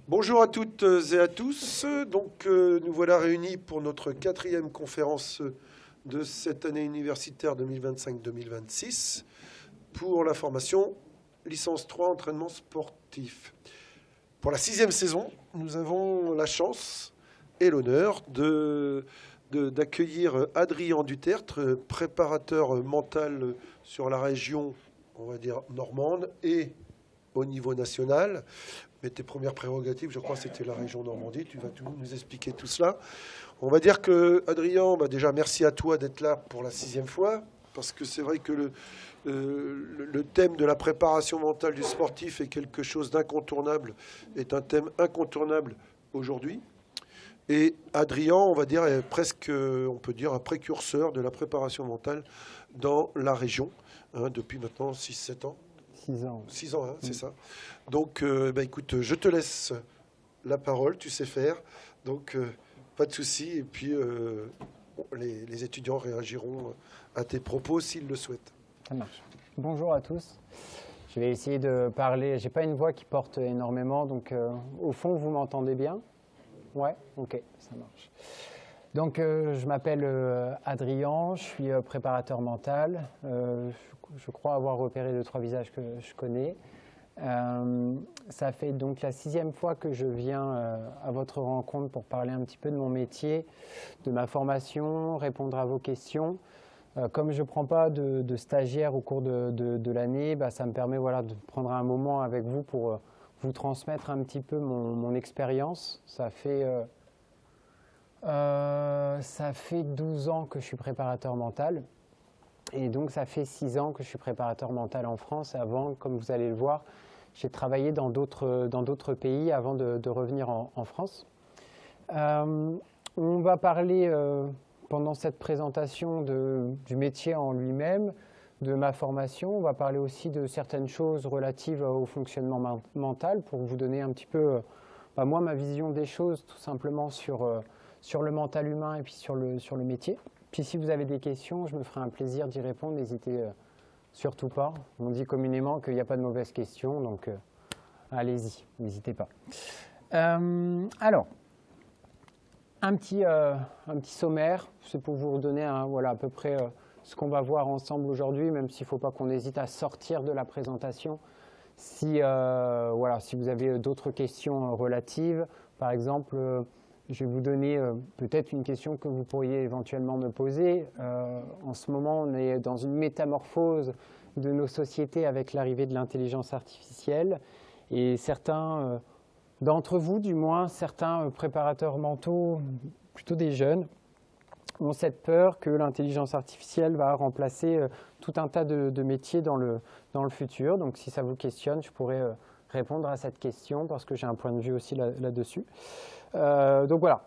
Bonjour à toutes et à tous. Nous voilà réunis pour notre 4e conférence de cette année universitaire 2025-2026 pour la formation licence 3 entraînement sportif. Pour la 6e saison, nous avons la chance et l'honneur d'accueillir Adrien Dutertre, préparateur mental sur la région, on va dire, normande et au niveau national. Mais tes premières prérogatives, je crois, c'était la région Normandie. Tu vas nous expliquer tout cela. On va dire que, Adrien, déjà, merci à toi d'être là pour la 6e fois, parce que c'est vrai que le thème de la préparation mentale du sportif est quelque chose d'incontournable, est un thème incontournable aujourd'hui. Et Adrien, on va dire, est presque, on peut dire, un précurseur de la préparation mentale dans la région, depuis maintenant 6-7 ans. 6 ans. 6 ans, c'est ça. Donc, écoute, je te laisse la parole, tu sais faire. Donc, pas de souci. Et puis, les étudiants réagiront à tes propos s'ils le souhaitent. Ça marche. Bonjour à tous. Je vais essayer de parler. J'ai pas une voix qui porte énormément, donc au fond, vous m'entendez bien? Ouais, ok, ça marche. Donc, je m'appelle Adrien, je suis préparateur mental. Je crois avoir repéré 2-3 visages que je connais. Ça fait donc la 6e fois que je viens à votre rencontre pour parler un petit peu de mon métier, de ma formation, répondre à vos questions. Comme je ne prends pas de stagiaire au cours de l'année, ça me permet de prendre un moment avec vous pour vous transmettre un petit peu mon expérience. Ça fait 12 ans que je suis préparateur mental. Et donc, ça fait 6 ans que je suis préparateur mental en France. Avant, comme vous allez le voir, j'ai travaillé dans d'autres pays avant de revenir en France. On va parler pendant cette présentation du métier en lui-même, de ma formation. On va parler aussi de certaines choses relatives au fonctionnement mental pour vous donner un petit peu, moi, ma vision des choses, tout simplement sur le mental humain et puis sur le métier. Puis si vous avez des questions, je me ferai un plaisir d'y répondre. N'hésitez surtout pas. On dit communément qu'il n'y a pas de mauvaises questions, donc allez-y, n'hésitez pas. Alors, un petit sommaire, c'est pour vous redonner à peu près ce qu'on va voir ensemble aujourd'hui, même s'il ne faut pas qu'on hésite à sortir de la présentation. Si vous avez d'autres questions relatives, par exemple, je vais vous donner peut-être une question que vous pourriez éventuellement me poser. En ce moment, on est dans une métamorphose de nos sociétés avec l'arrivée de l'intelligence artificielle. Et certains d'entre vous, du moins, certains préparateurs mentaux, plutôt des jeunes, ont cette peur que l'intelligence artificielle va remplacer tout un tas de métiers dans le futur. Donc, si ça vous questionne, je pourrais répondre à cette question parce que j'ai un point de vue aussi là-dessus. Donc voilà,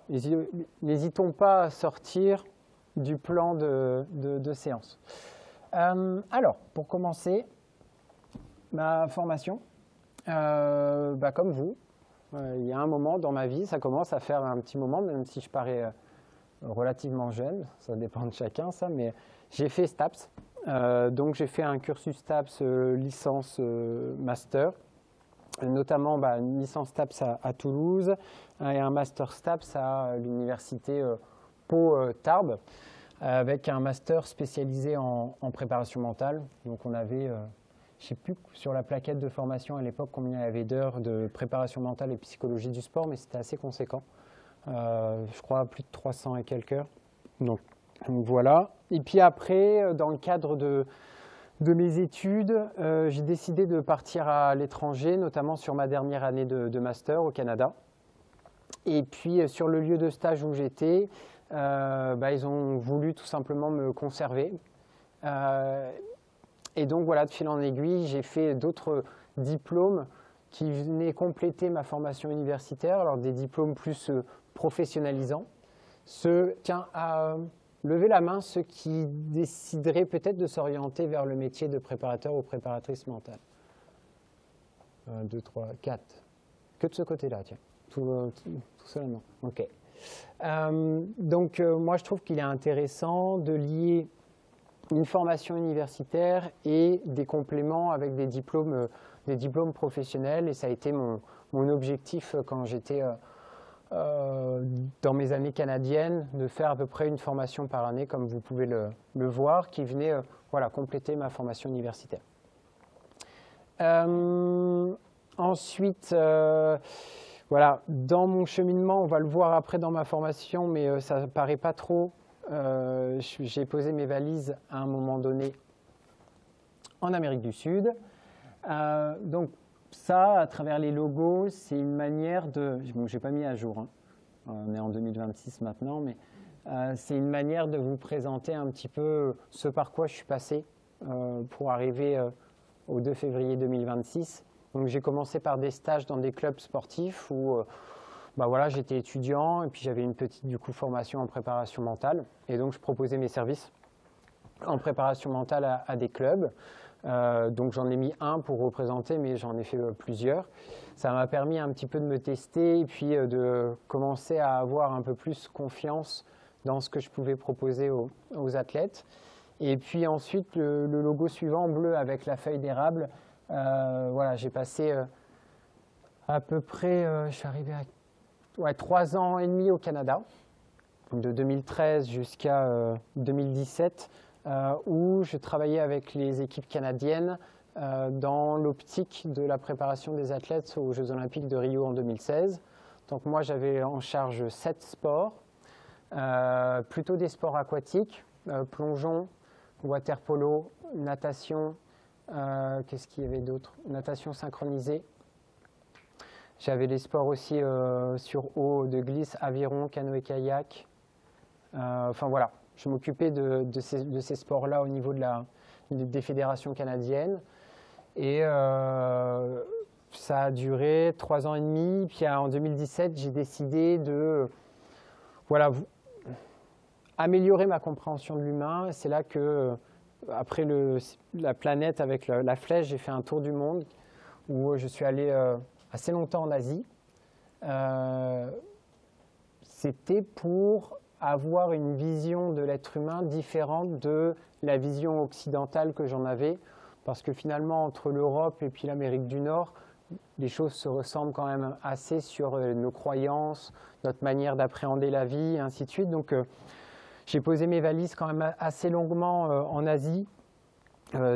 n'hésitons pas à sortir du plan de séance. Alors, pour commencer, ma formation, comme vous, il y a un moment dans ma vie, ça commence à faire un petit moment, même si je parais relativement jeune, ça dépend de chacun ça, mais j'ai fait STAPS. Donc j'ai fait un cursus STAPS licence master, notamment une licence STAPS à Toulouse et un master STAPS à l'université Pau-Tarbes, avec un master spécialisé en préparation mentale. Donc on avait, je ne sais plus sur la plaquette de formation à l'époque combien il y avait d'heures de préparation mentale et psychologie du sport, mais c'était assez conséquent. Je crois plus de 300 et quelques heures. Donc voilà. Et puis après, dans le cadre de mes études, j'ai décidé de partir à l'étranger, notamment sur ma dernière année de master au Canada. Et puis sur le lieu de stage où j'étais, ils ont voulu tout simplement me conserver. Et donc voilà, de fil en aiguille, j'ai fait d'autres diplômes qui venaient compléter ma formation universitaire, alors des diplômes plus professionnalisants. Levez la main ceux qui décideraient peut-être de s'orienter vers le métier de préparateur ou préparatrice mentale. 1, 2, 3, 4. Que de ce côté-là, tiens. Tout seul, non. OK. Moi, je trouve qu'il est intéressant de lier une formation universitaire et des compléments avec des diplômes des diplômes professionnels et ça a été mon objectif quand j'étais dans mes années canadiennes, de faire à peu près une formation par année, comme vous pouvez le voir, qui venait voilà, compléter ma formation universitaire. Ensuite, voilà, dans mon cheminement, on va le voir après dans ma formation, mais ça ne paraît pas trop. J'ai posé mes valises à un moment donné en Amérique du Sud. Donc ça, à travers les logos, c'est une manière de... Bon, je n'ai pas mis à jour, hein. On est en 2026 maintenant, mais c'est une manière de vous présenter un petit peu ce par quoi je suis passé pour arriver au 2 février 2026. Donc j'ai commencé par des stages dans des clubs sportifs où voilà, j'étais étudiant et puis j'avais une petite formation en préparation mentale. Et donc je proposais mes services en préparation mentale à des clubs. Donc j'en ai mis un pour représenter, mais j'en ai fait plusieurs. Ça m'a permis un petit peu de me tester et puis de commencer à avoir un peu plus confiance dans ce que je pouvais proposer aux athlètes. Et puis ensuite, le logo suivant, bleu avec la feuille d'érable, voilà, j'ai passé à peu près, je suis arrivé à 3 ans et demi au Canada, de 2013 jusqu'à 2017, où je travaillais avec les équipes canadiennes dans l'optique de la préparation des athlètes aux Jeux Olympiques de Rio en 2016. Donc moi, j'avais en charge 7 sports, plutôt des sports aquatiques, plongeon, water polo, natation, qu'est-ce qu'il y avait d'autre? Natation synchronisée. J'avais les sports aussi sur eau, de glisse, aviron, canoë-kayak. Enfin voilà, je m'occupais de ces sports-là au niveau des fédérations canadiennes. Et ça a duré 3 ans et demi. Puis en 2017, j'ai décidé de améliorer ma compréhension de l'humain. C'est là que, après la planète avec la flèche, j'ai fait un tour du monde où je suis allé assez longtemps en Asie. C'était pour avoir une vision de l'être humain différente de la vision occidentale que j'en avais, parce que finalement, entre l'Europe et puis l'Amérique du Nord, les choses se ressemblent quand même assez sur nos croyances, notre manière d'appréhender la vie, et ainsi de suite. Donc, j'ai posé mes valises quand même assez longuement en Asie,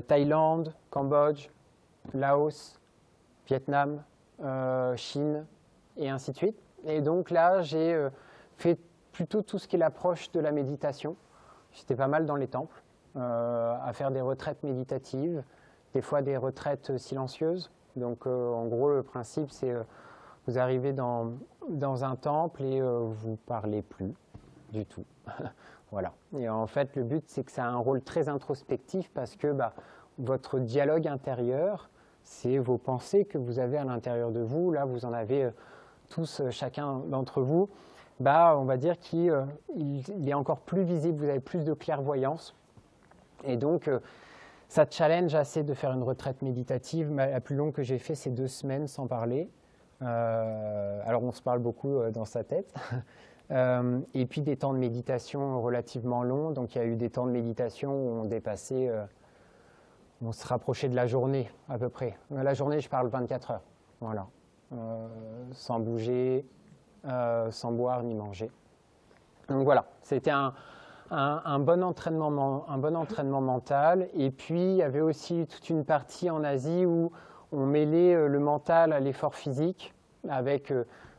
Thaïlande, Cambodge, Laos, Vietnam, Chine, et ainsi de suite. Et donc là, j'ai fait plutôt tout ce qui est l'approche de la méditation. J'étais pas mal dans les temples, à faire des retraites méditatives, des fois des retraites silencieuses. Donc en gros, le principe, c'est vous arrivez dans un temple et vous parlez plus du tout. Voilà. Et en fait, le but, c'est que ça a un rôle très introspectif parce que votre dialogue intérieur, c'est vos pensées que vous avez à l'intérieur de vous. Là, vous en avez tous, chacun d'entre vous. On va dire qu'il est encore plus visible, vous avez plus de clairvoyance. Et donc, ça challenge assez de faire une retraite méditative. La plus longue que j'ai fait, c'est 2 semaines sans parler. Alors, on se parle beaucoup dans sa tête. Et puis, des temps de méditation relativement longs. Donc, il y a eu des temps de méditation où on dépassait, on se rapprochait de la journée à peu près. La journée, je parle 24 heures. Voilà. Sans bouger. Sans boire ni manger. Donc voilà, c'était un bon entraînement mental. Et puis, il y avait aussi toute une partie en Asie où on mêlait le mental à l'effort physique avec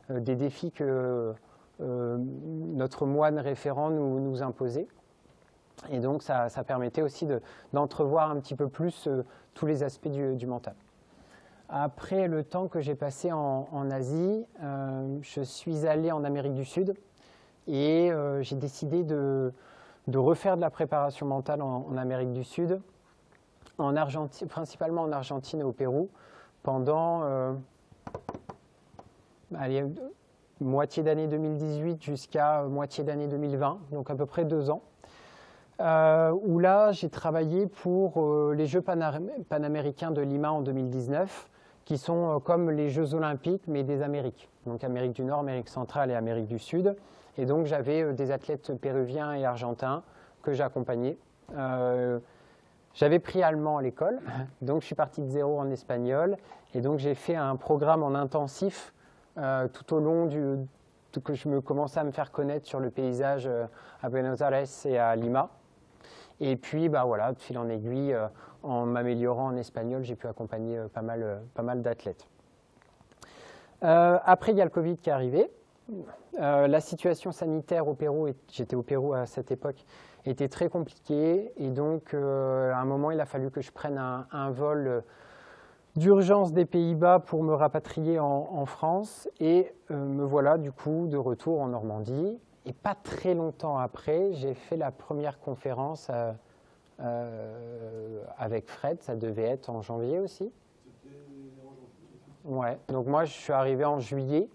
des défis que notre moine référent nous imposait. Et donc, ça permettait aussi d'entrevoir un petit peu plus tous les aspects du mental. Après le temps que j'ai passé en Asie, je suis allé en Amérique du Sud et j'ai décidé de refaire de la préparation mentale en Amérique du Sud, principalement en Argentine et au Pérou, pendant moitié d'année 2018 jusqu'à moitié d'année 2020, donc à peu près 2 ans. Où là, j'ai travaillé pour les Jeux panaméricains de Lima en 2019, qui sont comme les Jeux olympiques, mais des Amériques. Donc Amérique du Nord, Amérique centrale et Amérique du Sud. Et donc j'avais des athlètes péruviens et argentins que j'accompagnais. J'avais pris allemand à l'école, donc je suis parti de zéro en espagnol. Et donc j'ai fait un programme en intensif tout au long que je me commençais à me faire connaître sur le paysage à Buenos Aires et à Lima. Et puis, bah voilà, de fil en aiguille, en m'améliorant en espagnol, j'ai pu accompagner pas mal d'athlètes. Après, il y a le Covid qui est arrivé. La situation sanitaire au Pérou, j'étais au Pérou à cette époque, était très compliquée. Et donc, à un moment, il a fallu que je prenne un vol d'urgence des Pays-Bas pour me rapatrier en France. Et me voilà, du coup, de retour en Normandie. Et pas très longtemps après, j'ai fait la première conférence avec Fred. Ça devait être en janvier aussi. Ouais. Donc moi, je suis arrivé en juillet.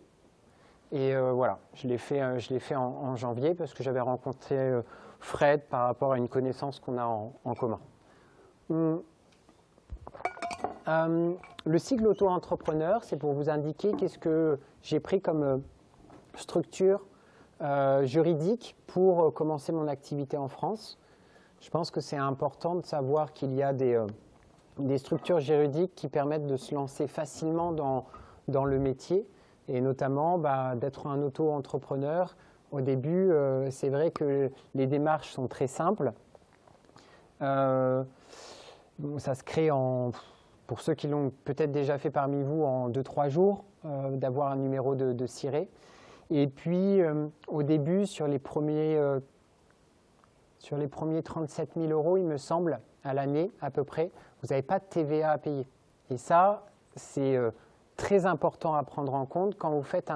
Et voilà, je l'ai fait en janvier parce que j'avais rencontré Fred par rapport à une connaissance qu'on a en commun. Le cycle auto-entrepreneur, c'est pour vous indiquer qu'est-ce que j'ai pris comme structure juridique pour commencer mon activité en France. Je pense que c'est important de savoir qu'il y a des structures juridiques qui permettent de se lancer facilement dans le métier. Et notamment d'être un auto-entrepreneur. Au début, c'est vrai que les démarches sont très simples. Ça se crée, pour ceux qui l'ont peut-être déjà fait parmi vous, en 2-3 jours, d'avoir un numéro de ciré. Et puis, au début, sur les premiers 37 000 €, il me semble, à l'année à peu près, vous n'avez pas de TVA à payer. Et ça, c'est très important à prendre en compte quand vous faites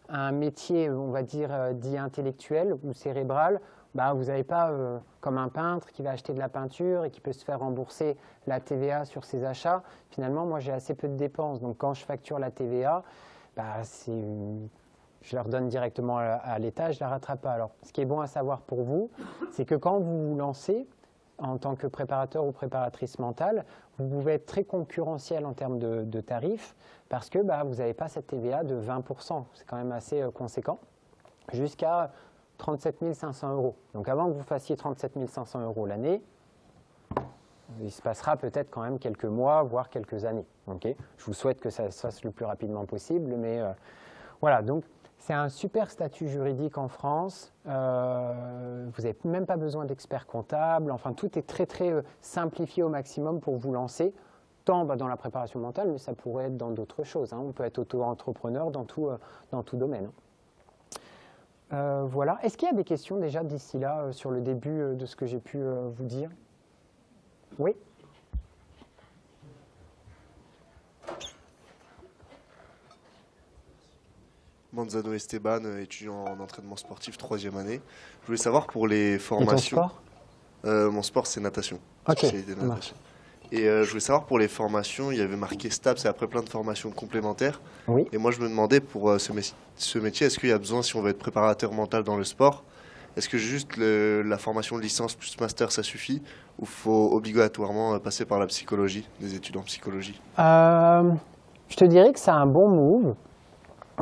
un métier, on va dire, dit intellectuel ou cérébral. Vous n'avez pas, comme un peintre qui va acheter de la peinture et qui peut se faire rembourser la TVA sur ses achats. Finalement, moi, j'ai assez peu de dépenses. Donc, quand je facture la TVA, je leur donne directement à l'État, je ne la rattrape pas. Alors, ce qui est bon à savoir pour vous, c'est que quand vous vous lancez en tant que préparateur ou préparatrice mentale, vous pouvez être très concurrentiel en termes de tarifs parce que vous n'avez pas cette TVA de 20%. C'est quand même assez conséquent, jusqu'à 37 500 €. Donc, avant que vous fassiez 37 500 € l'année, il se passera peut-être quand même quelques mois, voire quelques années. Okay, je vous souhaite que ça se fasse le plus rapidement possible, mais voilà. Donc, c'est un super statut juridique en France. Vous n'avez même pas besoin d'expert comptable. Enfin, tout est très, très simplifié au maximum pour vous lancer, tant dans la préparation mentale, mais ça pourrait être dans d'autres choses. On peut être auto-entrepreneur dans tout domaine. Voilà. Est-ce qu'il y a des questions déjà d'ici là sur le début de ce que j'ai pu vous dire? Oui? Manzano Esteban, étudiant en entraînement sportif, 3e année. Je voulais savoir pour les formations. Et ton sport? Mon sport, c'est natation. Ok, Spécialité de ça natation. Et je voulais savoir pour les formations, il y avait marqué STAPS et après plein de formations complémentaires. Oui. Et moi, je me demandais pour ce métier, est-ce qu'il y a besoin, si on veut être préparateur mental dans le sport, est-ce que juste la formation de licence plus master, ça suffit? Ou faut obligatoirement passer par la psychologie, des études en psychologie? Je te dirais que c'est un bon move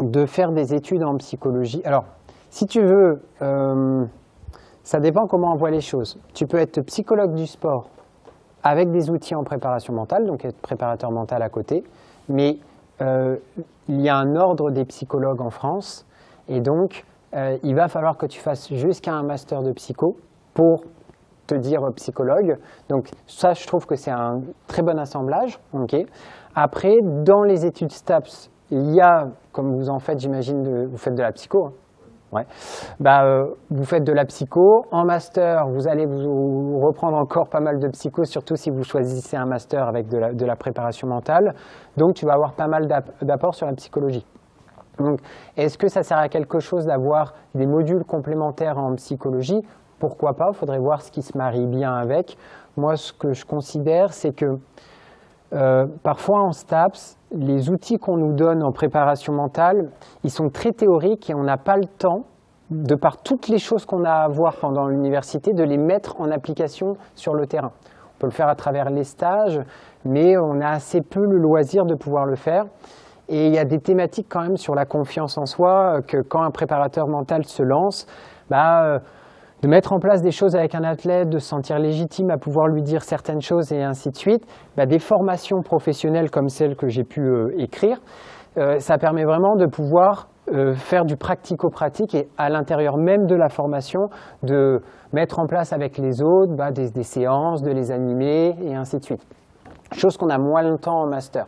de faire des études en psychologie. Alors, si tu veux, ça dépend comment on voit les choses. Tu peux être psychologue du sport avec des outils en préparation mentale, donc être préparateur mental à côté, mais il y a un ordre des psychologues en France, et donc il va falloir que tu fasses jusqu'à un master de psycho pour te dire psychologue. Donc ça, je trouve que c'est un très bon assemblage. Okay. Après, dans les études STAPS, il y a, comme vous en faites, j'imagine, vous faites de la psycho. Ouais. Vous faites de la psycho. En master, vous allez vous reprendre encore pas mal de psycho, surtout si vous choisissez un master avec de la préparation mentale. Donc, tu vas avoir pas mal d'apports sur la psychologie. Donc, est-ce que ça sert à quelque chose d'avoir des modules complémentaires en psychologie? Pourquoi pas? Il faudrait voir ce qui se marie bien avec. Moi, ce que je considère, c'est que parfois en STAPS, les outils qu'on nous donne en préparation mentale, ils sont très théoriques et on n'a pas le temps, de par toutes les choses qu'on a à voir pendant l'université, de les mettre en application sur le terrain. On peut le faire à travers les stages, mais on a assez peu le loisir de pouvoir le faire. Et il y a des thématiques quand même sur la confiance en soi, que quand un préparateur mental se lance, de mettre en place des choses avec un athlète, de se sentir légitime à pouvoir lui dire certaines choses et ainsi de suite, des formations professionnelles comme celles que j'ai pu écrire, ça permet vraiment de pouvoir faire du pratico-pratique et à l'intérieur même de la formation, de mettre en place avec les autres des séances, de les animer et ainsi de suite. Chose qu'on a moins longtemps en master.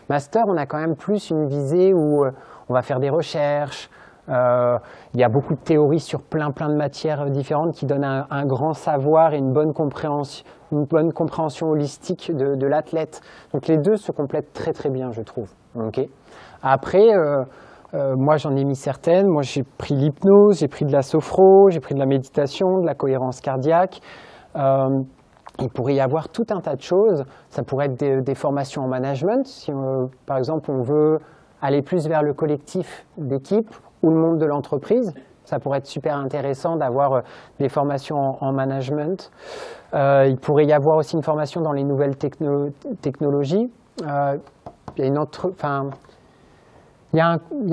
Master, on a quand même plus une visée où on va faire des recherches. Il y a beaucoup de théories sur plein de matières différentes qui donnent un grand savoir et une bonne compréhension holistique de l'athlète. Donc les deux se complètent très bien, je trouve. Okay. Après, moi j'en ai mis certaines. Moi j'ai pris l'hypnose, j'ai pris de la sophro, j'ai pris de la méditation, de la cohérence cardiaque. Il pourrait y avoir tout un tas de choses. Ça pourrait être des formations en management. Si par exemple on veut aller plus vers le collectif d'équipe ou le monde de l'entreprise, ça pourrait être super intéressant d'avoir des formations en management. Il pourrait y avoir aussi une formation dans les nouvelles technologies. Il y a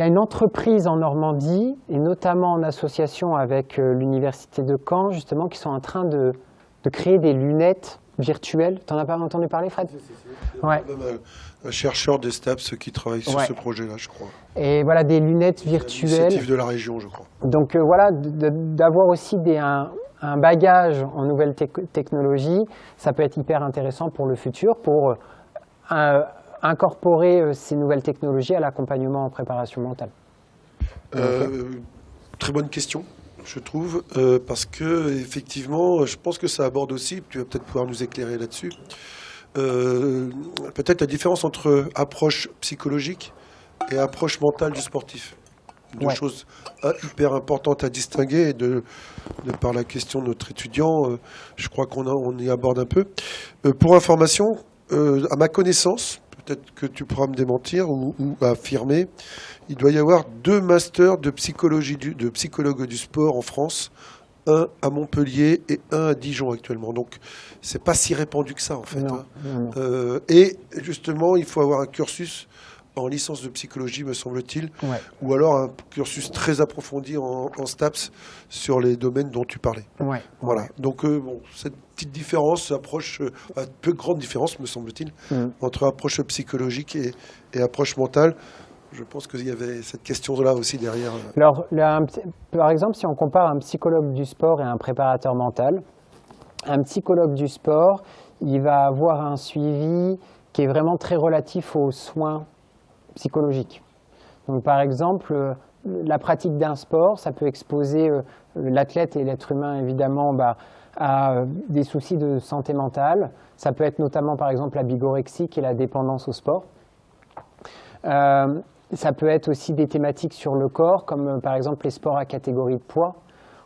une entreprise en Normandie, et notamment en association avec l'université de Caen, justement, qui sont en train de créer des lunettes virtuelles. Tu n'en as pas entendu parler, Fred? Ouais. Un chercheur des STAPS qui travaille sur ce projet-là, je crois. Et voilà, des lunettes virtuelles. Initiative de la région, je crois. Donc voilà, d'avoir aussi un bagage en nouvelles technologies, ça peut être hyper intéressant pour le futur, pour incorporer ces nouvelles technologies à l'accompagnement en préparation mentale. Très bonne question, je trouve, parce que effectivement, je pense que ça aborde aussi, tu vas peut-être pouvoir nous éclairer là-dessus, peut-être la différence entre approche psychologique et approche mentale du sportif. Deux choses hyper importantes à distinguer, et de par la question de notre étudiant, je crois qu'on y aborde un peu. Pour information, à ma connaissance, peut-être que tu pourras me démentir ou affirmer, il doit y avoir 2 masters de psychologie de psychologue du sport en France, un à Montpellier et un à Dijon actuellement. Donc, c'est pas si répandu que ça, en fait. Non. Et justement, il faut avoir un cursus en licence de psychologie, me semble-t-il, ou alors un cursus très approfondi en STAPS sur les domaines dont tu parlais. Voilà. Donc, cette petite différence approche, une peu grande différence, me semble-t-il, entre approche psychologique et approche mentale. Je pense qu'il y avait cette question-là aussi derrière. Alors, par exemple, si on compare un psychologue du sport et un préparateur mental, un psychologue du sport, il va avoir un suivi qui est vraiment très relatif aux soins psychologiques. Donc, par exemple, la pratique d'un sport, ça peut exposer l'athlète et l'être humain, évidemment, à des soucis de santé mentale. Ça peut être notamment, par exemple, la bigorexie, qui est la dépendance au sport. Ça peut être aussi des thématiques sur le corps, comme par exemple les sports à catégorie de poids,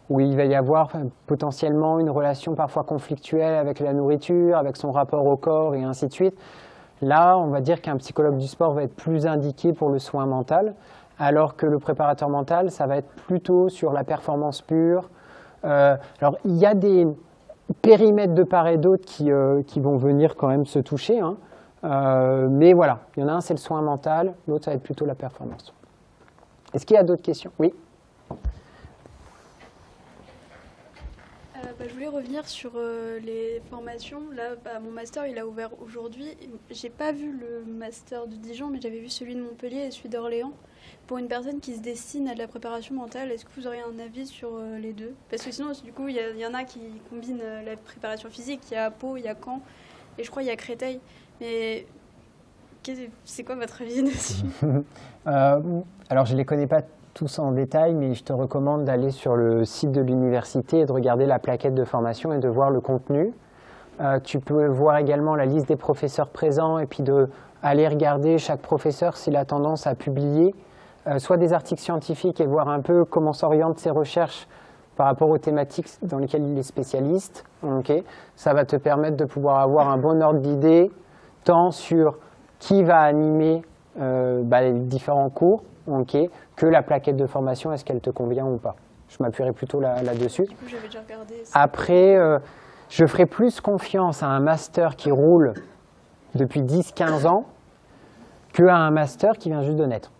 où il va y avoir potentiellement une relation parfois conflictuelle avec la nourriture, avec son rapport au corps et ainsi de suite. Là, on va dire qu'un psychologue du sport va être plus indiqué pour le soin mental, alors que le préparateur mental, ça va être plutôt sur la performance pure. Alors, il y a des périmètres de part et d'autre qui vont venir quand même se toucher, hein. Mais voilà, il y en a un, c'est le soin mental, l'autre, ça va être plutôt la performance. Est-ce qu'il y a d'autres questions? Oui. Je voulais revenir sur les formations. Là, mon master, il a ouvert aujourd'hui. J'ai pas vu le master de Dijon, mais j'avais vu celui de Montpellier et celui d'Orléans. Pour une personne qui se destine à de la préparation mentale, est-ce que vous auriez un avis sur les deux? Parce que sinon, du coup, il y en a qui combinent la préparation physique. Il y a Pau, il y a Caen, et je crois qu'il y a Créteil. Mais c'est quoi votre avis dessus? Alors, je ne les connais pas tous en détail, mais je te recommande d'aller sur le site de l'université et de regarder la plaquette de formation et de voir le contenu. Tu peux voir également la liste des professeurs présents et puis d'aller regarder chaque professeur s'il a tendance à publier soit des articles scientifiques et voir un peu comment s'orientent ses recherches par rapport aux thématiques dans lesquelles il est spécialiste. Ça va te permettre de pouvoir avoir un bon ordre d'idée tant sur qui va animer les différents cours, que la plaquette de formation, est-ce qu'elle te convient ou pas. Je m'appuierai plutôt là-dessus. Du coup, j'avais déjà regardé ça. Après, je ferai plus confiance à un master qui roule depuis 10-15 ans qu'à un master qui vient juste de naître.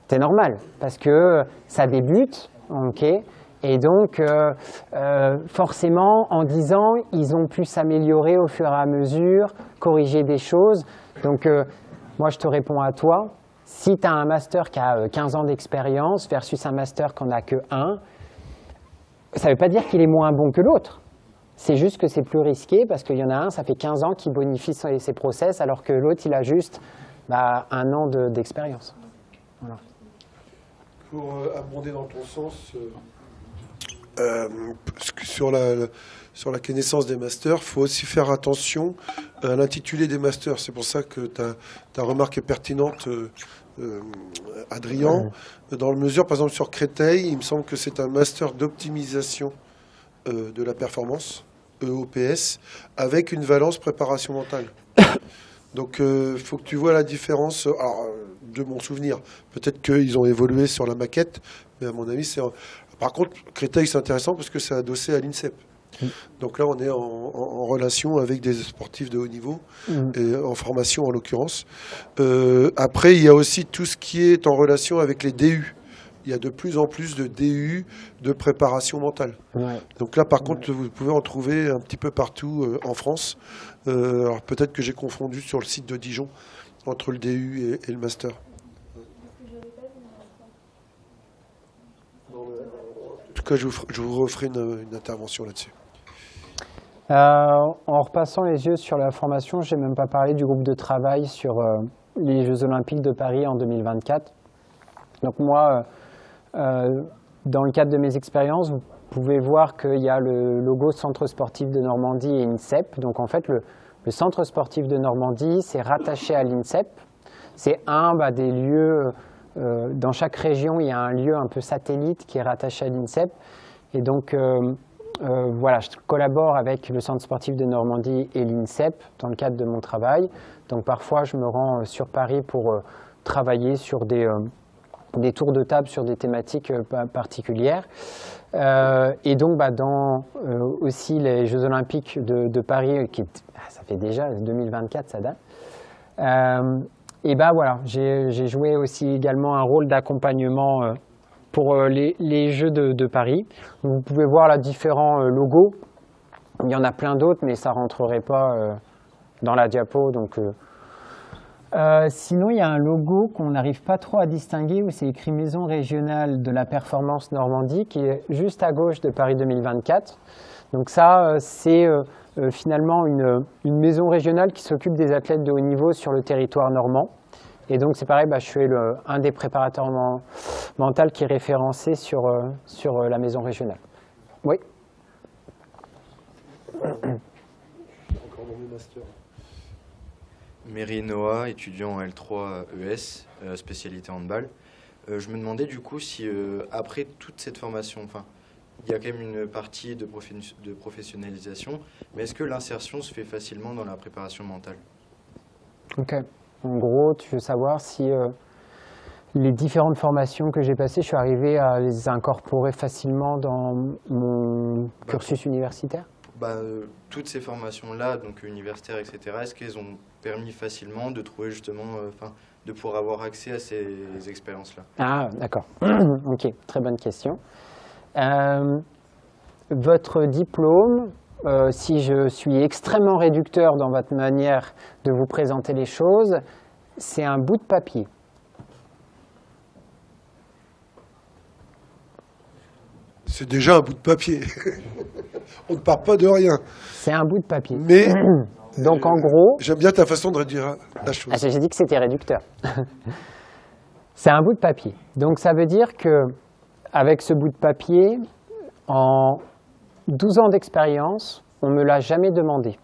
C'est normal, parce que ça débute, Et donc, forcément, en 10 ans, ils ont pu s'améliorer au fur et à mesure, corriger des choses. Donc, moi, je te réponds à toi. Si tu as un master qui a 15 ans d'expérience versus un master qui n'en a que 1, ça ne veut pas dire qu'il est moins bon que l'autre. C'est juste que c'est plus risqué parce qu'il y en a un, ça fait 15 ans qu'il bonifie ses process, alors que l'autre, il a juste 1 an d'expérience. Voilà. Pour abonder dans ton sens, sur la connaissance des masters, il faut aussi faire attention à l'intitulé des masters. C'est pour ça que ta remarque est pertinente, Adrien. Dans le mesure, par exemple, sur Créteil, il me semble que c'est un master d'optimisation de la performance, EOPS, avec une valence préparation mentale. Donc, il faut que tu vois la différence. Alors, de mon souvenir, peut-être qu'ils ont évolué sur la maquette, mais à mon avis, c'est... Par contre, Créteil, c'est intéressant parce que c'est adossé à l'INSEP. Donc là, on est en relation avec des sportifs de haut niveau, et en formation en l'occurrence. Après, il y a aussi tout ce qui est en relation avec les DU. Il y a de plus en plus de DU de préparation mentale. Ouais. Donc là, par contre, vous pouvez en trouver un petit peu partout en France. Alors peut-être que j'ai confondu sur le site de Dijon entre le DU et le master. En tout cas, je vous referai une intervention là-dessus. En repassant les yeux sur la formation, je n'ai même pas parlé du groupe de travail sur les Jeux Olympiques de Paris en 2024. Donc moi, dans le cadre de mes expériences, vous pouvez voir qu'il y a le logo Centre sportif de Normandie et INSEP. Donc en fait, le Centre sportif de Normandie, c'est rattaché à l'INSEP. C'est un des lieux, dans chaque région, il y a un lieu un peu satellite qui est rattaché à l'INSEP. Et donc, voilà, je collabore avec le Centre sportif de Normandie et l'INSEP dans le cadre de mon travail. Donc parfois, je me rends sur Paris pour travailler sur des tours de table sur des thématiques particulières. Et donc, dans aussi les Jeux Olympiques de Paris, ça fait déjà 2024, ça date. Et voilà, j'ai joué aussi également un rôle d'accompagnement pour les Jeux de Paris. Vous pouvez voir là différents logos. Il y en a plein d'autres, mais ça ne rentrerait pas dans la diapo. Donc, sinon, il y a un logo qu'on n'arrive pas trop à distinguer où c'est écrit Maison régionale de la performance Normandie qui est juste à gauche de Paris 2024. Donc ça, c'est finalement une maison régionale qui s'occupe des athlètes de haut niveau sur le territoire normand. Et donc c'est pareil, je suis un des préparateurs mentaux qui est référencé sur la maison régionale. Oui. Encore dans mes masters. Méry Noah, étudiant en L3 ES, spécialité handball. Je me demandais du coup si après toute cette formation, il y a quand même une partie de professionnalisation, mais est-ce que l'insertion se fait facilement dans la préparation mentale? Ok. En gros, tu veux savoir si les différentes formations que j'ai passées, je suis arrivé à les incorporer facilement dans mon cursus universitaire? Toutes ces formations-là, donc universitaires, etc., est-ce qu'elles ont permis facilement de trouver justement, de pouvoir avoir accès à ces expériences-là? Ah, d'accord. Ok, très bonne question. Votre diplôme, si je suis extrêmement réducteur dans votre manière de vous présenter les choses, c'est un bout de papier. C'est déjà un bout de papier. On ne part pas de rien. C'est un bout de papier. Mais donc en gros... J'aime bien ta façon de réduire la chose. J'ai dit que c'était réducteur. C'est un bout de papier. Donc ça veut dire qu'avec ce bout de papier, en 12 ans d'expérience, on ne me l'a jamais demandé.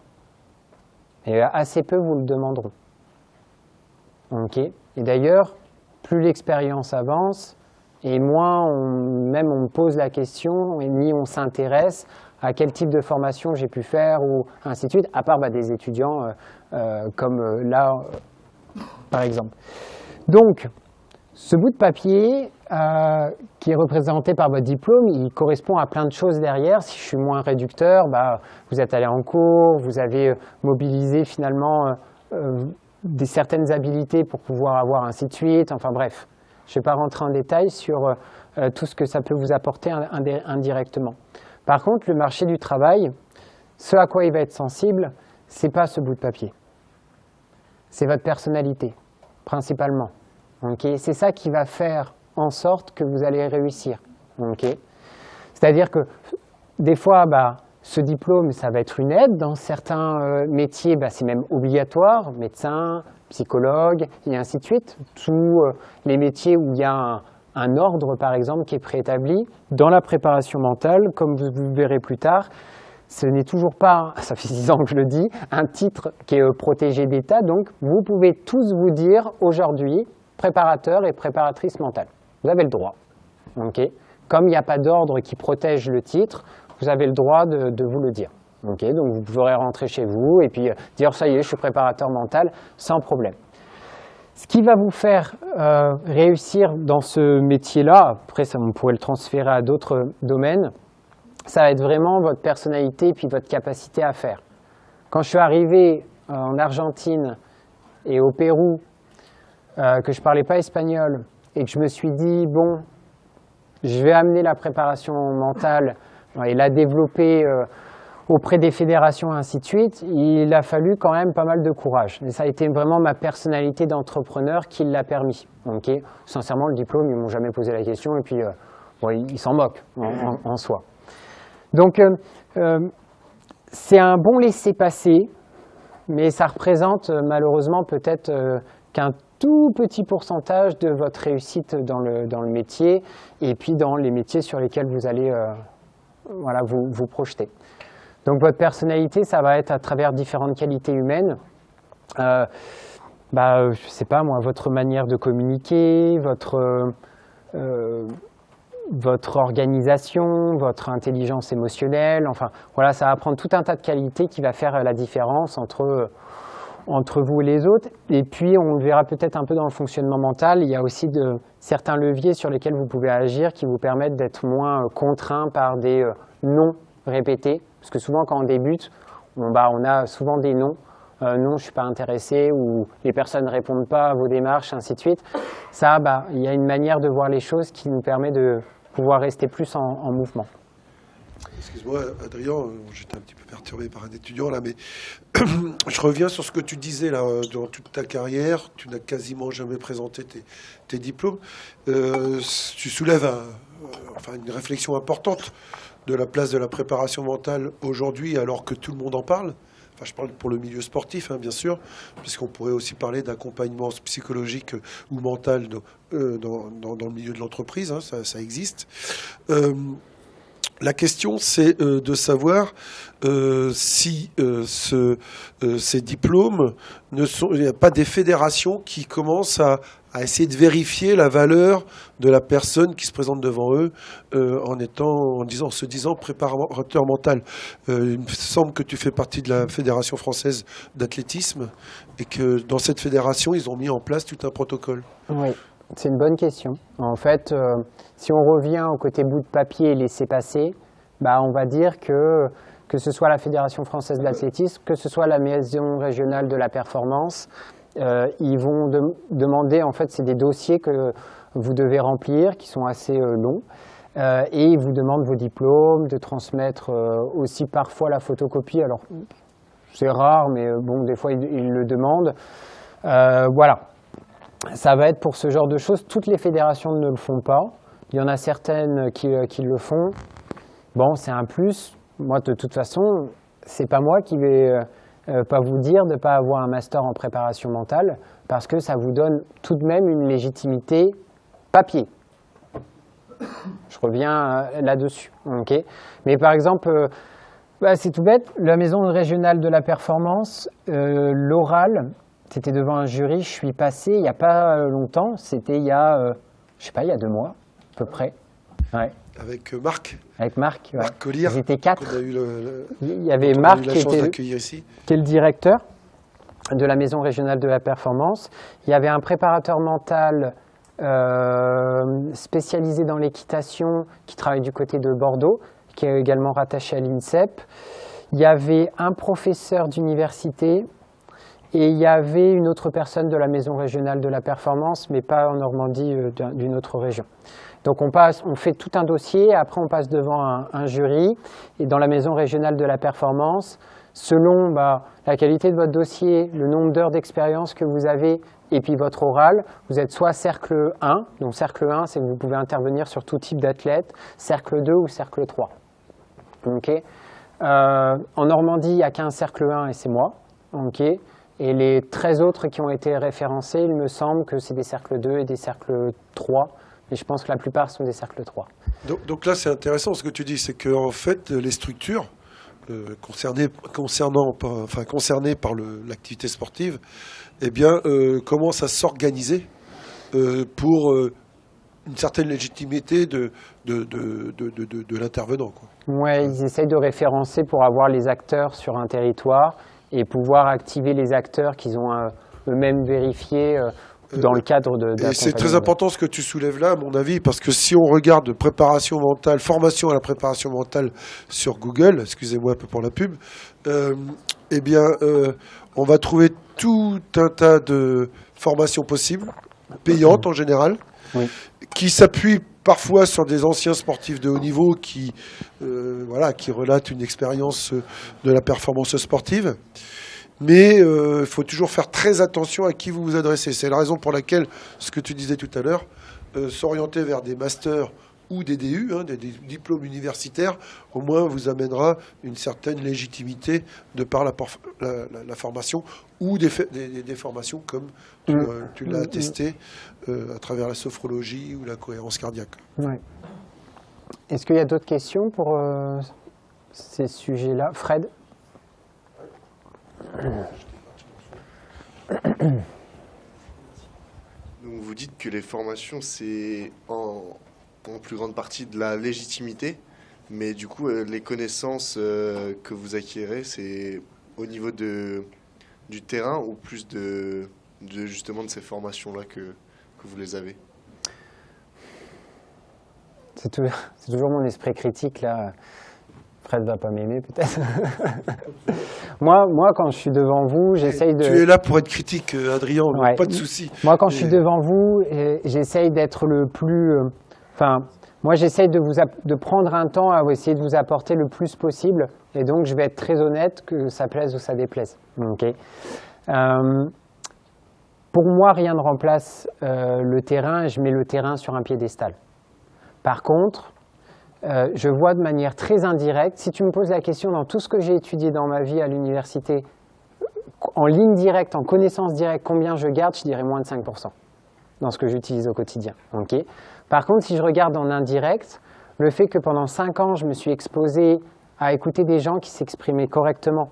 Et assez peu vous le demanderont. Okay. Et d'ailleurs, plus l'expérience avance, et moins on me pose la question, et ni on s'intéresse à quel type de formation j'ai pu faire, ou ainsi de suite, à part des étudiants comme là, par exemple. Donc, ce bout de papier qui est représenté par votre diplôme, il correspond à plein de choses derrière. Si je suis moins réducteur, vous êtes allé en cours, vous avez mobilisé finalement certaines habilités pour pouvoir avoir ainsi de suite. Enfin bref, je ne vais pas rentrer en détail sur tout ce que ça peut vous apporter indirectement. Par contre, le marché du travail, ce à quoi il va être sensible, ce n'est pas ce bout de papier. C'est votre personnalité, principalement. Okay, c'est ça qui va faire en sorte que vous allez réussir. Okay, c'est-à-dire que des fois, ce diplôme, ça va être une aide. Dans certains métiers, c'est même obligatoire, médecin, psychologue, et ainsi de suite. Tous les métiers où il y a un ordre, par exemple, qui est préétabli. Dans la préparation mentale, comme vous verrez plus tard, ce n'est toujours pas, ça fait 6 ans que je le dis, un titre qui est protégé d'État. Donc, vous pouvez tous vous dire aujourd'hui, préparateur et préparatrice mentale. Vous avez le droit. Okay, comme il n'y a pas d'ordre qui protège le titre, vous avez le droit de vous le dire. Okay, donc vous pourrez rentrer chez vous et puis dire ça y est, je suis préparateur mental, sans problème. Ce qui va vous faire réussir dans ce métier-là, après ça, on pourrait le transférer à d'autres domaines, ça va être vraiment votre personnalité et puis votre capacité à faire. Quand je suis arrivé en Argentine et au Pérou, que je ne parlais pas espagnol et que je me suis dit, bon, je vais amener la préparation mentale et la développer auprès des fédérations et ainsi de suite, il a fallu quand même pas mal de courage. Et ça a été vraiment ma personnalité d'entrepreneur qui l'a permis. Okay, sincèrement, le diplôme, ils ne m'ont jamais posé la question et puis ils s'en moquent en soi. Donc, c'est un bon laisser-passer, mais ça représente malheureusement peut-être qu'un tout petit pourcentage de votre réussite dans le métier et puis dans les métiers sur lesquels vous allez vous projeter. Donc votre personnalité, ça va être à travers différentes qualités humaines. Je sais pas moi, votre manière de communiquer, votre organisation, votre intelligence émotionnelle, enfin voilà, ça va prendre tout un tas de qualités qui va faire la différence entre vous et les autres. Et puis, on le verra peut-être un peu dans le fonctionnement mental, il y a aussi certains leviers sur lesquels vous pouvez agir qui vous permettent d'être moins contraint par des non répétés. Parce que souvent, quand on débute, on a souvent des non. Non, je ne suis pas intéressé, ou les personnes ne répondent pas à vos démarches, ainsi de suite. Ça, il y a une manière de voir les choses qui nous permet de pouvoir rester plus en mouvement. Excuse-moi, Adrien, j'étais un petit peu perturbé par un étudiant là, mais je reviens sur ce que tu disais là, durant toute ta carrière, tu n'as quasiment jamais présenté tes diplômes. Tu soulèves une réflexion importante de la place de la préparation mentale aujourd'hui, alors que tout le monde en parle. Enfin, je parle pour le milieu sportif, bien sûr, puisqu'on pourrait aussi parler d'accompagnement psychologique ou mental dans le milieu de l'entreprise, ça existe. La question, c'est de savoir si ces diplômes il n'y a pas des fédérations qui commencent à essayer de vérifier la valeur de la personne qui se présente devant eux en se disant préparateur mental. Il me semble que tu fais partie de la Fédération française d'athlétisme et que dans cette fédération, ils ont mis en place tout un protocole. Oui. C'est une bonne question. En fait, si on revient au côté bout de papier et laisser passer, on va dire que ce soit la Fédération française de l'athlétisme, que ce soit la Maison régionale de la performance, ils vont demander, en fait, c'est des dossiers que vous devez remplir, qui sont assez longs, et ils vous demandent vos diplômes, de transmettre aussi parfois la photocopie. Alors, c'est rare, mais bon, des fois, ils le demandent. Voilà. Ça va être pour ce genre de choses. Toutes les fédérations ne le font pas. Il y en a certaines qui le font. Bon, c'est un plus. Moi, de toute façon, c'est pas moi qui vais pas vous dire de ne pas avoir un master en préparation mentale, parce que ça vous donne tout de même une légitimité papier. Je reviens là-dessus. Okay. Mais par exemple, c'est tout bête, la Maison régionale de la performance, l'oral, c'était devant un jury, je suis passé il n'y a pas longtemps, c'était il y a 2 mois, à peu près. Ouais. Avec Marc. Avec Marc, ouais. Marc Collier. Ils étaient 4. On a eu il y avait Marc qui ici. Qui est le directeur de la Maison régionale de la performance. Il y avait un préparateur mental spécialisé dans l'équitation qui travaille du côté de Bordeaux, qui est également rattaché à l'INSEP. Il y avait un professeur d'université Et il y avait une autre personne de la Maison régionale de la performance, mais pas en Normandie, d'une autre région. Donc on fait tout un dossier, après on passe devant un jury, et dans la Maison régionale de la performance, selon la qualité de votre dossier, le nombre d'heures d'expérience que vous avez, et puis votre oral, vous êtes soit cercle 1, donc cercle 1, c'est que vous pouvez intervenir sur tout type d'athlète, cercle 2 ou cercle 3. Okay. En Normandie, il n'y a qu'un cercle 1 et c'est moi. Okay. Et les 13 autres qui ont été référencés, il me semble que c'est des cercles 2 et des cercles 3. Mais je pense que la plupart sont des cercles 3. Donc là, c'est intéressant ce que tu dis, c'est qu'en fait, les structures concernées par l'activité sportive, eh bien, commencent à s'organiser pour une certaine légitimité de l'intervenant. Oui, ils essayent de référencer pour avoir les acteurs sur un territoire et pouvoir activer les acteurs qu'ils ont eux-mêmes vérifiés dans le cadre de et c'est très important ce que tu soulèves là, à mon avis, parce que si on regarde préparation mentale, formation à la préparation mentale sur Google, excusez-moi un peu pour la pub, eh bien, on va trouver tout un tas de formations possibles, payantes en général, oui, qui s'appuient parfois sur des anciens sportifs de haut niveau qui relatent une expérience de la performance sportive. Mais il faut toujours faire très attention à qui vous vous adressez. C'est la raison pour laquelle, ce que tu disais tout à l'heure, s'orienter vers des masters ou des DU, des diplômes universitaires, au moins vous amènera une certaine légitimité de par la formation ou des formations comme tu l'as attesté à travers la sophrologie ou la cohérence cardiaque. Ouais. Est-ce qu'il y a d'autres questions pour ces sujets-là? Fred? Donc vous dites que les formations, c'est en plus grande partie de la légitimité, mais du coup, les connaissances que vous acquérez, c'est au niveau du terrain ou plus justement de ces formations-là que vous les avez? C'est toujours mon esprit critique, là. Fred va pas m'aimer, peut-être. moi, quand je suis devant vous, j'essaye de... Tu es là pour être critique, Adrien, ouais. Pas de souci. Moi, quand je suis devant vous, j'essaye d'être le plus... moi, j'essaye de prendre un temps à essayer de vous apporter le plus possible. Et donc, je vais être très honnête, que ça plaise ou ça déplaise. Okay. Pour moi, rien ne remplace le terrain, et je mets le terrain sur un piédestal. Par contre... je vois de manière très indirecte, si tu me poses la question dans tout ce que j'ai étudié dans ma vie à l'université, en ligne directe, en connaissance directe, combien je garde, je dirais moins de 5% dans ce que j'utilise au quotidien. Okay. Par contre, si je regarde en indirect, le fait que pendant 5 ans, je me suis exposé à écouter des gens qui s'exprimaient correctement,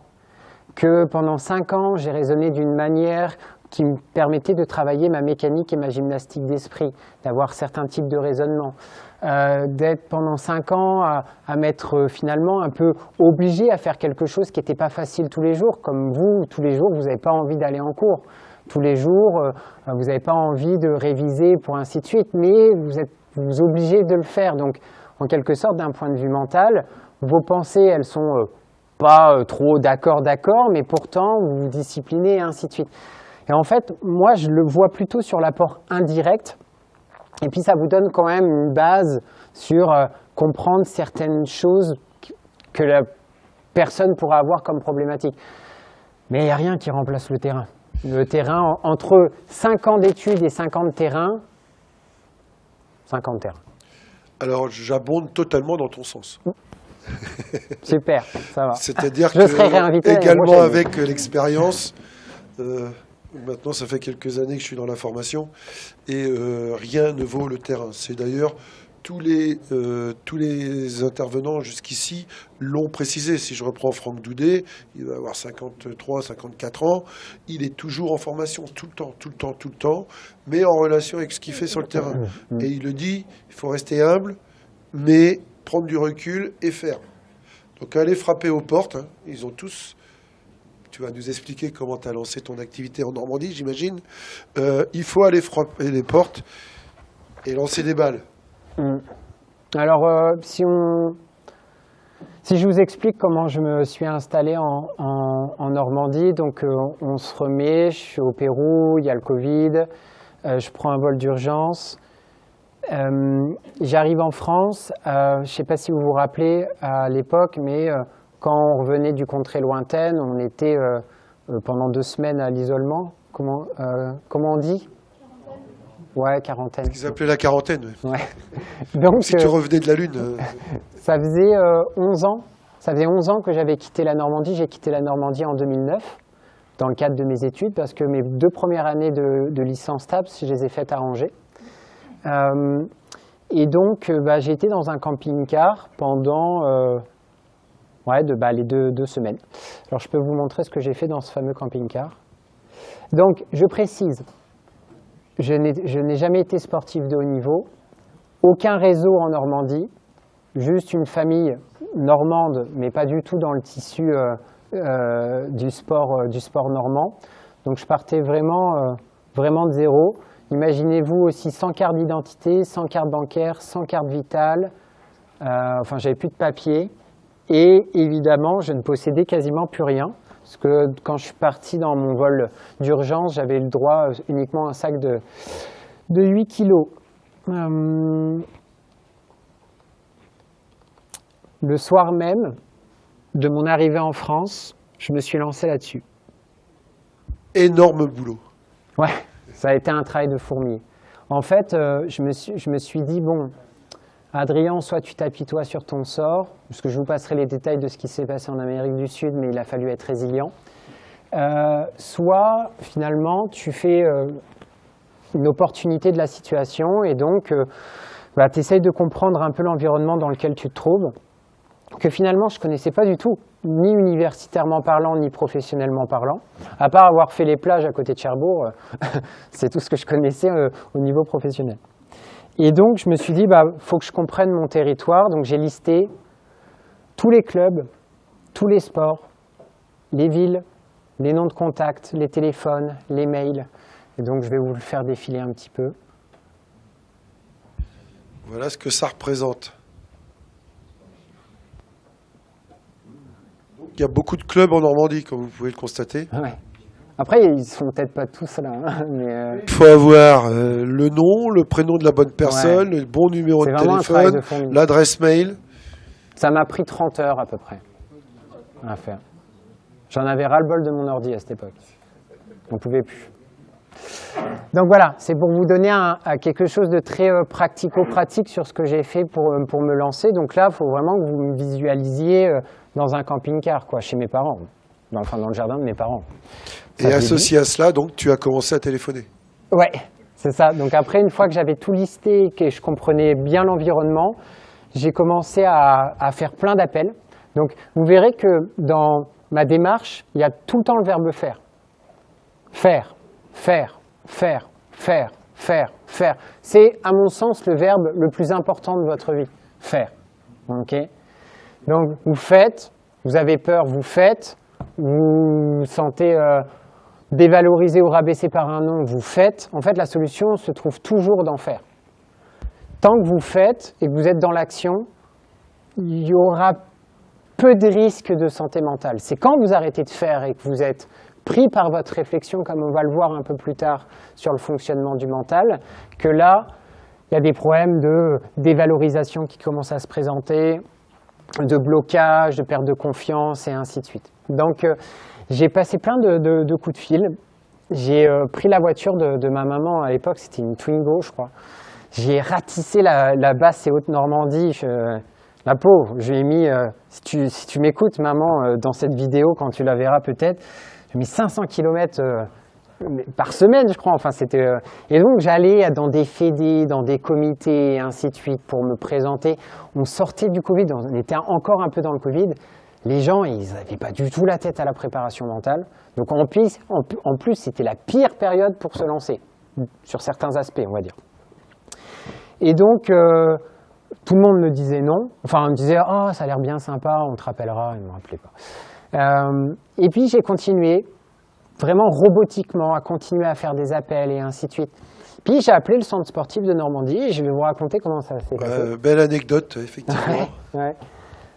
que pendant 5 ans, j'ai raisonné d'une manière qui me permettait de travailler ma mécanique et ma gymnastique d'esprit, d'avoir certains types de raisonnement, d'être pendant 5 ans à m'être finalement un peu obligé à faire quelque chose qui n'était pas facile tous les jours. Comme vous, tous les jours, vous n'avez pas envie d'aller en cours. Tous les jours, vous n'avez pas envie de réviser pour ainsi de suite, mais vous obligez de le faire. Donc, en quelque sorte, d'un point de vue mental, vos pensées, elles sont pas trop d'accord, mais pourtant, vous vous disciplinez et ainsi de suite. Et en fait, moi, je le vois plutôt sur l'apport indirect. Et puis, ça vous donne quand même une base sur comprendre certaines choses que la personne pourra avoir comme problématique. Mais il n'y a rien qui remplace le terrain. Le terrain, entre 5 ans d'études et 5 ans de terrain, 5 ans de terrain. Alors, j'abonde totalement dans ton sens. Super, ça va. C'est-à-dire je serai réinvité également avec l'expérience... maintenant, ça fait quelques années que je suis dans la formation et rien ne vaut le terrain. C'est d'ailleurs tous les intervenants jusqu'ici l'ont précisé. Si je reprends Franck Doudet, il va avoir 53, 54 ans. Il est toujours en formation tout le temps, mais en relation avec ce qu'il fait sur le terrain. Et il le dit, il faut rester humble, mais prendre du recul et faire. Donc aller frapper aux portes, ils ont tous... Tu vas nous expliquer comment tu as lancé ton activité en Normandie, j'imagine. Il faut aller frapper les portes et lancer des balles. Alors, si Si je vous explique comment je me suis installé en Normandie, donc on se remet, je suis au Pérou, il y a le Covid, je prends un vol d'urgence. J'arrive en France, je ne sais pas si vous vous rappelez à l'époque, mais quand on revenait du contrée lointaine, on était pendant 2 semaines à l'isolement. Comment on dit? Ouais, quarantaine. Ils appelaient la quarantaine. Ouais. Donc, Si tu revenais de la Lune. ça faisait 11 ans. Ça faisait 11 ans que j'avais quitté la Normandie. J'ai quitté la Normandie en 2009 dans le cadre de mes études parce que mes 2 premières années de licence TAPS, je les ai faites à Angers. Et donc, j'ai été dans un camping-car pendant les 2 semaines. Alors, je peux vous montrer ce que j'ai fait dans ce fameux camping-car. Donc, je précise, je n'ai jamais été sportif de haut niveau, aucun réseau en Normandie, juste une famille normande, mais pas du tout dans le tissu du sport normand. Donc, je partais vraiment de zéro. Imaginez-vous aussi sans carte d'identité, sans carte bancaire, sans carte vitale. J'avais plus de papier. Et évidemment, je ne possédais quasiment plus rien. Parce que quand je suis parti dans mon vol d'urgence, j'avais le droit uniquement à un sac de 8 kilos. Le soir même de mon arrivée en France, je me suis lancé là-dessus. Énorme boulot. Ouais, ça a été un travail de fourmi. En fait, je me suis dit, bon, Adrien, soit tu t'apitoies sur ton sort, parce que je vous passerai les détails de ce qui s'est passé en Amérique du Sud, mais il a fallu être résilient. Soit, finalement, tu fais une opportunité de la situation et donc tu essayes de comprendre un peu l'environnement dans lequel tu te trouves, que finalement, je ne connaissais pas du tout, ni universitairement parlant, ni professionnellement parlant. À part avoir fait les plages à côté de Cherbourg, c'est tout ce que je connaissais au niveau professionnel. Et donc, je me suis dit, faut que je comprenne mon territoire. Donc, j'ai listé tous les clubs, tous les sports, les villes, les noms de contacts, les téléphones, les mails. Et donc, je vais vous le faire défiler un petit peu. Voilà ce que ça représente. Il y a beaucoup de clubs en Normandie, comme vous pouvez le constater. Ouais. Après, ils ne sont peut-être pas tous là. Mais Il faut avoir le nom, le prénom de la bonne personne, le bon numéro de téléphone, l'adresse mail. Ça m'a pris 30 heures à peu près à faire. J'en avais ras-le-bol de mon ordi à cette époque. On ne pouvait plus. Donc voilà, c'est pour vous donner quelque chose de très pratico-pratique sur ce que j'ai fait pour me lancer. Donc là, il faut vraiment que vous me visualisiez dans un camping-car, chez mes parents, dans le jardin de mes parents. Et associé à cela, donc, tu as commencé à téléphoner. Ouais, c'est ça. Donc après, une fois que j'avais tout listé et que je comprenais bien l'environnement, j'ai commencé à faire plein d'appels. Donc vous verrez que dans ma démarche, il y a tout le temps le verbe faire. Faire, faire, faire, faire, faire, faire. C'est, à mon sens, le verbe le plus important de votre vie. Faire. Ok ? Donc vous faites, vous avez peur, vous faites, vous vous sentez dévalorisé ou rabaissé par un nom, vous faites. En fait, la solution se trouve toujours dans faire. Tant que vous faites et que vous êtes dans l'action, il y aura peu de risques de santé mentale. C'est quand vous arrêtez de faire et que vous êtes pris par votre réflexion, comme on va le voir un peu plus tard sur le fonctionnement du mental, que là, il y a des problèmes de dévalorisation qui commencent à se présenter, de blocage, de perte de confiance et ainsi de suite. Donc, j'ai passé plein de coups de fil. J'ai pris la voiture de ma maman à l'époque, c'était une Twingo, je crois. J'ai ratissé la basse et haute Normandie. La pauvre, je lui ai mis, si tu m'écoutes, maman, dans cette vidéo, quand tu la verras peut-être, j'ai mis 500 km par semaine, je crois. Enfin, c'était, et donc, j'allais dans des fédés, dans des comités, et ainsi de suite, pour me présenter. On sortait du Covid, on était encore un peu dans le Covid. Les gens, ils n'avaient pas du tout la tête à la préparation mentale. Donc, en plus, c'était la pire période pour se lancer, sur certains aspects, on va dire. Et donc, tout le monde me disait non. Enfin, on me disait « Oh, ça a l'air bien sympa, on te rappellera », ils ne me rappelaient pas. Et puis, j'ai continué, vraiment robotiquement, à continuer à faire des appels et ainsi de suite. Puis, j'ai appelé le centre sportif de Normandie et je vais vous raconter comment ça s'est passé. Belle anecdote, effectivement. Ouais.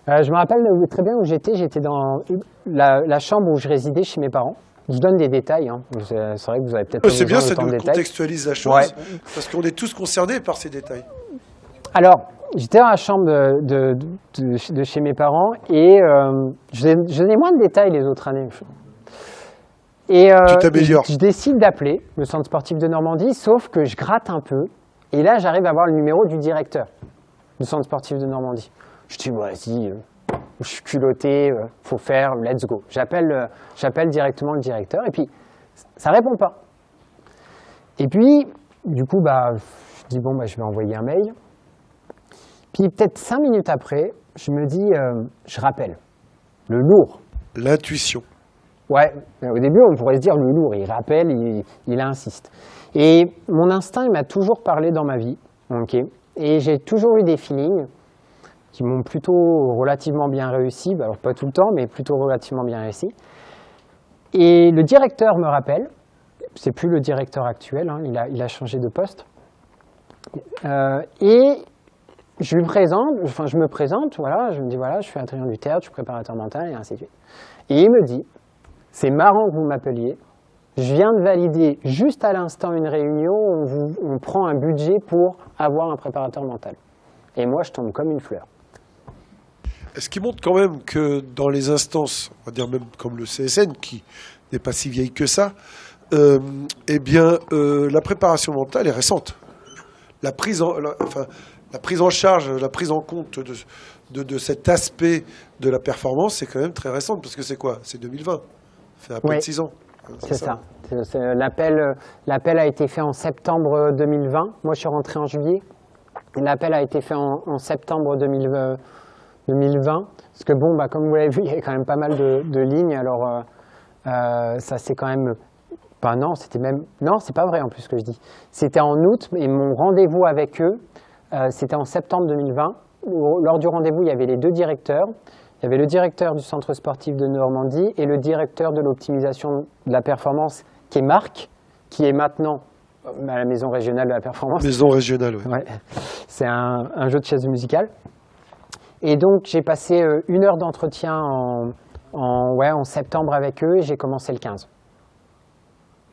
Je me rappelle très bien où j'étais. J'étais dans la chambre où je résidais chez mes parents. Je donne des détails. Hein. C'est vrai que vous avez peut-être pas C'est bien, besoin ça d'autant de nous détails. contextualise la chose, Ouais. parce qu'on est tous concernés par ces détails. Alors, j'étais dans la chambre de chez mes parents et je donnais moins de détails les autres années. Et Tu t'améliores. je décide d'appeler le centre sportif de Normandie, sauf que je gratte un peu. Et là, j'arrive à avoir le numéro du directeur du centre sportif de Normandie. Je dis, vas-y, je suis culotté, faut faire, let's go. J'appelle directement le directeur et puis ça répond pas. Et puis, du coup, je dis, bon, je vais envoyer un mail. Puis peut-être 5 minutes après, je me dis, je rappelle. Le lourd. L'intuition. Ouais, au début, on pourrait se dire le lourd, il rappelle, il insiste. Et mon instinct, il m'a toujours parlé dans ma vie. Okay, et j'ai toujours eu des feelings qui m'ont plutôt relativement bien réussi. Alors, pas tout le temps, mais plutôt relativement bien réussi. Et le directeur me rappelle. C'est plus le directeur actuel, hein, il a changé de poste. Et je me présente, voilà, je me dis, voilà, je suis Adrien Duterte, je suis préparateur mental, et ainsi de suite. Et il me dit, c'est marrant que vous m'appeliez, je viens de valider juste à l'instant une réunion où on prend un budget pour avoir un préparateur mental. Et moi, je tombe comme une fleur. Ce qui montre quand même que dans les instances, on va dire même comme le CSN, qui n'est pas si vieille que ça, la préparation mentale est récente. La prise en charge, la prise en compte de cet aspect de la performance, c'est quand même très récente, parce que c'est quoi? C'est 2020. Ça fait à peine 6 ans. C'est ça. L'appel a été fait en septembre 2020. Moi, je suis rentré en juillet. L'appel a été fait en septembre 2020. Parce que bon, comme vous l'avez vu, il y avait quand même pas mal de lignes. Alors, ça c'est quand même... non, c'était même... Non, c'est pas vrai en plus ce que je dis. C'était en août, et mon rendez-vous avec eux, c'était en septembre 2020. Lors du rendez-vous, il y avait les 2 directeurs. Il y avait le directeur du centre sportif de Normandie et le directeur de l'optimisation de la performance, qui est Marc, qui est maintenant à la Maison régionale de la performance. Maison régionale, oui. Ouais. C'est un jeu de chaises musicales. Et donc, j'ai passé 1 heure d'entretien en septembre avec eux et j'ai commencé le 15.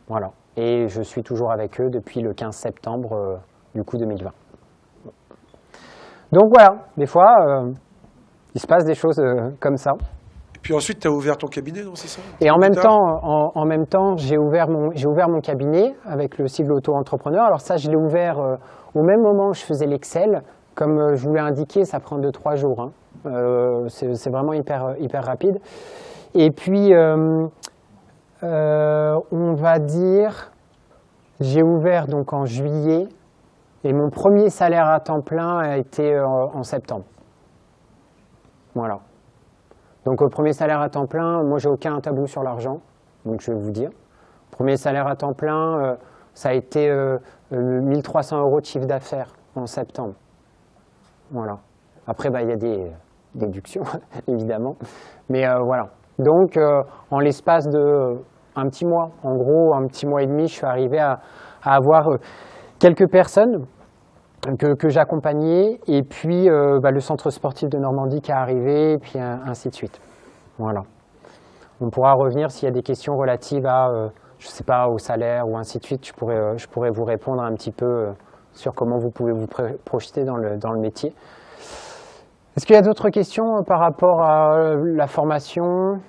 Voilà. Et je suis toujours avec eux depuis le 15 septembre, 2020. Donc voilà, des fois, il se passe des choses comme ça. Et puis ensuite, tu as ouvert ton cabinet, non, c'est ça? Et en même temps, j'ai ouvert mon cabinet avec le cycle auto-entrepreneur. Alors ça, je l'ai ouvert au même moment où je faisais l'Excel. Comme je vous l'ai indiqué, ça prend 2-3 jours. Hein. C'est vraiment hyper rapide. Et puis, on va dire, j'ai ouvert donc en juillet et mon premier salaire à temps plein a été en septembre. Voilà. Donc, le premier salaire à temps plein, moi, j'ai aucun tabou sur l'argent, donc je vais vous dire. Premier salaire à temps plein, ça a été 1 300 € de chiffre d'affaires en septembre. Voilà. Après, il y a des déductions, évidemment. Mais voilà. Donc, en l'espace de un petit mois, en gros, un petit mois et demi, je suis arrivé à avoir quelques personnes que j'accompagnais, et puis le centre sportif de Normandie qui est arrivé, et puis ainsi de suite. Voilà. On pourra revenir s'il y a des questions relatives à, je ne sais pas, au salaire ou ainsi de suite. Je pourrais vous répondre un petit peu sur comment vous pouvez vous projeter dans le métier. Est-ce qu'il y a d'autres questions par rapport à la formation?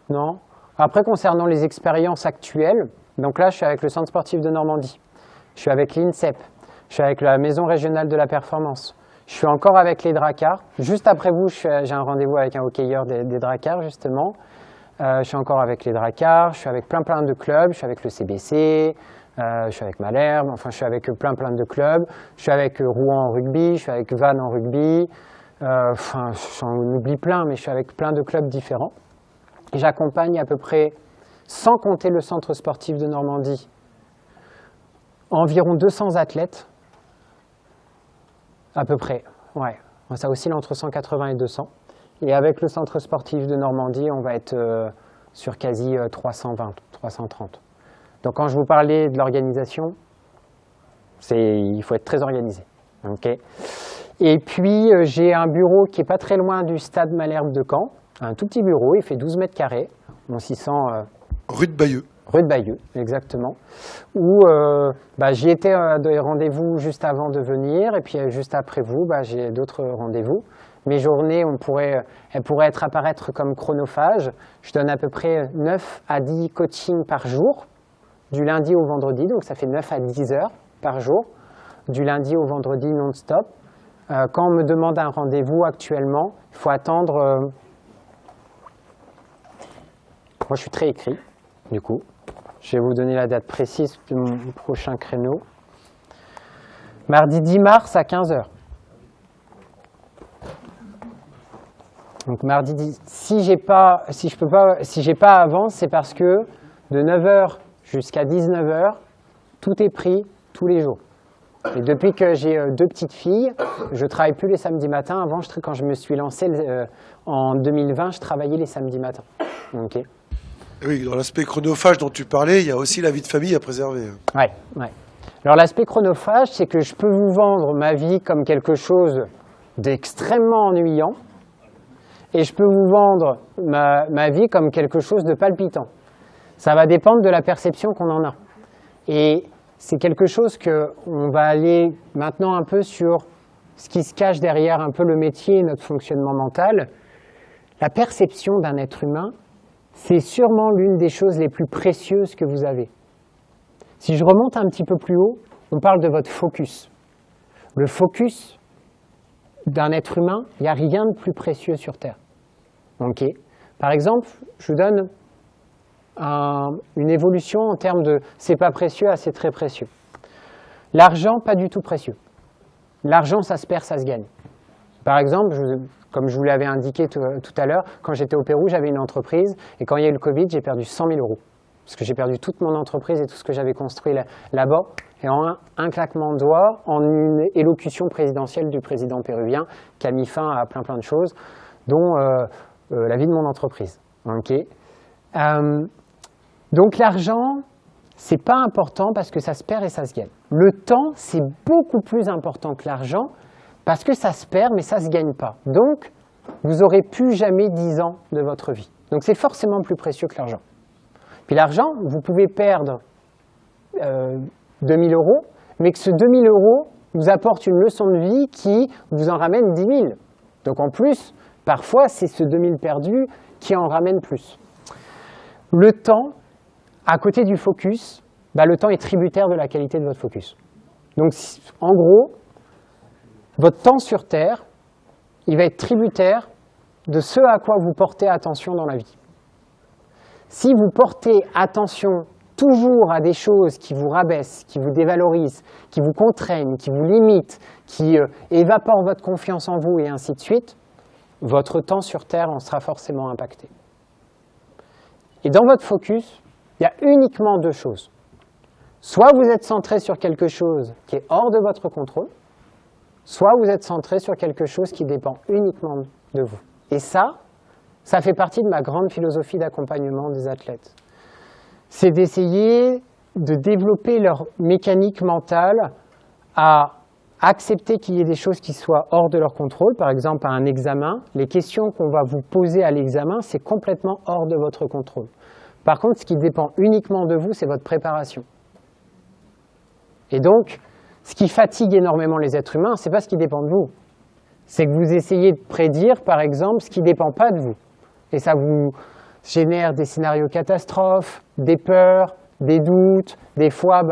Non? Après, concernant les expériences actuelles, donc là, je suis avec le centre sportif de Normandie. Je suis avec l'INSEP, je suis avec la Maison régionale de la performance, je suis encore avec les Dracars. Juste après vous, j'ai un rendez-vous avec un hockeyeur des Dracars, justement. Je suis encore avec les Dracars, je suis avec plein de clubs, je suis avec le CBC, je suis avec Malherbe, enfin je suis avec plein de clubs. Je suis avec Rouen en rugby, je suis avec Vannes en rugby, j'en oublie plein, mais je suis avec plein de clubs différents. Et j'accompagne à peu près, sans compter le centre sportif de Normandie, environ 200 athlètes, à peu près, ouais. Ça oscille entre 180 et 200. Et avec le centre sportif de Normandie, on va être sur quasi 320, 330. Donc quand je vous parlais de l'organisation, il faut être très organisé. Okay. Et puis, j'ai un bureau qui n'est pas très loin du stade Malherbe de Caen. Un tout petit bureau, il fait 12 mètres carrés. On s'y sent... Rue de Bayeux. Rue de Bayeux, exactement. Où j'y étais à des rendez-vous juste avant de venir. Et puis, juste après vous, j'ai d'autres rendez-vous. Mes journées, elles pourraient apparaître comme chronophages. Je donne à peu près 9 à 10 coachings par jour, du lundi au vendredi. Donc, ça fait 9 à 10 heures par jour, du lundi au vendredi non-stop. Quand on me demande un rendez-vous actuellement, il faut attendre... Moi, je suis très écrit, du coup. Je vais vous donner la date précise de mon prochain créneau. Mardi 10 mars à 15 h. Donc mardi 10, si j'ai pas avant, c'est parce que de 9 h jusqu'à 19 h, tout est pris tous les jours. Et depuis que j'ai 2 petites filles, je ne travaille plus les samedis matins. Avant, quand je me suis lancé en 2020, je travaillais les samedis matins. Okay. Oui, dans l'aspect chronophage dont tu parlais, il y a aussi la vie de famille à préserver. Ouais. Alors l'aspect chronophage, c'est que je peux vous vendre ma vie comme quelque chose d'extrêmement ennuyant et je peux vous vendre ma vie comme quelque chose de palpitant. Ça va dépendre de la perception qu'on en a. Et c'est quelque chose qu'on va aller maintenant un peu sur ce qui se cache derrière un peu le métier et notre fonctionnement mental. La perception d'un être humain, c'est sûrement l'une des choses les plus précieuses que vous avez. Si je remonte un petit peu plus haut, on parle de votre focus. Le focus d'un être humain, il n'y a rien de plus précieux sur Terre. Okay. Par exemple, je vous donne une évolution en termes de « c'est pas précieux » à « c'est très précieux ». L'argent, pas du tout précieux. L'argent, ça se perd, ça se gagne. Par exemple, comme je vous l'avais indiqué tout à l'heure, quand j'étais au Pérou, j'avais une entreprise et quand il y a eu le Covid, j'ai perdu 100 000 €. Parce que j'ai perdu toute mon entreprise et tout ce que j'avais construit là-bas. Et en un claquement de doigts, en une élocution présidentielle du président péruvien qui a mis fin à plein de choses, dont la vie de mon entreprise. Okay. Donc l'argent, c'est pas important parce que ça se perd et ça se gagne. Le temps, c'est beaucoup plus important que l'argent parce que ça se perd mais ça se gagne pas. Donc, vous n'aurez plus jamais 10 ans de votre vie. Donc c'est forcément plus précieux que l'argent. Puis l'argent, vous pouvez perdre 2 000 €, mais que ce 2 000 € vous apporte une leçon de vie qui vous en ramène 10 000. Donc en plus, parfois, c'est ce 2 000 perdus qui en ramène plus. Le temps, à côté du focus, le temps est tributaire de la qualité de votre focus. Donc en gros, votre temps sur Terre, il va être tributaire de ce à quoi vous portez attention dans la vie. Si vous portez attention toujours à des choses qui vous rabaissent, qui vous dévalorisent, qui vous contraignent, qui vous limitent, qui évaporent votre confiance en vous et ainsi de suite, votre temps sur Terre en sera forcément impacté. Et dans votre focus, il y a uniquement 2 choses. Soit vous êtes centré sur quelque chose qui est hors de votre contrôle, soit vous êtes centré sur quelque chose qui dépend uniquement de vous. Et ça fait partie de ma grande philosophie d'accompagnement des athlètes. C'est d'essayer de développer leur mécanique mentale à accepter qu'il y ait des choses qui soient hors de leur contrôle. Par exemple, à un examen, les questions qu'on va vous poser à l'examen, c'est complètement hors de votre contrôle. Par contre, ce qui dépend uniquement de vous, c'est votre préparation. Et donc, ce qui fatigue énormément les êtres humains, ce n'est pas ce qui dépend de vous. C'est que vous essayez de prédire, par exemple, ce qui ne dépend pas de vous. Et ça vous génère des scénarios catastrophes, des peurs, des doutes. Des fois,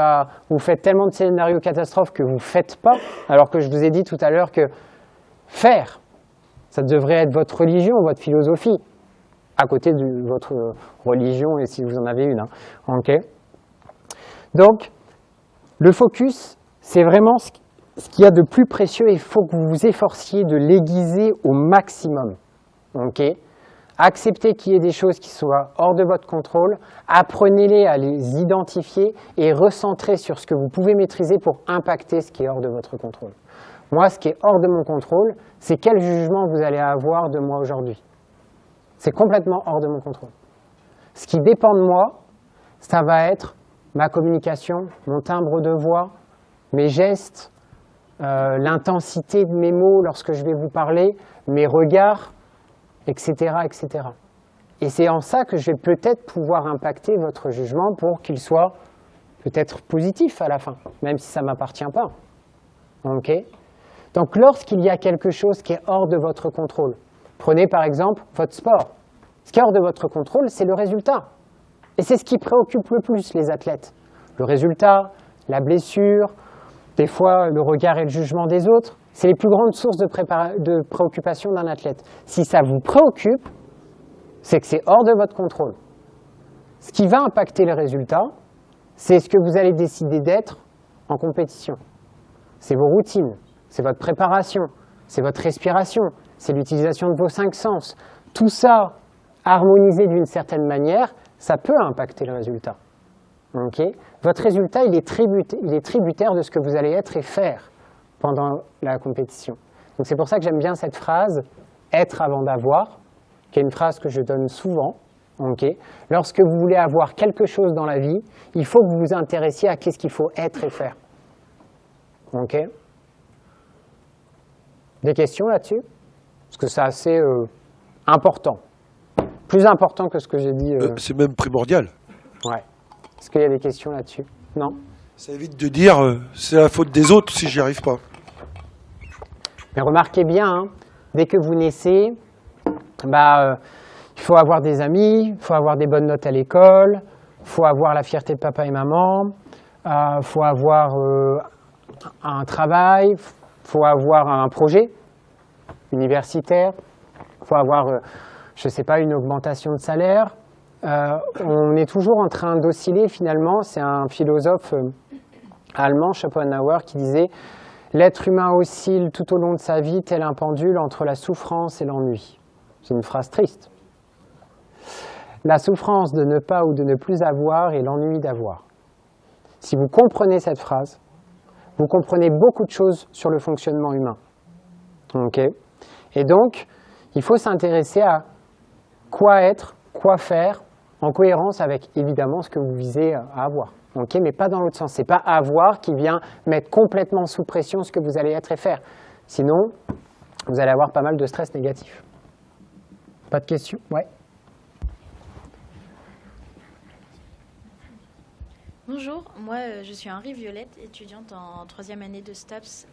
vous faites tellement de scénarios catastrophes que vous ne faites pas. Alors que je vous ai dit tout à l'heure que faire, ça devrait être votre religion, votre philosophie, à côté de votre religion, et si vous en avez une. Okay. Donc, le focus, c'est vraiment ce qu'il y a de plus précieux et il faut que vous vous efforciez de l'aiguiser au maximum. Okay. Acceptez qu'il y ait des choses qui soient hors de votre contrôle, apprenez-les à les identifier et recentrez sur ce que vous pouvez maîtriser pour impacter ce qui est hors de votre contrôle. Moi, ce qui est hors de mon contrôle, c'est quel jugement vous allez avoir de moi aujourd'hui. C'est complètement hors de mon contrôle. Ce qui dépend de moi, ça va être ma communication, mon timbre de voix, mes gestes, l'intensité de mes mots lorsque je vais vous parler, mes regards, etc., etc. Et c'est en ça que je vais peut-être pouvoir impacter votre jugement pour qu'il soit peut-être positif à la fin, même si ça ne m'appartient pas. Ok ? Donc lorsqu'il y a quelque chose qui est hors de votre contrôle, prenez par exemple votre sport. Ce qui est hors de votre contrôle, c'est le résultat. Et c'est ce qui préoccupe le plus les athlètes. Le résultat, la blessure, des fois le regard et le jugement des autres, c'est les plus grandes sources de préoccupation d'un athlète. Si ça vous préoccupe, c'est que c'est hors de votre contrôle. Ce qui va impacter les résultats, c'est ce que vous allez décider d'être en compétition. C'est vos routines, c'est votre préparation, c'est votre respiration, c'est l'utilisation de vos 5 sens. Tout ça, harmonisé d'une certaine manière, ça peut impacter le résultat. Okay ? Votre résultat, il est tributaire de ce que vous allez être et faire pendant la compétition. Donc c'est pour ça que j'aime bien cette phrase « être avant d'avoir », qui est une phrase que je donne souvent. Okay ? Lorsque vous voulez avoir quelque chose dans la vie, il faut que vous vous intéressiez à qu'est-ce qu'il faut être et faire. Okay ? Des questions là-dessus? Parce que c'est assez important. Plus important que ce que j'ai dit. C'est même primordial. Ouais. Est-ce qu'il y a des questions là-dessus? Non? Ça évite de dire c'est la faute des autres si j'y arrive pas. Mais remarquez bien, hein, dès que vous naissez, il faut avoir des amis, il faut avoir des bonnes notes à l'école, il faut avoir la fierté de papa et maman, il faut avoir un travail, il faut avoir un projet universitaire, il faut avoir, je ne sais pas, une augmentation de salaire. On est toujours en train d'osciller finalement. C'est un philosophe allemand, Schopenhauer, qui disait « L'être humain oscille tout au long de sa vie tel un pendule entre la souffrance et l'ennui ». C'est une phrase triste. La souffrance de ne pas ou de ne plus avoir et l'ennui d'avoir. Si vous comprenez cette phrase, vous comprenez beaucoup de choses sur le fonctionnement humain. Okay ? Et donc, il faut s'intéresser à quoi être, quoi faire, en cohérence avec, évidemment, ce que vous visez à avoir. Okay ? Mais pas dans l'autre sens. Ce n'est pas avoir qui vient mettre complètement sous pression ce que vous allez être et faire. Sinon, vous allez avoir pas mal de stress négatif. Pas de questions? Ouais. Bonjour, moi je suis Henri Violette, étudiante en 3e année de STAPS,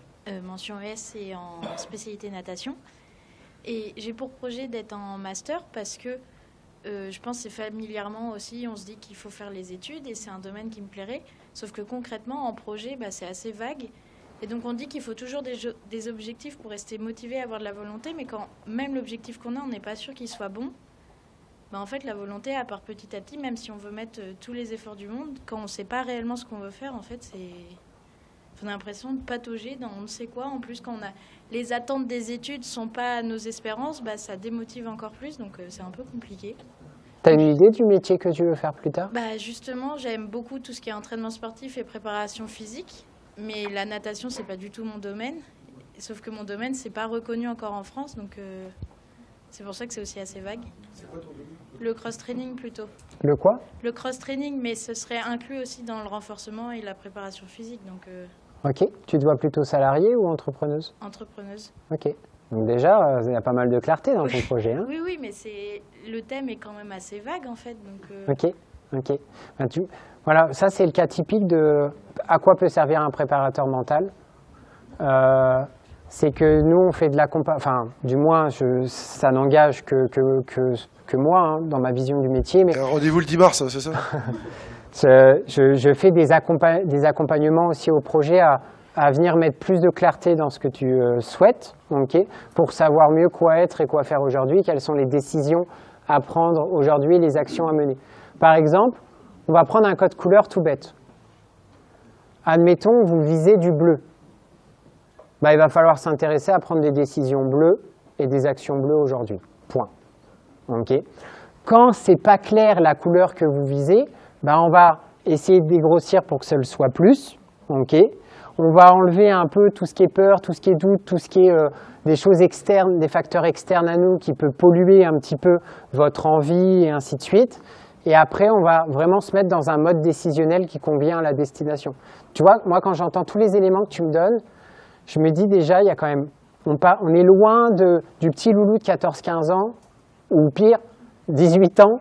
mention ES et en spécialité natation. Et j'ai pour projet d'être en master parce que je pense que c'est familièrement aussi, on se dit qu'il faut faire les études et c'est un domaine qui me plairait. Sauf que concrètement, en projet, c'est assez vague. Et donc on dit qu'il faut toujours des objectifs pour rester motivé, avoir de la volonté, mais quand même l'objectif qu'on a, on n'est pas sûr qu'il soit bon. En fait, la volonté, à part petit à petit, même si on veut mettre tous les efforts du monde, quand on ne sait pas réellement ce qu'on veut faire, en fait, on a l'impression de patauger dans on ne sait quoi. En plus, quand les attentes des études ne sont pas nos espérances, ça démotive encore plus, donc c'est un peu compliqué. Tu as une idée du métier que tu veux faire plus tard? Justement, j'aime beaucoup tout ce qui est entraînement sportif et préparation physique, mais la natation, c'est pas du tout mon domaine. Sauf que mon domaine, c'est pas reconnu encore en France, donc c'est pour ça que c'est aussi assez vague. C'est quoi ton domaine? Le cross-training plutôt. Le quoi? Le cross-training, mais ce serait inclus aussi dans le renforcement et la préparation physique. Donc, Ok. Tu te vois plutôt salariée ou entrepreneuse? Entrepreneuse. Ok. Donc déjà, il y a pas mal de clarté dans ton projet. Hein? Oui, mais le thème est quand même assez vague en fait. Donc, Ok. Voilà, ça c'est le cas typique de à quoi peut servir un préparateur mental. C'est que nous, on fait de la du moins, ça n'engage que moi, hein, dans ma vision du métier. Mais rendez-vous le 10 mars, c'est ça? je fais des accompagnements aussi au projet à venir mettre plus de clarté dans ce que tu souhaites, okay, pour savoir mieux quoi être et quoi faire aujourd'hui, quelles sont les décisions à prendre aujourd'hui, les actions à mener. Par exemple, on va prendre un code couleur tout bête. Admettons, vous visez du bleu. Il va falloir s'intéresser à prendre des décisions bleues et des actions bleues aujourd'hui. Point. Okay. Quand ce n'est pas clair la couleur que vous visez, on va essayer de dégrossir pour que ce le soit plus. Okay. On va enlever un peu tout ce qui est peur, tout ce qui est doute, tout ce qui est des choses externes, des facteurs externes à nous qui peuvent polluer un petit peu votre envie et ainsi de suite. Et après, on va vraiment se mettre dans un mode décisionnel qui convient à la destination. Tu vois, moi, quand j'entends tous les éléments que tu me donnes, je me dis déjà, il y a quand même, on est loin du petit loulou de 14-15 ans, ou pire, 18 ans.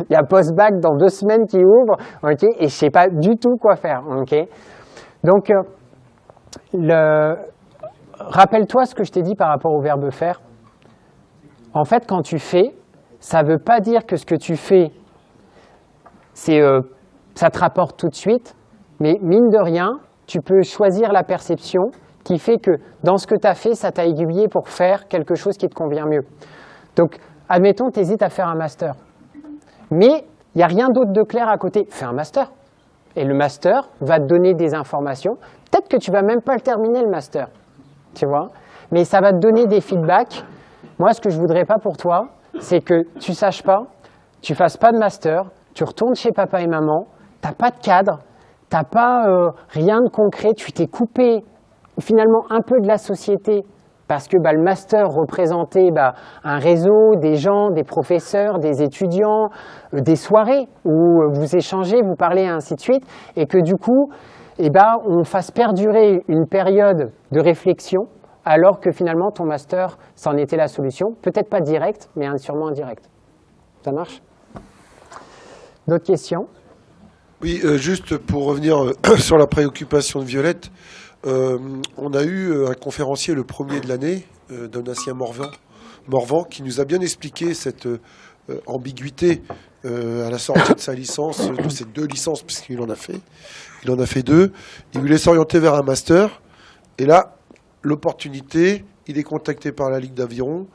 Il y a post-bac dans 2 semaines qui ouvre, ok, et je ne sais pas du tout quoi faire. Okay. Donc, rappelle-toi ce que je t'ai dit par rapport au verbe faire. En fait, quand tu fais, ça ne veut pas dire que ce que tu fais, ça te rapporte tout de suite, mais mine de rien, tu peux choisir la perception qui fait que dans ce que tu as fait, ça t'a aiguillé pour faire quelque chose qui te convient mieux. Donc, admettons, tu hésites à faire un master. Mais il n'y a rien d'autre de clair à côté. Fais un master. Et le master va te donner des informations. Peut-être que tu ne vas même pas le terminer, le master. Tu vois ? Mais ça va te donner des feedbacks. Moi, ce que je ne voudrais pas pour toi, c'est que tu ne saches pas, tu ne fasses pas de master, tu retournes chez papa et maman, tu n'as pas de cadre, tu n'as pas rien de concret, tu t'es coupé finalement un peu de la société parce que le master représentait un réseau, des gens, des professeurs, des étudiants, des soirées où vous échangez, vous parlez, et ainsi de suite, et que du coup, on fasse perdurer une période de réflexion alors que finalement ton master, c'en était la solution. Peut-être pas direct, mais sûrement indirect. Ça marche ? D'autres questions ? Oui, juste pour revenir sur la préoccupation de Violette, on a eu un conférencier le premier de l'année, Donatien Morvan, qui nous a bien expliqué cette ambiguïté à la sortie de sa licence, de ses 2 licences, puisqu'il en a fait. Il en a fait 2. Il voulait s'orienter vers un master. Et là, l'opportunité, il est contacté par la Ligue d'Aviron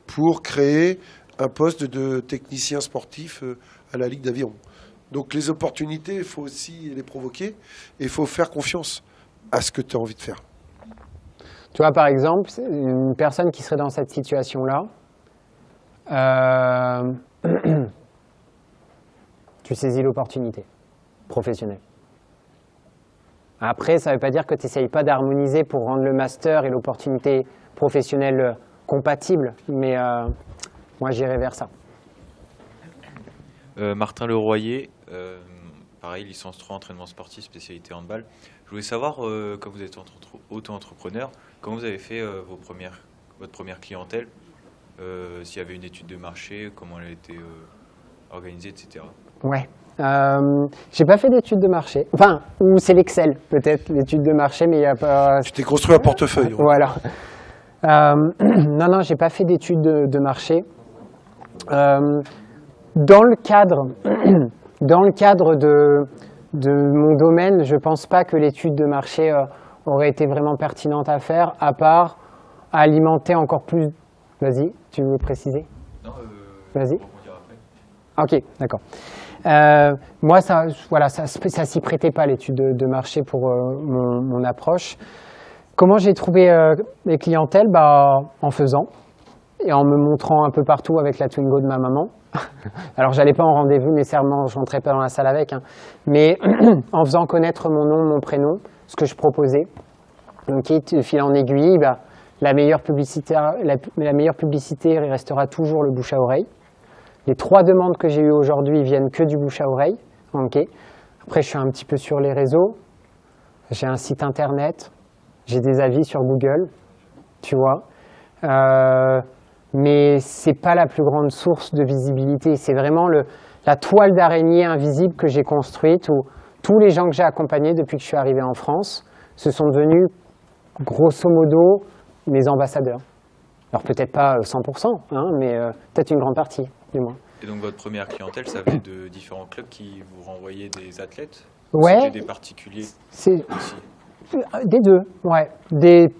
pour créer un poste de technicien sportif à la Ligue d'Aviron. Donc les opportunités, il faut aussi les provoquer et il faut faire confiance à ce que tu as envie de faire. Tu vois, par exemple, une personne qui serait dans cette situation-là, tu saisis l'opportunité professionnelle. Après, ça ne veut pas dire que tu n'essayes pas d'harmoniser pour rendre le master et l'opportunité professionnelle compatibles, mais moi, j'irai vers ça. Martin Leroyer, pareil, licence 3, entraînement sportif, spécialité handball. Je voulais savoir, quand vous êtes auto-entrepreneur, comment vous avez fait votre première clientèle, s'il y avait une étude de marché, comment elle a été organisée, etc. Ouais. J'ai pas fait d'études de marché. Enfin, ou c'est l'Excel, peut-être, l'étude de marché, mais il n'y a pas... Tu t'es construit un portefeuille. Voilà. Non, j'ai pas fait d'études de marché. Dans le cadre de mon domaine, je pense pas que l'étude de marché aurait été vraiment pertinente à faire, à part alimenter encore plus... Vas-y, tu veux préciser ? Non, vas-y. On dira après. Ok, d'accord. Moi, ça s'y prêtait pas l'étude de marché pour mon approche. Comment j'ai trouvé les clientèles ? En faisant et en me montrant un peu partout avec la Twingo de ma maman. Alors, j'allais pas en rendez-vous nécessairement, je rentrais pas dans la salle avec, mais en faisant connaître mon nom, mon prénom, ce que je proposais. Donc, de fil en aiguille, la meilleure publicité restera toujours le bouche à oreille. Les 3 demandes que j'ai eues aujourd'hui viennent que du bouche à oreille. Okay. Après, je suis un petit peu sur les réseaux. J'ai un site internet. J'ai des avis sur Google. Tu vois. Mais ce n'est pas la plus grande source de visibilité. C'est vraiment la toile d'araignée invisible que j'ai construite où tous les gens que j'ai accompagnés depuis que je suis arrivé en France se sont devenus, grosso modo, mes ambassadeurs. Alors peut-être pas 100%, mais peut-être une grande partie, du moins. Et donc votre première clientèle, ça venait de différents clubs qui vous renvoyaient des athlètes ? Ouais. C'était des particuliers aussi ? Des deux, ouais. Des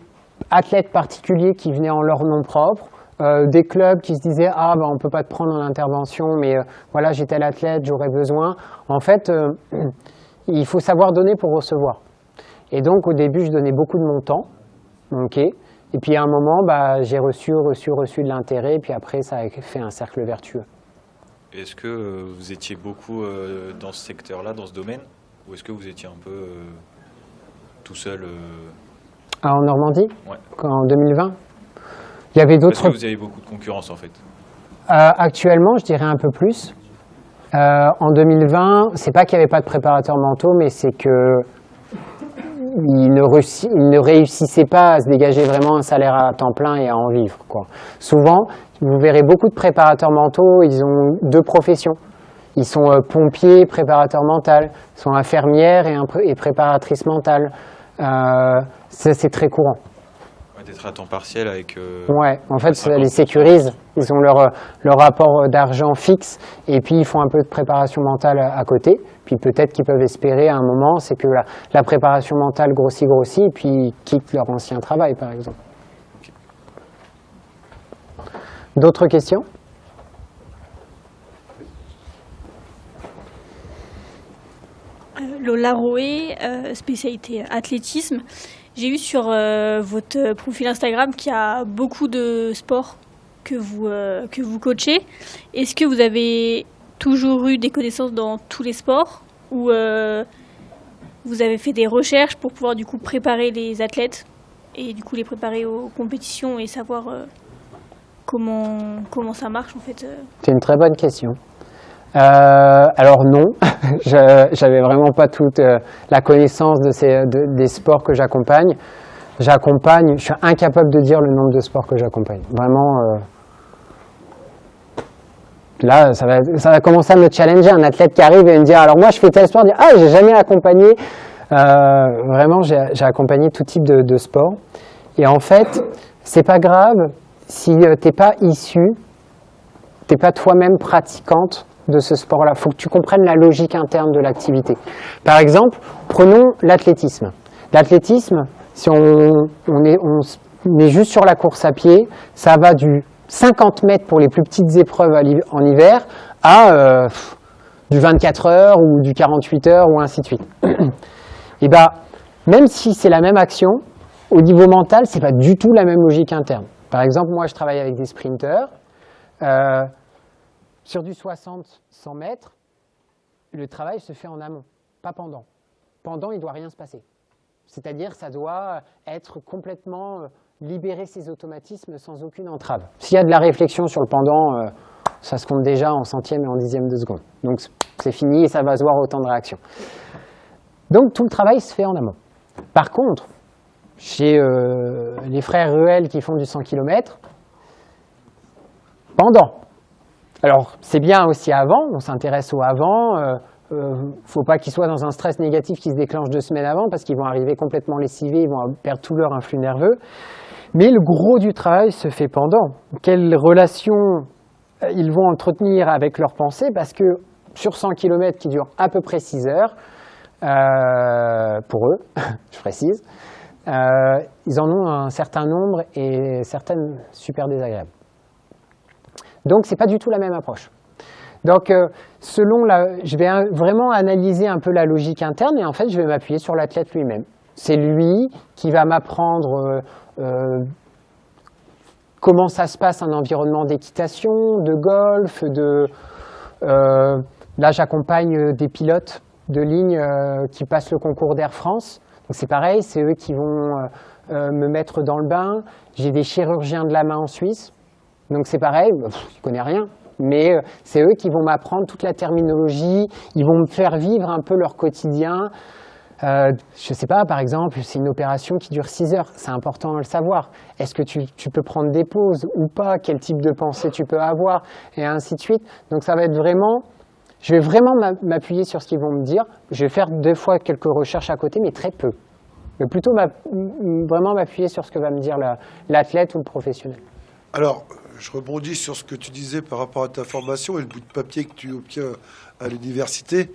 athlètes particuliers qui venaient en leur nom propre, des clubs qui se disaient « Ah, on ne peut pas te prendre en intervention, mais voilà, j'ai tel athlète, j'aurais besoin. » En fait, il faut savoir donner pour recevoir. Et donc, au début, je donnais beaucoup de mon temps. Okay. Et puis, à un moment, j'ai reçu de l'intérêt. Et puis après, ça a fait un cercle vertueux. Est-ce que vous étiez beaucoup dans ce secteur-là, dans ce domaine ? Ou est-ce que vous étiez un peu tout seul En Normandie ? Ouais. En 2020 ? Il y avait d'autres... Est-ce que vous avez beaucoup de concurrence, en fait ? Actuellement, je dirais un peu plus. En 2020, c'est pas qu'il n'y avait pas de préparateurs mentaux, mais c'est que ils ne réussissaient pas à se dégager vraiment un salaire à temps plein et à en vivre, quoi. Souvent, vous verrez beaucoup de préparateurs mentaux, ils ont 2 professions. Ils sont pompiers, préparateurs mentaux, ils sont infirmières et préparatrices mentales. Ça, c'est très courant. Ouais, d'être à temps partiel avec... Ouais, en fait, ça 50%. les sécurise. Ils ont leur rapport d'argent fixe et puis ils font un peu de préparation mentale à côté. Puis peut-être qu'ils peuvent espérer à un moment, c'est que la préparation mentale grossit et puis ils quittent leur ancien travail, par exemple. D'autres questions? Lola Roé, spécialité athlétisme. J'ai vu sur votre profil Instagram qu'il y a beaucoup de sports que vous coachez. Est-ce que vous avez toujours eu des connaissances dans tous les sports ou vous avez fait des recherches pour pouvoir du coup préparer les athlètes et du coup les préparer aux compétitions et savoir comment ça marche en fait? C'est une très bonne question. Alors non, j'avais vraiment pas toute la connaissance des sports que j'accompagne. Je suis incapable de dire le nombre de sports que j'accompagne. Vraiment, là, ça va commencer à me challenger, un athlète qui arrive et me dire, alors moi je fais tel sport, dire, ah j'ai jamais accompagné. Vraiment, j'ai accompagné tout type de sport. Et en fait, c'est pas grave si t'es pas issu, t'es pas toi-même pratiquante de ce sport-là. Il faut que tu comprennes la logique interne de l'activité. Par exemple, prenons l'athlétisme. L'athlétisme, si on est juste sur la course à pied, ça va du 50 mètres pour les plus petites épreuves en hiver à du 24 heures ou du 48 heures ou ainsi de suite. Et bien, même si c'est la même action, au niveau mental, ce n'est pas du tout la même logique interne. Par exemple, moi, je travaille avec des sprinteurs. Sur du 60-100 mètres, le travail se fait en amont, pas pendant. Pendant, il ne doit rien se passer. C'est-à-dire, ça doit être complètement libérer ses automatismes sans aucune entrave. S'il y a de la réflexion sur le pendant, ça se compte déjà en centième et en dixième de seconde. Donc, c'est fini et ça va se voir au temps de réaction. Donc, tout le travail se fait en amont. Par contre, chez les frères Ruel qui font du 100 km, pendant. Alors, c'est bien aussi avant, on s'intéresse au avant. Faut pas qu'ils soient dans un stress négatif qui se déclenche 2 semaines avant parce qu'ils vont arriver complètement lessivés, ils vont perdre tout leur influx nerveux. Mais le gros du travail se fait pendant. Quelles relations ils vont entretenir avec leurs pensées, parce que sur 100 km qui durent à peu près 6 heures, pour eux, je précise, ils en ont un certain nombre et certaines super désagréables. Donc, ce n'est pas du tout la même approche. Donc, je vais vraiment analyser un peu la logique interne et en fait, je vais m'appuyer sur l'athlète lui-même. C'est lui qui va m'apprendre comment ça se passe un environnement d'équitation, de golf, là, j'accompagne des pilotes de ligne qui passent le concours d'Air France. Donc, c'est pareil, c'est eux qui vont me mettre dans le bain. J'ai des chirurgiens de la main en Suisse. Donc c'est pareil, je ne connais rien, mais c'est eux qui vont m'apprendre toute la terminologie, ils vont me faire vivre un peu leur quotidien. Je ne sais pas, par exemple, c'est une opération qui dure 6 heures, c'est important de le savoir. Est-ce que tu peux prendre des pauses ou pas? Quel type de pensée tu peux avoir? Et ainsi de suite. Donc ça va être vraiment, je vais vraiment m'appuyer sur ce qu'ils vont me dire. Je vais faire 2 fois quelques recherches à côté, mais très peu. Mais plutôt vraiment m'appuyer sur ce que va me dire l'athlète ou le professionnel. Alors, je rebondis sur ce que tu disais par rapport à ta formation et le bout de papier que tu obtiens à l'université.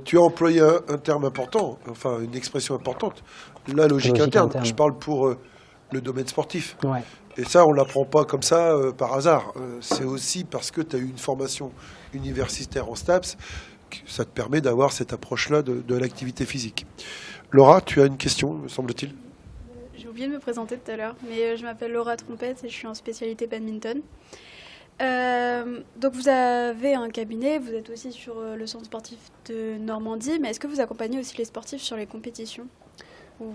Tu as employé un terme important, enfin une expression importante, la logique interne. Je parle pour le domaine sportif. Ouais. Et ça, on ne l'apprend pas comme ça par hasard. C'est aussi parce que tu as eu une formation universitaire en STAPS, ça te permet d'avoir cette approche-là de l'activité physique. Laura, tu as une question, me semble-t-il? J'ai oublié de me présenter tout à l'heure, mais je m'appelle Laura Trompette et je suis en spécialité badminton. Donc vous avez un cabinet, vous êtes aussi sur le centre sportif de Normandie, mais est-ce que vous accompagnez aussi les sportifs sur les compétitions?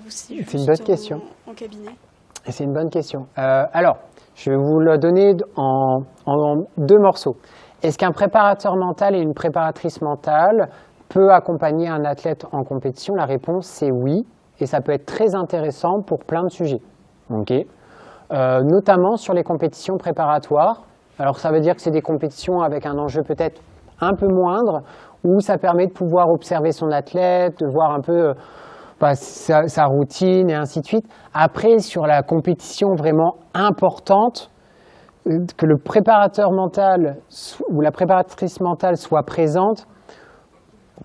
C'est une bonne question. En cabinet. C'est une bonne question. Alors, je vais vous le donner en 2 morceaux. Est-ce qu'un préparateur mental et une préparatrice mentale peut accompagner un athlète en compétition? La réponse, c'est oui. et ça peut être très intéressant pour plein de sujets. Okay. Notamment sur les compétitions préparatoires. Alors ça veut dire que c'est des compétitions avec un enjeu peut-être un peu moindre, où ça permet de pouvoir observer son athlète, de voir un peu sa routine et ainsi de suite. Après, sur la compétition vraiment importante, que le préparateur mental ou la préparatrice mentale soit présente,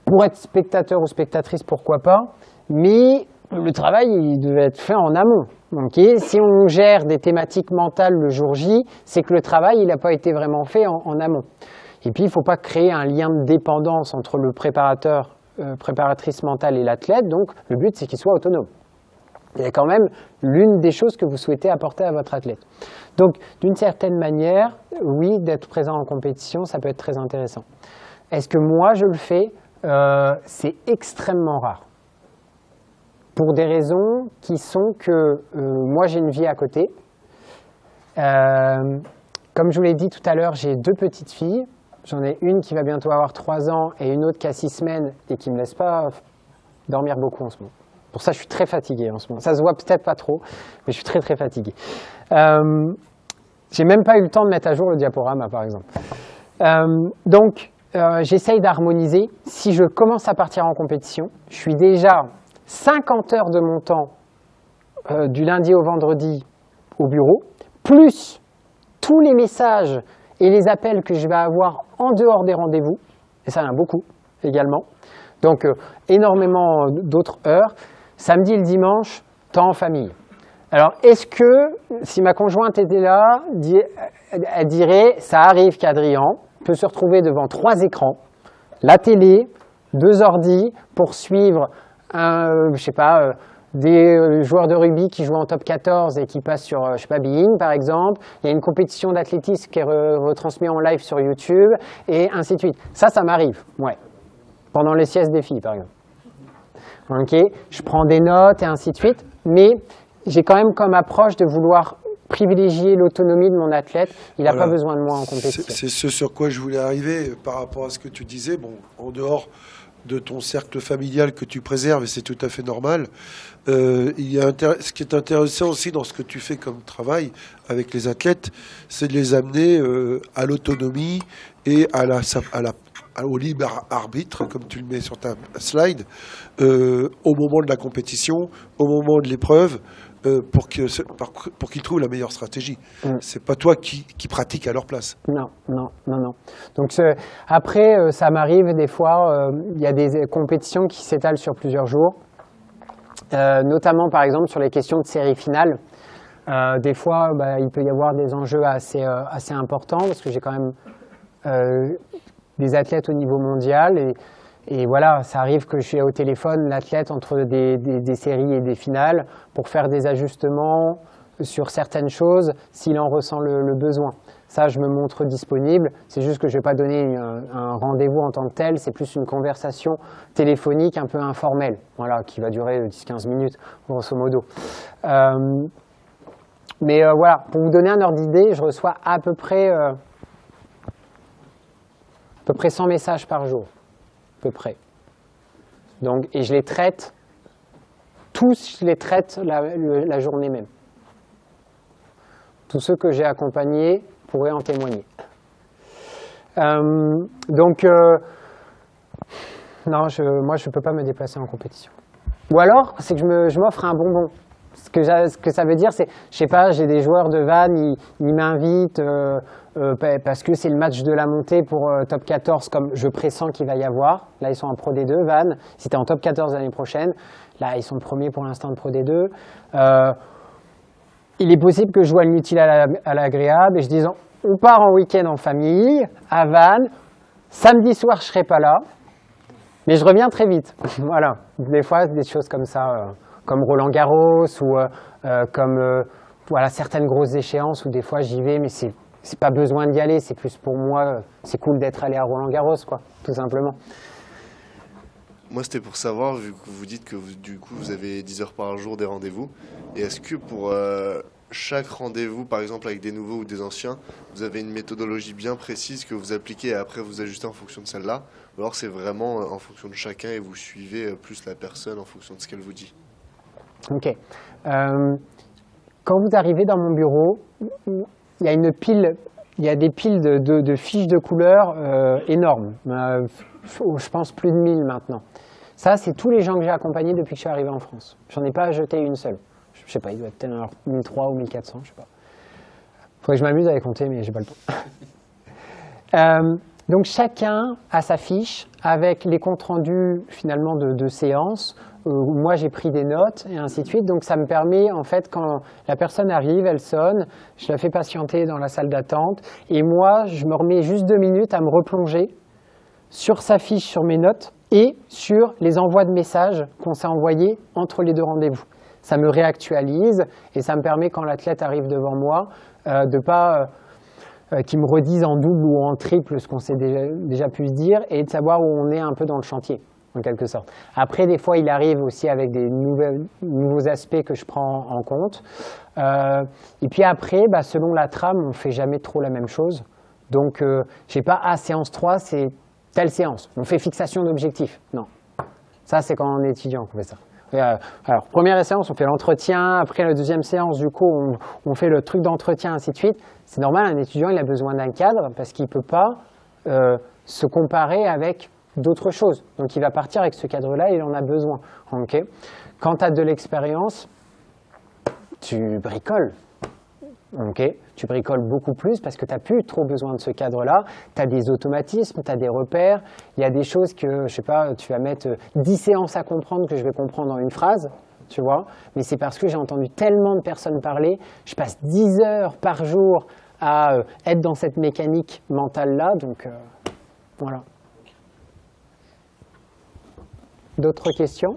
pour être spectateur ou spectatrice, pourquoi pas, mais le travail, il devait être fait en amont. Okay. Si on gère des thématiques mentales le jour J, c'est que le travail, il n'a pas été vraiment fait en amont. Et puis, il ne faut pas créer un lien de dépendance entre le préparateur, préparatrice mentale et l'athlète. Donc, le but, c'est qu'il soit autonome. C'est quand même l'une des choses que vous souhaitez apporter à votre athlète. Donc, d'une certaine manière, oui, d'être présent en compétition, ça peut être très intéressant. Est-ce que moi, je le fais? C'est extrêmement rare. Pour des raisons qui sont que moi, j'ai une vie à côté. Comme je vous l'ai dit tout à l'heure, j'ai 2 petites filles. J'en ai une qui va bientôt avoir 3 ans et une autre qui a 6 semaines et qui ne me laisse pas dormir beaucoup en ce moment. Pour ça, je suis très fatigué en ce moment. Ça se voit peut-être pas trop, mais je suis très, très fatigué. J'ai même pas eu le temps de mettre à jour le diaporama, par exemple. Donc, j'essaye d'harmoniser. Si je commence à partir en compétition, je suis déjà 50 heures de mon temps du lundi au vendredi au bureau, plus tous les messages et les appels que je vais avoir en dehors des rendez-vous, et ça en a beaucoup également. Donc, énormément d'autres heures. Samedi et le dimanche, temps en famille. Alors, est-ce que, si ma conjointe était là, elle dirait, ça arrive qu'Adrien peut se retrouver devant 3 écrans, la télé, 2 ordis, pour suivre, je sais pas, des joueurs de rugby qui jouent en top 14 et qui passent sur, je sais pas, Bein par exemple. Il y a une compétition d'athlétisme qui est retransmise en live sur YouTube, et ainsi de suite. Ça m'arrive, ouais. Pendant les siestes des filles, par exemple. Okay. Je prends des notes et ainsi de suite, mais j'ai quand même comme approche de vouloir privilégier l'autonomie de mon athlète. Il n'a pas besoin de moi en compétition. C'est ce sur quoi je voulais arriver par rapport à ce que tu disais. Bon, en dehors de ton cercle familial que tu préserves, et c'est tout à fait normal, ce qui est intéressant aussi dans ce que tu fais comme travail avec les athlètes, c'est de les amener à l'autonomie et au libre arbitre, comme tu le mets sur ta slide, au moment de la compétition, au moment de l'épreuve, pour qu'ils trouvent la meilleure stratégie. C'est pas toi qui pratique à leur place. Non. Donc après, ça m'arrive des fois, il y a des compétitions qui s'étalent sur plusieurs jours, notamment par exemple sur les questions de série finale. Des fois, il peut y avoir des enjeux assez importants, parce que j'ai quand même des athlètes au niveau mondial, et voilà, ça arrive que je suis au téléphone l'athlète entre des séries et des finales pour faire des ajustements sur certaines choses s'il en ressent le besoin. Ça, je me montre disponible. C'est juste que je ne vais pas donner un rendez-vous en tant que tel. C'est plus une conversation téléphonique un peu informelle, voilà, qui va durer 10-15 minutes, grosso modo. Mais voilà, pour vous donner un ordre d'idée, je reçois à peu près 100 messages par jour. À peu près. Donc, et je les traite, tous je les traite la journée même. Tous ceux que j'ai accompagnés pourraient en témoigner. Donc, non, moi je ne peux pas me déplacer en compétition. Ou alors, c'est que je m'offre un bonbon. Ce que ça veut dire, c'est, je sais pas, j'ai des joueurs de Vannes, ils m'invitent parce que c'est le match de la montée pour top 14, comme je pressens qu'il va y avoir. Là, ils sont en Pro D2, Vannes. C'était en top 14 l'année prochaine. Là, ils sont premiers pour l'instant de Pro D2. Il est possible que je joue l'utile à l'agréable et je dise, on part en week-end en famille à Vannes. Samedi soir, je serai pas là, mais je reviens très vite. Voilà. Des fois, des choses comme ça. Comme Roland Garros ou comme voilà, certaines grosses échéances où des fois j'y vais, mais c'est pas besoin d'y aller, c'est plus pour moi, c'est cool d'être allé à Roland Garros, quoi, tout simplement. Moi, c'était pour savoir, vu que vous dites que du coup vous avez 10 heures par jour des rendez-vous, et est-ce que pour chaque rendez-vous, par exemple avec des nouveaux ou des anciens, vous avez une méthodologie bien précise que vous appliquez et après vous ajustez en fonction de celle-là, ou alors c'est vraiment en fonction de chacun et vous suivez plus la personne en fonction de ce qu'elle vous dit? Ok. Quand vous arrivez dans mon bureau, il y a une pile, il y a des piles de fiches de couleurs énormes. Je pense plus de 1000 maintenant. Ça, c'est tous les gens que j'ai accompagnés depuis que je suis arrivé en France. J'en ai pas jeté une seule. Je sais pas, il doit être peut-être 1300 ou 1400, je sais pas. Faudrait que je m'amuse à les compter, mais j'ai pas le temps. Donc chacun a sa fiche avec les comptes rendus finalement de séances. Moi j'ai pris des notes et ainsi de suite. Donc ça me permet en fait quand la personne arrive, elle sonne, je la fais patienter dans la salle d'attente et moi je me remets juste 2 minutes à me replonger sur sa fiche, sur mes notes et sur les envois de messages qu'on s'est envoyés entre les 2 rendez-vous. Ça me réactualise et ça me permet quand l'athlète arrive devant moi de pas qui me redisent en double ou en triple ce qu'on s'est déjà pu se dire et de savoir où on est un peu dans le chantier, en quelque sorte. Après, des fois, il arrive aussi avec des nouveaux aspects que je prends en compte. Et puis après, selon la trame, on ne fait jamais trop la même chose. Donc, je n'ai pas séance 3, c'est telle séance. On fait fixation d'objectifs. Non. Ça, c'est quand on est étudiant qu'on fait ça. Alors, première séance, on fait l'entretien. Après la deuxième séance, du coup, on fait le truc d'entretien, ainsi de suite. C'est normal, un étudiant, il a besoin d'un cadre parce qu'il ne peut pas se comparer avec d'autres choses. Donc, il va partir avec ce cadre-là et il en a besoin. Okay. Quand tu as de l'expérience, tu bricoles. Okay. Tu bricoles beaucoup plus parce que tu n'as plus trop besoin de ce cadre-là. Tu as des automatismes, tu as des repères. Il y a des choses que, je sais pas, tu vas mettre 10 séances à comprendre que je vais comprendre en une phrase, tu vois. Mais c'est parce que j'ai entendu tellement de personnes parler. Je passe 10 heures par jour à être dans cette mécanique mentale-là. Donc, voilà. D'autres questions ?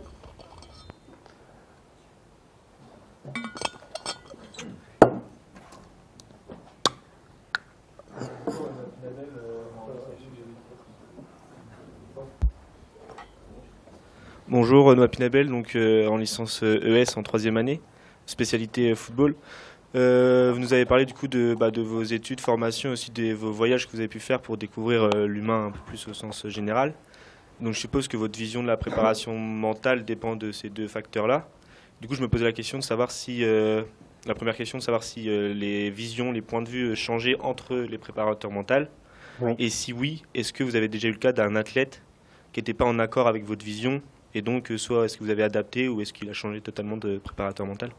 Bonjour, Noah Pinabel, donc en licence ES en 3e année, spécialité football. Vous nous avez parlé du coup de vos études, formations, aussi de vos voyages que vous avez pu faire pour découvrir l'humain un peu plus au sens général. Donc je suppose que votre vision de la préparation mentale dépend de ces 2 facteurs-là. Du coup, je me posais la question de savoir si, la première question de savoir si les visions, les points de vue changeaient entre les préparateurs mentaux. Oui. Et si oui, est-ce que vous avez déjà eu le cas d'un athlète qui n'était pas en accord avec votre vision? Et donc, soit est-ce que vous avez adapté ou est-ce qu'il a changé totalement de préparateur mental?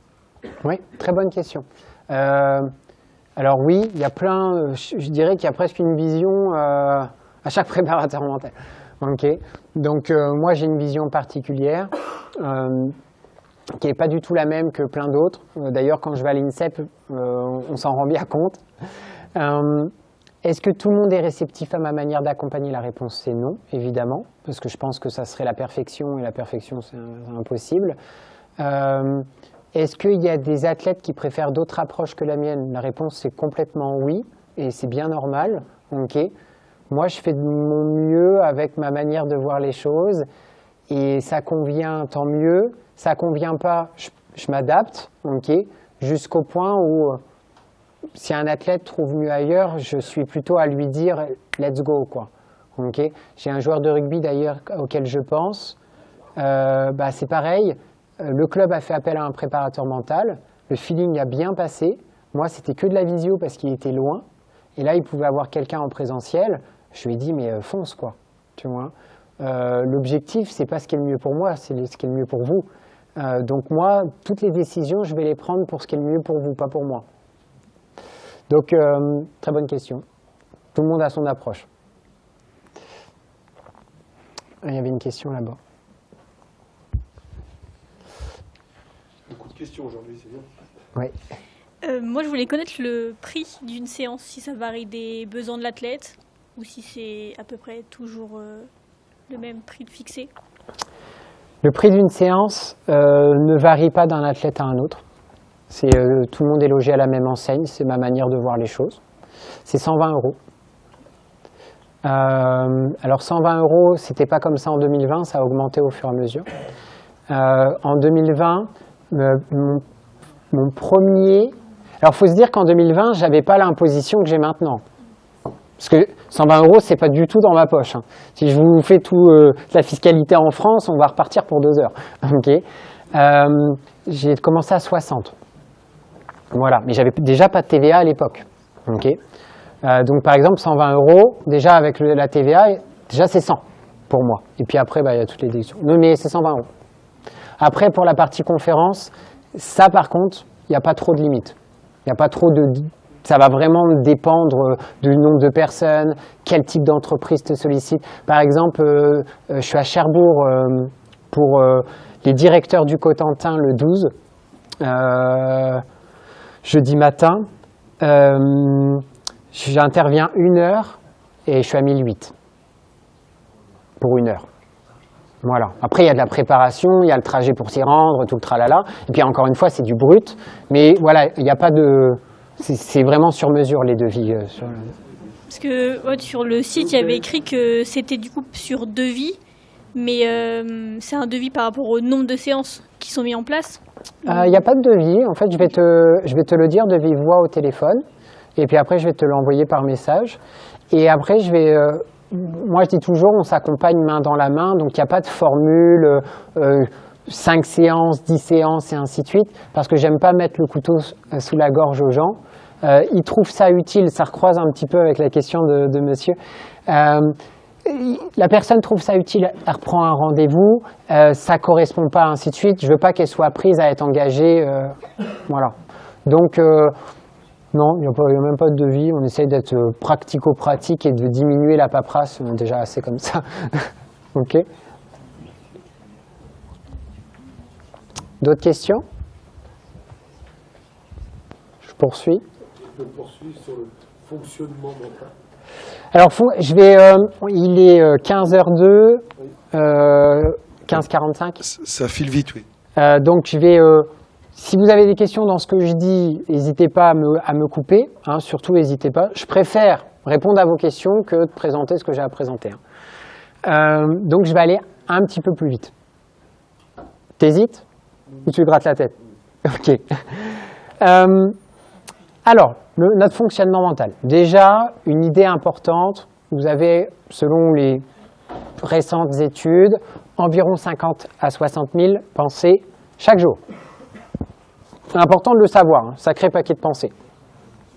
Oui, très bonne question. Alors oui, il y a plein, je dirais qu'il y a presque une vision à chaque préparateur mental. Okay. Donc moi, j'ai une vision particulière qui n'est pas du tout la même que plein d'autres. D'ailleurs, quand je vais à l'INSEP, on s'en rend bien compte. Est-ce que tout le monde est réceptif à ma manière d'accompagner? La réponse, c'est non, évidemment, parce que je pense que ça serait la perfection, et la perfection, c'est impossible. Est-ce qu'il y a des athlètes qui préfèrent d'autres approches que la mienne? La réponse, c'est complètement oui, et c'est bien normal. Okay. Moi, je fais de mon mieux avec ma manière de voir les choses, et ça convient, tant mieux. Ça convient pas, je m'adapte, okay, jusqu'au point où... Si un athlète trouve mieux ailleurs, je suis plutôt à lui dire « let's go ». Okay. J'ai un joueur de rugby d'ailleurs auquel je pense. C'est pareil, le club a fait appel à un préparateur mental. Le feeling a bien passé. Moi, c'était que de la visio parce qu'il était loin. Et là, il pouvait avoir quelqu'un en présentiel. Je lui ai dit « mais fonce quoi ». Tu vois. L'objectif, c'est pas ce qui est le mieux pour moi, c'est ce qui est le mieux pour vous. Donc moi, toutes les décisions, je vais les prendre pour ce qui est le mieux pour vous, pas pour moi. Donc, très bonne question. Tout le monde a son approche. Il y avait une question là-bas. Beaucoup de questions aujourd'hui, c'est bien. Oui. Moi, je voulais connaître le prix d'une séance, si ça varie des besoins de l'athlète ou si c'est à peu près toujours le même prix fixé. Le prix d'une séance ne varie pas d'un athlète à un autre. Tout le monde est logé à la même enseigne, c'est ma manière de voir les choses. C'est 120 €. Alors 120 €, c'était pas comme ça en 2020, ça a augmenté au fur et à mesure. En 2020, mon premier... Alors il faut se dire qu'en 2020, j'avais pas l'imposition que j'ai maintenant. Parce que 120 €, c'est pas du tout dans ma poche. Hein. Si je vous fais toute la fiscalité en France, on va repartir pour 2 heures. Okay. j'ai commencé à 60. Voilà, mais j'avais déjà pas de TVA à l'époque. Ok. Donc par exemple 120 €, déjà avec la TVA, déjà c'est 100 pour moi. Et puis après, il y a toutes les déductions. Non, mais c'est 120 €. Après, pour la partie conférence, ça par contre, il n'y a pas trop de limites. Il n'y a pas trop de... Ça va vraiment dépendre du nombre de personnes, quel type d'entreprise te sollicite. Par exemple, je suis à Cherbourg pour les directeurs du Cotentin le 12, jeudi matin. J'interviens 1 heure et je suis à 1008 pour 1 heure. Voilà. Après, il y a de la préparation, il y a le trajet pour s'y rendre, tout le tralala. Et puis encore une fois, c'est du brut. Mais voilà, il n'y a pas de... C'est vraiment sur mesure les devis. Parce que ouais, sur le site, il y avait écrit que c'était du coup sur devis, mais c'est un devis par rapport au nombre de séances qui sont mis en place. Il n'y a pas de devis. En fait, je vais te le dire de vive voix au téléphone. Et puis après, je vais te l'envoyer par message. Et après, moi, je dis toujours, on s'accompagne main dans la main. Donc, il n'y a pas de formule 5 séances, 10 séances et ainsi de suite. Parce que j'aime pas mettre le couteau sous la gorge aux gens. Ils trouvent ça utile. Ça recroise un petit peu avec la question de monsieur. La personne trouve ça utile, elle reprend un rendez-vous, ça ne correspond pas, ainsi de suite. Je ne veux pas qu'elle soit prise à être engagée. Voilà. Donc, non, il n'y a même pas de devis. On essaye d'être pratico-pratique et de diminuer la paperasse. On est déjà assez comme ça. OK. D'autres questions? Je poursuis. Je poursuis sur le fonctionnement mental. Alors, il est 15h02, 15h45. Ça file vite, oui. Donc, si vous avez des questions dans ce que je dis, n'hésitez pas à me couper, hein, surtout n'hésitez pas. Je préfère répondre à vos questions que de présenter ce que j'ai à présenter. Hein. Donc, je vais aller un petit peu plus vite. T'hésites ou tu grattes la tête? Ok. Alors, notre fonctionnement mental. Déjà, une idée importante, vous avez, selon les récentes études, environ 50 à 60 000 pensées chaque jour. C'est important de le savoir, un sacré paquet de pensées.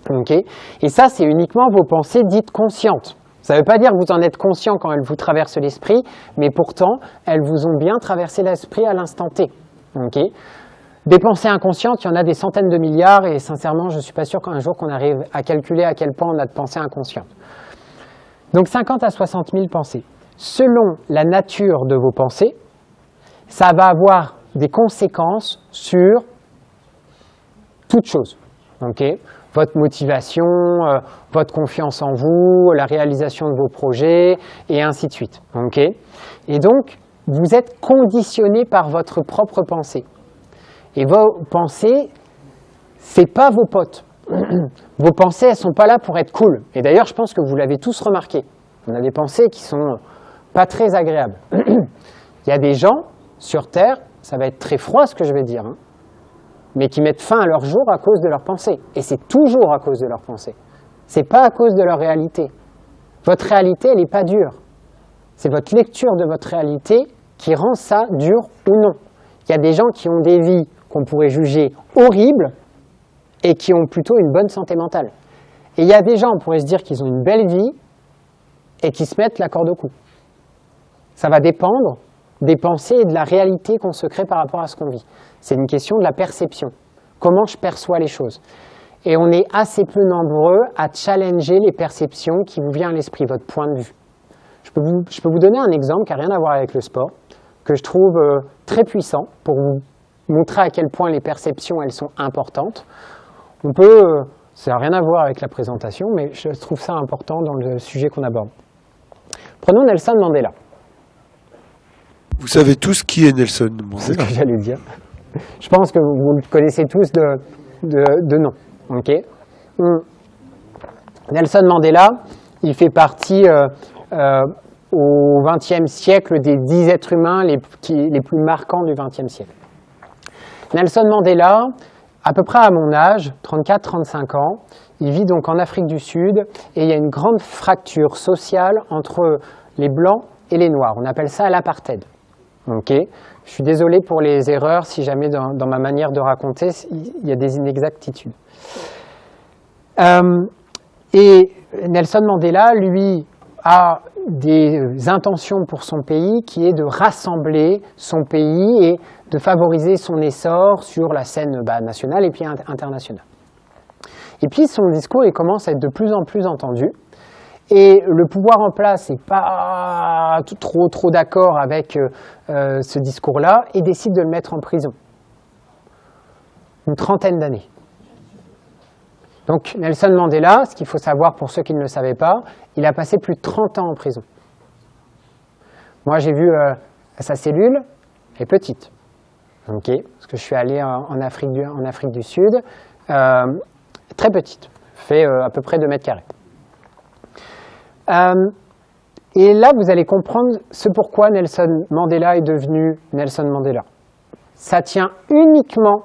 Okay. Et ça, c'est uniquement vos pensées dites conscientes. Ça ne veut pas dire que vous en êtes conscient quand elles vous traversent l'esprit, mais pourtant, elles vous ont bien traversé l'esprit à l'instant T. Okay. Des pensées inconscientes, il y en a des centaines de milliards et sincèrement, je ne suis pas sûr qu'un jour qu'on arrive à calculer à quel point on a de pensées inconscientes. Donc 50 à 60 000 pensées. Selon la nature de vos pensées, ça va avoir des conséquences sur toute chose. Okay. Votre motivation, votre confiance en vous, la réalisation de vos projets et ainsi de suite. Okay. Et donc, vous êtes conditionné par votre propre pensée. Et vos pensées, c'est pas vos potes. Vos pensées, elles sont pas là pour être cool. Et d'ailleurs, je pense que vous l'avez tous remarqué. On a des pensées qui sont pas très agréables. Il y a des gens sur Terre, ça va être très froid ce que je vais dire, hein, mais qui mettent fin à leur jour à cause de leurs pensées. Et c'est toujours à cause de leurs pensées. C'est pas à cause de leur réalité. Votre réalité, elle n'est pas dure. C'est votre lecture de votre réalité qui rend ça dur ou non. Il y a des gens qui ont des vies qu'on pourrait juger horribles et qui ont plutôt une bonne santé mentale. Et il y a des gens, on pourrait se dire qu'ils ont une belle vie et qui se mettent la corde au cou. Ça va dépendre des pensées et de la réalité qu'on se crée par rapport à ce qu'on vit. C'est une question de la perception. Comment je perçois les choses. Et on est assez peu nombreux à challenger les perceptions qui vous viennent à l'esprit, votre point de vue. Je peux vous donner un exemple qui n'a rien à voir avec le sport, que je trouve très puissant pour vous montrer à quel point les perceptions, elles sont importantes. Ça n'a rien à voir avec la présentation, mais je trouve ça important dans le sujet qu'on aborde. Prenons Nelson Mandela. Vous savez tous qui est Nelson Mandela? C'est ce que j'allais dire. Je pense que vous le connaissez tous de nom. Okay. Nelson Mandela, il fait partie au XXe siècle des 10 êtres humains les plus marquants du XXe siècle. Nelson Mandela, à peu près à mon âge, 34-35 ans, il vit donc en Afrique du Sud et il y a une grande fracture sociale entre les Blancs et les Noirs. On appelle ça l'apartheid. Okay. Je suis désolé pour les erreurs, si jamais dans ma manière de raconter, il y a des inexactitudes. Et Nelson Mandela, lui, a des intentions pour son pays qui est de rassembler son pays et de favoriser son essor sur la scène nationale et puis internationale. Et puis son discours il commence à être de plus en plus entendu. Et le pouvoir en place n'est pas trop d'accord avec ce discours-là et décide de le mettre en prison. Une 30aine d'années. Donc Nelson Mandela, ce qu'il faut savoir pour ceux qui ne le savaient pas, il a passé plus de 30 ans en prison. Moi j'ai vu sa cellule, elle est petite. Okay, parce que je suis allé en Afrique du Sud, très petite, fait à peu près 2 mètres carrés. Et là, vous allez comprendre ce pourquoi Nelson Mandela est devenu Nelson Mandela. Ça tient uniquement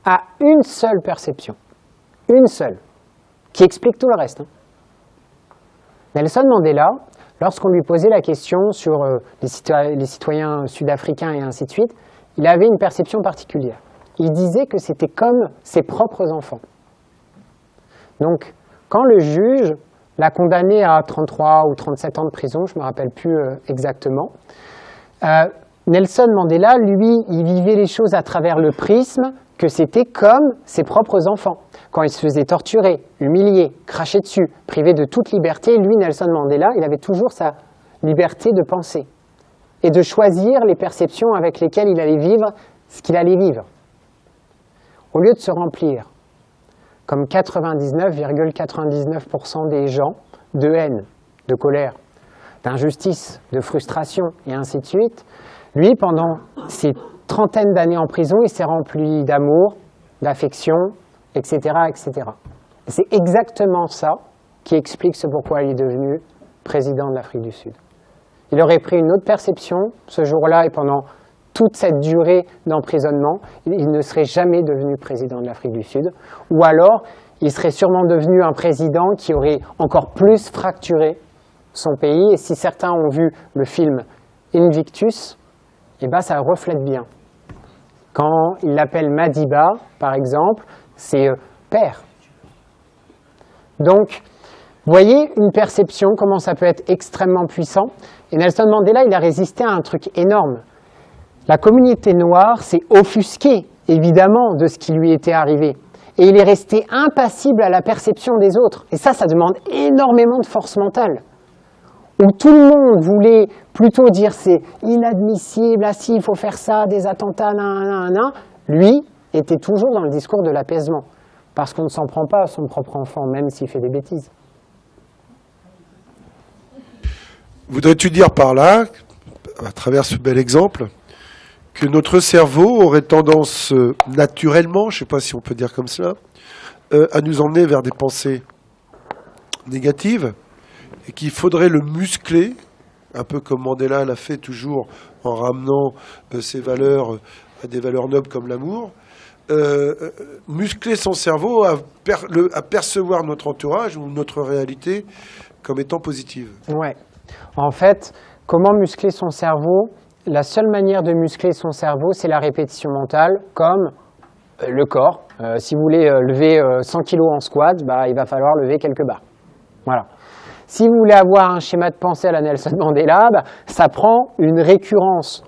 à une seule perception, une seule, qui explique tout le reste. Nelson Mandela, lorsqu'on lui posait la question sur les citoyens sud-africains et ainsi de suite, il avait une perception particulière. Il disait que c'était comme ses propres enfants. Donc, quand le juge l'a condamné à 33 ou 37 ans de prison, je ne me rappelle plus exactement, Nelson Mandela, lui, il vivait les choses à travers le prisme que c'était comme ses propres enfants. Quand il se faisait torturer, humilier, cracher dessus, privé de toute liberté, lui, Nelson Mandela, il avait toujours sa liberté de penser et de choisir les perceptions avec lesquelles il allait vivre ce qu'il allait vivre. Au lieu de se remplir, comme 99,99% des gens, de haine, de colère, d'injustice, de frustration et ainsi de suite, lui, pendant ces 30aines d'années en prison, il s'est rempli d'amour, d'affection, etc., etc. Et c'est exactement ça qui explique ce pourquoi il est devenu président de l'Afrique du Sud. Il aurait pris une autre perception ce jour-là et pendant toute cette durée d'emprisonnement, il ne serait jamais devenu président de l'Afrique du Sud. Ou alors, il serait sûrement devenu un président qui aurait encore plus fracturé son pays. Et si certains ont vu le film Invictus, eh ben, ça reflète bien. Quand il l'appelle Madiba, par exemple, c'est père. Donc, vous voyez une perception, comment ça peut être extrêmement puissant. Et Nelson Mandela, il a résisté à un truc énorme. La communauté noire s'est offusquée, évidemment, de ce qui lui était arrivé. Et il est resté impassible à la perception des autres. Et ça demande énormément de force mentale. Où tout le monde voulait plutôt dire c'est inadmissible, ah si, il faut faire ça, des attentats, lui était toujours dans le discours de l'apaisement. Parce qu'on ne s'en prend pas à son propre enfant, même s'il fait des bêtises. Voudrais-tu dire par là, à travers ce bel exemple, que notre cerveau aurait tendance naturellement, je ne sais pas si on peut dire comme cela, à nous emmener vers des pensées négatives et qu'il faudrait le muscler, un peu comme Mandela l'a fait toujours en ramenant ses valeurs à des valeurs nobles comme l'amour, muscler son cerveau à percevoir notre entourage ou notre réalité comme étant positive. Ouais. En fait, comment muscler son cerveau ? La seule manière de muscler son cerveau, c'est la répétition mentale, comme le corps. Si vous voulez lever 100 kg en squat, il va falloir lever quelques barres. Voilà. Si vous voulez avoir un schéma de pensée à la Nelson Mandela, ça prend une récurrence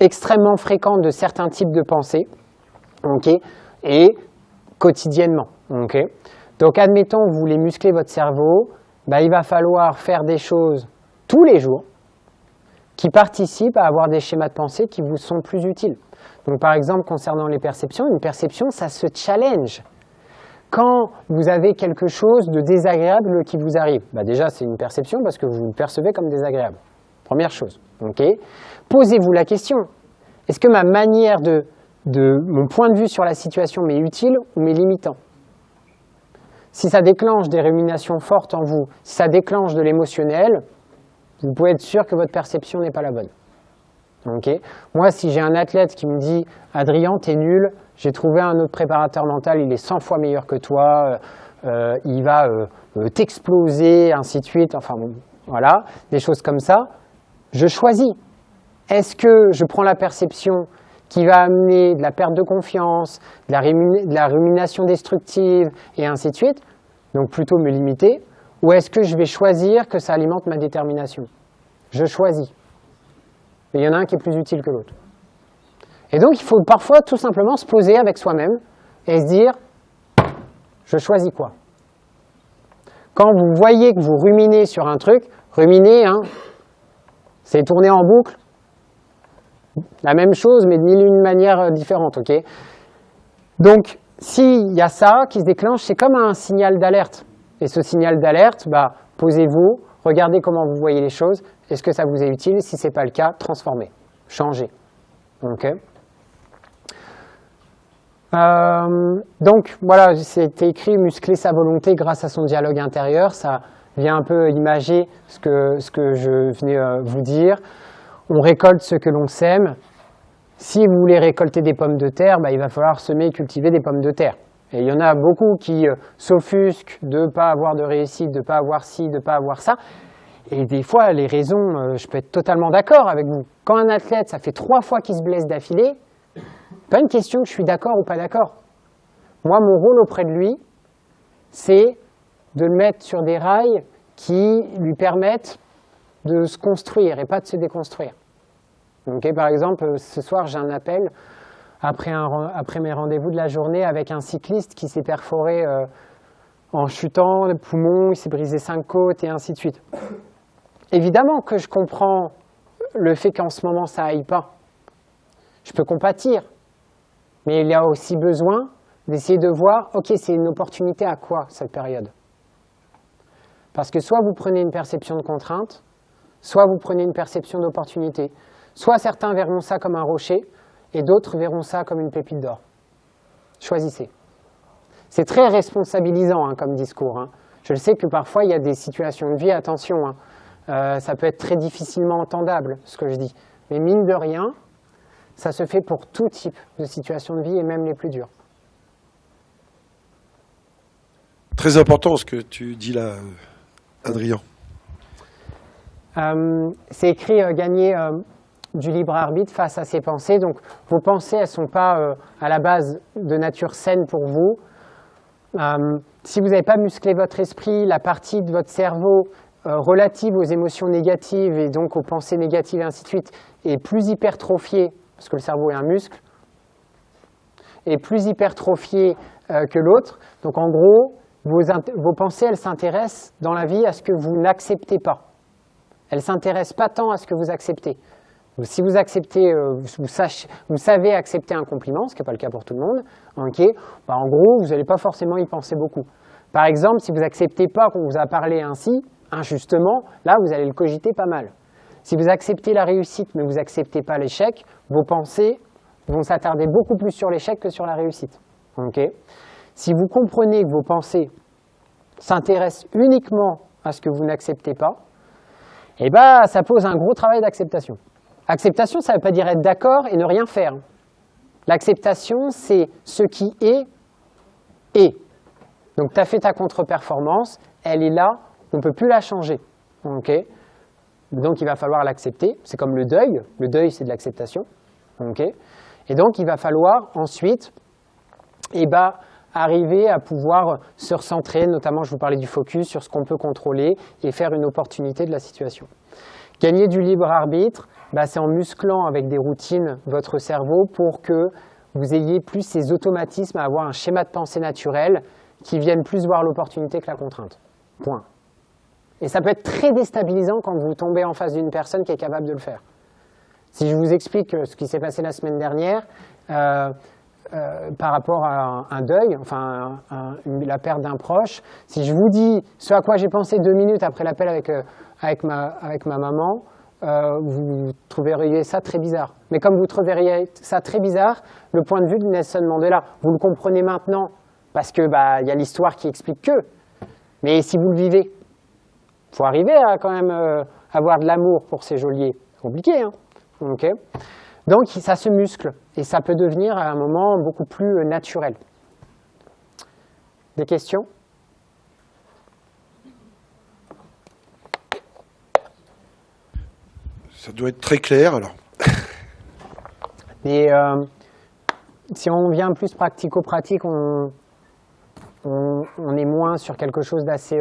extrêmement fréquente de certains types de pensées, okay, et quotidiennement. Okay. Donc admettons que vous voulez muscler votre cerveau, il va falloir faire des choses tous les jours qui participent à avoir des schémas de pensée qui vous sont plus utiles. Donc par exemple, concernant les perceptions, une perception, ça se challenge. Quand vous avez quelque chose de désagréable qui vous arrive, déjà c'est une perception parce que vous le percevez comme désagréable. Première chose. Okay. Posez-vous la question, est-ce que ma manière mon point de vue sur la situation m'est utile ou m'est limitant ? Si ça déclenche des ruminations fortes en vous, si ça déclenche de l'émotionnel, vous pouvez être sûr que votre perception n'est pas la bonne. Okay. Moi, si j'ai un athlète qui me dit « Adrien, t'es nul, j'ai trouvé un autre préparateur mental, il est 100 fois meilleur que toi, il va t'exploser, ainsi de suite, enfin bon, voilà, des choses comme ça », je choisis. Est-ce que je prends la perception qui va amener de la perte de confiance, de la rumination destructive et ainsi de suite, donc plutôt me limiter, ou est-ce que je vais choisir que ça alimente ma détermination? Je choisis. Et il y en a un qui est plus utile que l'autre. Et donc il faut parfois tout simplement se poser avec soi-même et se dire, je choisis quoi? Quand vous voyez que vous ruminez sur un truc, ruminer, hein, c'est tourner en boucle. La même chose, mais de mille et une manières différentes, ok? Donc, s'il y a ça qui se déclenche, c'est comme un signal d'alerte. Et ce signal d'alerte, bah, posez-vous, regardez comment vous voyez les choses. Est-ce que ça vous est utile? Si ce n'est pas le cas, transformez, changez. Ok? Donc, voilà, c'était écrit « Muscler sa volonté grâce à son dialogue intérieur ». Ça vient un peu imager ce que je venais vous dire. On récolte ce que l'on sème. Si vous voulez récolter des pommes de terre, bah, il va falloir semer et cultiver des pommes de terre. Et il y en a beaucoup qui s'offusquent de ne pas avoir de réussite, de ne pas avoir ci, de ne pas avoir ça. Et des fois, les raisons, je peux être totalement d'accord avec vous. Quand un athlète, ça fait 3 fois qu'il se blesse d'affilée, pas une question que je suis d'accord ou pas d'accord. Moi, mon rôle auprès de lui, c'est de le mettre sur des rails qui lui permettent de se construire et pas de se déconstruire. Okay, par exemple, ce soir, j'ai un appel après mes rendez-vous de la journée avec un cycliste qui s'est perforé en chutant le poumon, il s'est brisé 5 côtes et ainsi de suite. Évidemment que je comprends le fait qu'en ce moment, ça aille pas. Je peux compatir. Mais il y a aussi besoin d'essayer de voir, ok, c'est une opportunité à quoi cette période? Parce que soit vous prenez une perception de contrainte, soit vous prenez une perception d'opportunité. Soit certains verront ça comme un rocher, et d'autres verront ça comme une pépite d'or. Choisissez. C'est très responsabilisant hein, comme discours. Hein. Je le sais que parfois il y a des situations de vie, attention, hein. Ça peut être très difficilement entendable ce que je dis. Mais mine de rien, ça se fait pour tout type de situation de vie et même les plus dures. Très important ce que tu dis là, Adrien. C'est écrit gagner du libre arbitre face à ses pensées. Donc vos pensées, elles ne sont pas à la base de nature saine pour vous. Si vous n'avez pas musclé votre esprit, la partie de votre cerveau relative aux émotions négatives et donc aux pensées négatives et ainsi de suite est plus hypertrophiée, parce que le cerveau est un muscle, est plus hypertrophiée que l'autre. Donc en gros, vos pensées, elles s'intéressent dans la vie à ce que vous n'acceptez pas. Elles ne s'intéressent pas tant à ce que vous acceptez. Donc, si vous acceptez, vous savez accepter un compliment, ce qui n'est pas le cas pour tout le monde, okay, bah en gros, vous n'allez pas forcément y penser beaucoup. Par exemple, si vous n'acceptez pas qu'on vous a parlé ainsi, injustement, là, vous allez le cogiter pas mal. Si vous acceptez la réussite, mais vous n'acceptez pas l'échec, vos pensées vont s'attarder beaucoup plus sur l'échec que sur la réussite. Okay. Si vous comprenez que vos pensées s'intéressent uniquement à ce que vous n'acceptez pas, eh ben, ça pose un gros travail d'acceptation. Acceptation, ça ne veut pas dire être d'accord et ne rien faire. L'acceptation, c'est ce qui est, est. Donc, tu as fait ta contre-performance, elle est là, on ne peut plus la changer. Okay. Donc, il va falloir l'accepter. C'est comme le deuil. Le deuil, c'est de l'acceptation. Okay. Et donc, il va falloir ensuite arriver à pouvoir se recentrer, notamment, je vous parlais du focus, sur ce qu'on peut contrôler et faire une opportunité de la situation. Gagner du libre arbitre, c'est en musclant avec des routines votre cerveau pour que vous ayez plus ces automatismes à avoir un schéma de pensée naturel qui viennent plus voir l'opportunité que la contrainte. Point. Et ça peut être très déstabilisant quand vous tombez en face d'une personne qui est capable de le faire. Si je vous explique ce qui s'est passé la semaine dernière, par rapport à un deuil, enfin la perte d'un proche, si je vous dis ce à quoi j'ai pensé 2 minutes après l'appel avec ma maman, vous trouveriez ça très bizarre. Mais comme vous trouveriez ça très bizarre, le point de vue de Nelson Mandela, vous le comprenez maintenant, parce que y a l'histoire qui explique que. Mais si vous le vivez, il faut arriver à quand même avoir de l'amour pour ces geôliers. C'est compliqué, hein. Okay. Donc ça se muscle et ça peut devenir à un moment beaucoup plus naturel. Des questions ? Ça doit être très clair alors. Mais si on vient plus pratico-pratique, on est moins sur quelque chose d'assez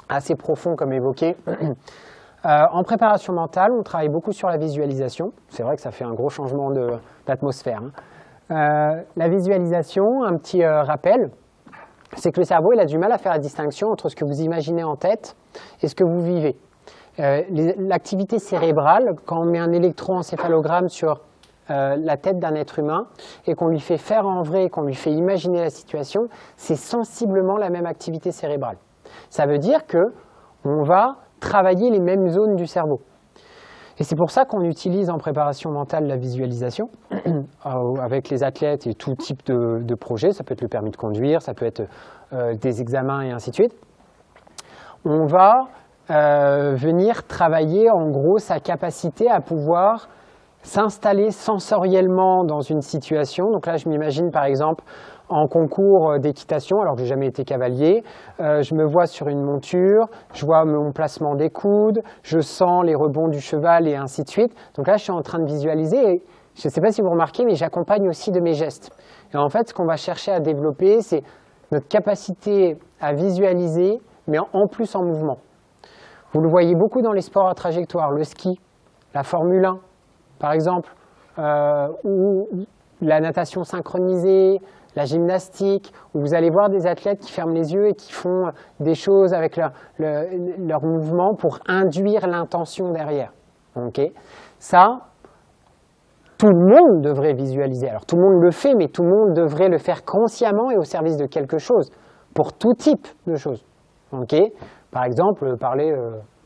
assez profond, comme évoqué. En préparation mentale, on travaille beaucoup sur la visualisation. C'est vrai que ça fait un gros changement d'atmosphère. La visualisation, un petit rappel, c'est que le cerveau il a du mal à faire la distinction entre ce que vous imaginez en tête et ce que vous vivez. L'activité cérébrale, quand on met un électroencéphalogramme sur la tête d'un être humain et qu'on lui fait faire en vrai, qu'on lui fait imaginer la situation, c'est sensiblement la même activité cérébrale. Ça veut dire qu'on va travailler les mêmes zones du cerveau. Et c'est pour ça qu'on utilise en préparation mentale la visualisation avec les athlètes et tout type de projet. Ça peut être le permis de conduire, ça peut être des examens et ainsi de suite. On va venir travailler en gros sa capacité à pouvoir s'installer sensoriellement dans une situation. Donc là, je m'imagine par exemple en concours d'équitation, alors que j'ai jamais été cavalier, je me vois sur une monture, je vois mon placement des coudes, je sens les rebonds du cheval et ainsi de suite. Donc là, je suis en train de visualiser et je ne sais pas si vous remarquez, mais j'accompagne aussi de mes gestes. Et en fait, ce qu'on va chercher à développer, c'est notre capacité à visualiser, mais en plus en mouvement. Vous le voyez beaucoup dans les sports à trajectoire, le ski, la Formule 1, par exemple, ou la natation synchronisée, la gymnastique, où vous allez voir des athlètes qui ferment les yeux et qui font des choses avec leur mouvement pour induire l'intention derrière. Okay. Ça, tout le monde devrait visualiser. Alors tout le monde le fait, mais tout le monde devrait le faire consciemment et au service de quelque chose, pour tout type de choses. Okay. Par exemple, parler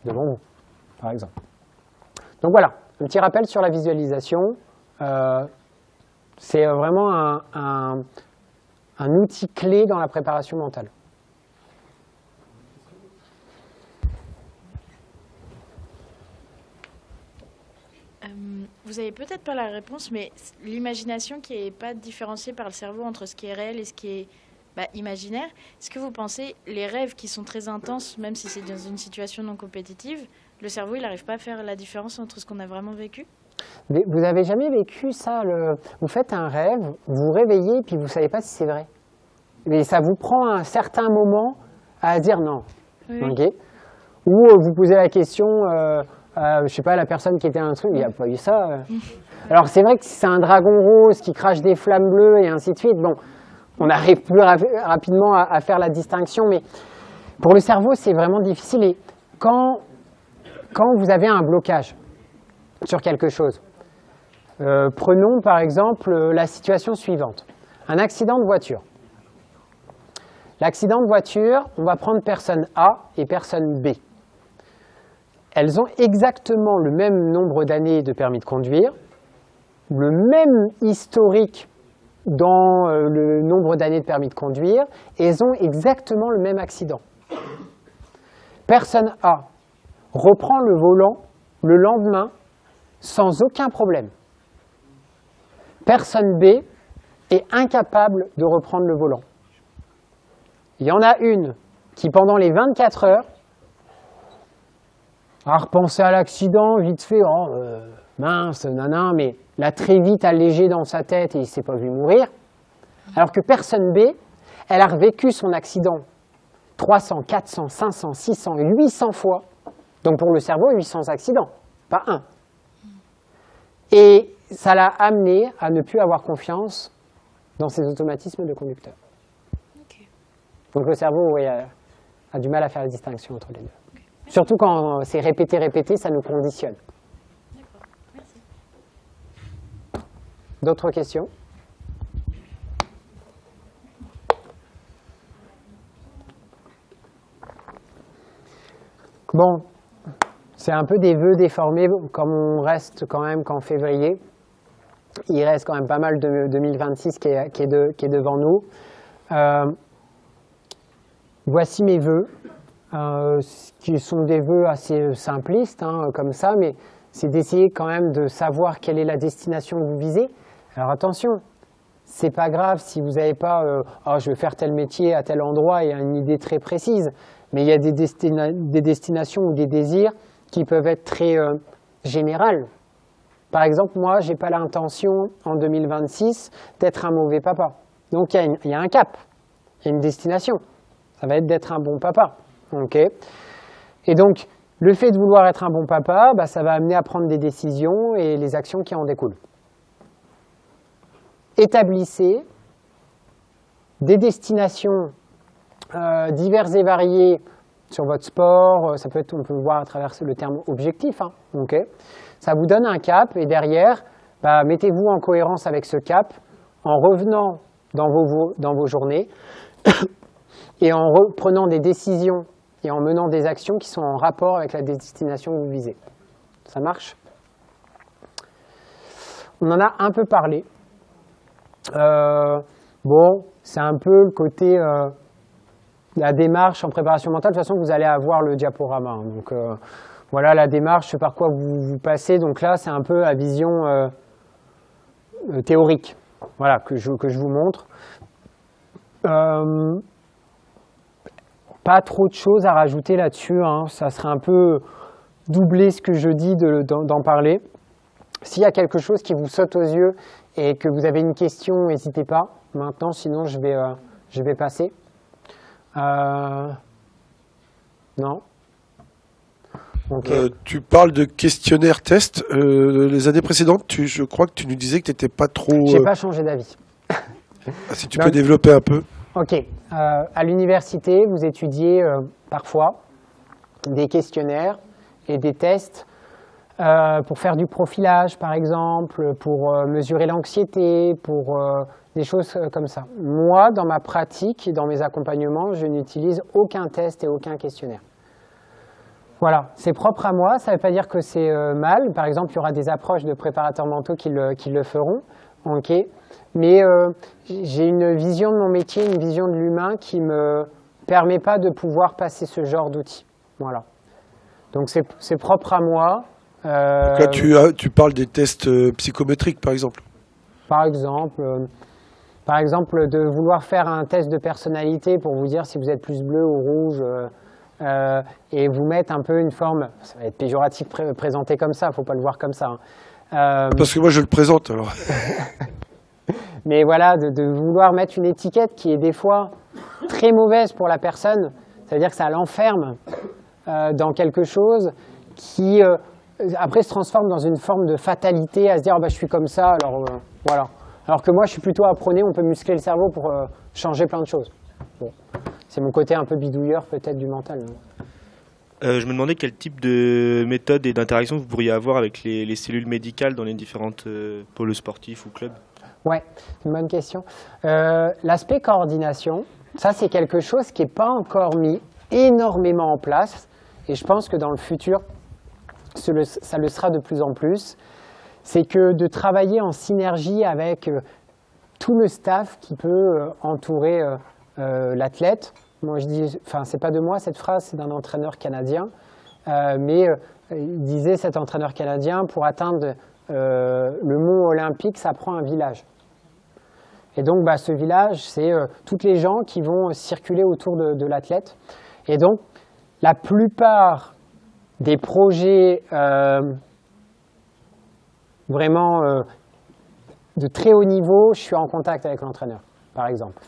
devant vous, par exemple. Donc voilà, un petit rappel sur la visualisation. C'est vraiment un outil clé dans la préparation mentale. Vous avez peut-être pas la réponse, mais l'imagination qui n'est pas différenciée par le cerveau entre ce qui est réel et ce qui est imaginaire, est-ce que vous pensez les rêves qui sont très intenses, même si c'est dans une situation non compétitive, le cerveau il n'arrive pas à faire la différence entre ce qu'on a vraiment vécu? Mais vous n'avez jamais vécu ça, vous faites un rêve, vous vous réveillez et puis vous ne savez pas si c'est vrai. Mais ça vous prend un certain moment à dire non. Oui. Okay. Ou vous posez la question, je ne sais pas, la personne qui était un truc, il n'y a pas eu ça. Alors c'est vrai que si c'est un dragon rose qui crache des flammes bleues et ainsi de suite, bon, on arrive plus rapidement à faire la distinction, mais pour le cerveau c'est vraiment difficile. Et quand vous avez un blocage sur quelque chose, prenons par exemple la situation suivante, un accident de voiture. L'accident de voiture, on va prendre personne A et personne B. Elles ont exactement le même nombre d'années de permis de conduire, le même historique dans le nombre d'années de permis de conduire, et elles ont exactement le même accident. Personne A reprend le volant le lendemain sans aucun problème. Personne B est incapable de reprendre le volant. Il y en a une qui, pendant les 24 heures, a repensé à l'accident, vite fait, mince, nanan, mais l'a très vite allégé dans sa tête et il ne s'est pas vu mourir. Alors que personne B, elle a revécu son accident 300, 400, 500, 600, 800 fois. Donc pour le cerveau, 800 accidents, pas un. Et ça l'a amené à ne plus avoir confiance dans ses automatismes de conducteur. Okay. Donc le cerveau a du mal à faire la distinction entre les deux. Okay. Surtout quand c'est répété, ça nous conditionne. D'accord, merci. D'autres questions? Bon, c'est un peu des vœux déformés, comme on reste quand même qu'en février. Il reste quand même pas mal de 2026 qui est devant nous. Voici mes vœux, qui sont des vœux assez simplistes, comme ça, mais c'est d'essayer quand même de savoir quelle est la destination que vous visez. Alors attention, c'est pas grave si vous n'avez pas je vais faire tel métier à tel endroit et une idée très précise, mais il y a des destinations ou des désirs qui peuvent être très générales. Par exemple, moi, je n'ai pas l'intention, en 2026, d'être un mauvais papa. Donc, il y a un cap, il y a une destination. Ça va être d'être un bon papa. Okay. Et donc, le fait de vouloir être un bon papa, bah, ça va amener à prendre des décisions et les actions qui en découlent. Établissez des destinations diverses et variées sur votre sport. Ça peut être, on peut le voir à travers le terme objectif. Hein, okay. Ça vous donne un cap et derrière, bah, mettez-vous en cohérence avec ce cap en revenant dans vos journées et en prenant des décisions et en menant des actions qui sont en rapport avec la destination que vous visez. Ça marche? On en a un peu parlé. Bon, c'est un peu le côté la démarche en préparation mentale. De toute façon, vous allez avoir le diaporama. Hein. Donc, voilà la démarche, par quoi vous passez. Donc là, c'est un peu la vision théorique, voilà, que je vous montre. Pas trop de choses à rajouter là-dessus. Hein. Ça serait un peu doubler ce que je dis d'en parler. S'il y a quelque chose qui vous saute aux yeux et que vous avez une question, n'hésitez pas. Maintenant, sinon, je vais passer. Non. Okay. Tu parles de questionnaire test. Les années précédentes, je crois que tu nous disais que tu n'étais pas trop... J'ai pas changé d'avis. Si tu peux développer un peu. Ok. À l'université, vous étudiez parfois des questionnaires et des tests pour faire du profilage, par exemple, pour mesurer l'anxiété, pour des choses comme ça. Moi, dans ma pratique et dans mes accompagnements, je n'utilise aucun test et aucun questionnaire. Voilà, c'est propre à moi, ça ne veut pas dire que c'est mal. Par exemple, il y aura des approches de préparateurs mentaux qui le feront. Okay. Mais j'ai une vision de mon métier, une vision de l'humain qui ne me permet pas de pouvoir passer ce genre d'outils. Voilà. Donc c'est propre à moi. Donc là, tu parles des tests psychométriques, par exemple. Par exemple, de vouloir faire un test de personnalité pour vous dire si vous êtes plus bleu ou rouge et vous mettre un peu une forme, ça va être péjoratif présenté comme ça, il ne faut pas le voir comme ça. Hein. Parce que moi, je le présente, alors. Mais voilà, de vouloir mettre une étiquette qui est des fois très mauvaise pour la personne, ça veut dire que ça l'enferme dans quelque chose qui, après, se transforme dans une forme de fatalité, à se dire oh, bah, je suis comme ça, alors voilà. Alors que moi, je suis plutôt à prôner, on peut muscler le cerveau pour changer plein de choses. Bon. C'est mon côté un peu bidouilleur, peut-être, du mental. Je me demandais quel type de méthode et d'interaction vous pourriez avoir avec les cellules médicales dans les différentes pôles sportifs ou clubs. Ouais, c'est une bonne question. L'aspect coordination, ça c'est quelque chose qui n'est pas encore mis énormément en place et je pense que dans le futur, ça le sera de plus en plus. C'est que de travailler en synergie avec tout le staff qui peut entourer l'athlète. Moi je dis, enfin c'est pas de moi cette phrase, c'est d'un entraîneur canadien, mais il disait cet entraîneur canadien, pour atteindre le mont olympique, ça prend un village. Et donc, bah, ce village, c'est toutes les gens qui vont circuler autour de l'athlète. Et donc, la plupart des projets vraiment de très haut niveau, je suis en contact avec l'entraîneur, par exemple.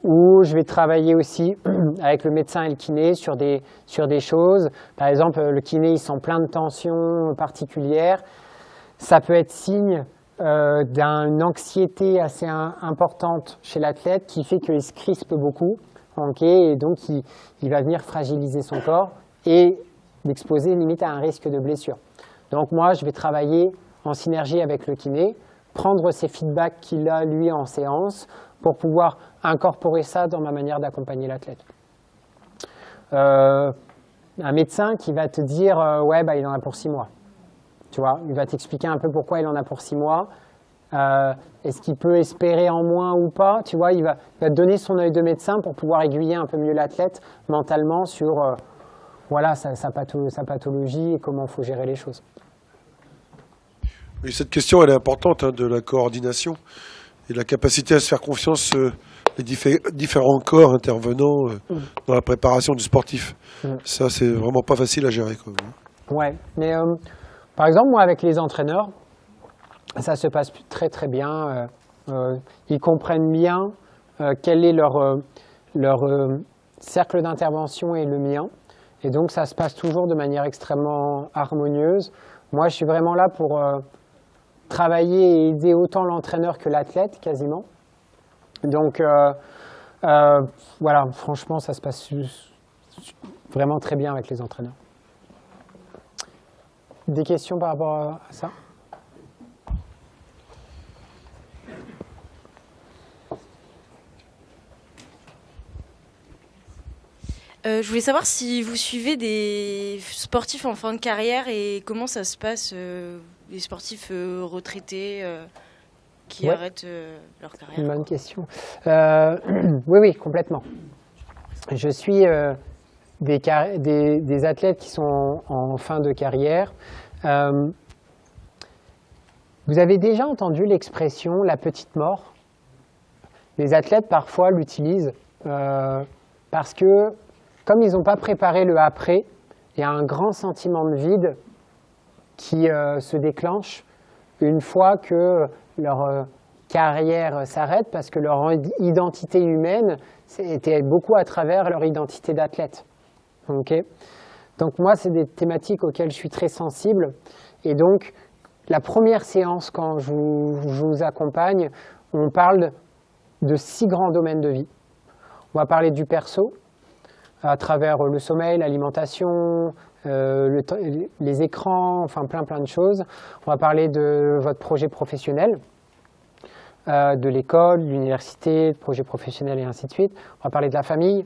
Ou je vais travailler aussi avec le médecin et le kiné sur des choses. Par exemple, le kiné, il sent plein de tensions particulières. Ça peut être signe d'une anxiété assez importante chez l'athlète qui fait qu'il se crispe beaucoup, okay, et donc il va venir fragiliser son corps et l'exposer limite à un risque de blessure. Donc moi, je vais travailler en synergie avec le kiné, prendre ces feedbacks qu'il a, lui, en séance, pour pouvoir incorporer ça dans ma manière d'accompagner l'athlète. Un médecin qui va te dire « ouais, bah, il en a pour 6 mois ». Tu vois, il va t'expliquer un peu pourquoi il en a pour 6 mois. Est-ce qu'il peut espérer en moins ou pas? Tu vois, il va te donner son œil de médecin pour pouvoir aiguiller un peu mieux l'athlète mentalement sur voilà, sa pathologie et comment il faut gérer les choses. Oui, cette question, elle est importante, hein, de la coordination et de la capacité à se faire confiance les différents corps intervenant dans la préparation du sportif. Ça, c'est vraiment pas facile à gérer, quoi. Ouais, mais par exemple, moi, avec les entraîneurs, Ça se passe très très bien. Ils comprennent bien quel est leur cercle d'intervention et le mien. Et donc ça se passe toujours de manière extrêmement harmonieuse. Moi, je suis vraiment là pour travailler et aider autant l'entraîneur que l'athlète, quasiment. Donc voilà, franchement, ça se passe vraiment très bien avec les entraîneurs. Des questions par rapport à ça ? Je voulais savoir si vous suivez des sportifs en fin de carrière et comment ça se passe, les sportifs retraités qui arrêtent leur carrière. Une bonne question. Oui, complètement. Je suis des athlètes qui sont en fin de carrière. Vous avez déjà entendu l'expression « la petite mort ». Les athlètes, parfois, l'utilisent parce que, comme ils n'ont pas préparé le après, il y a un grand sentiment de vide qui se déclenche une fois que leur carrière s'arrête, parce que leur identité humaine était beaucoup à travers leur identité d'athlète. Okay. Donc moi, c'est des thématiques auxquelles je suis très sensible. Et donc, la première séance, quand je vous accompagne, on parle de 6 grands domaines de vie. On va parler du perso, à travers le sommeil, l'alimentation, les écrans, enfin plein de choses. On va parler de votre projet professionnel, de l'école, de l'université, de projet professionnel et ainsi de suite. On va parler de la famille,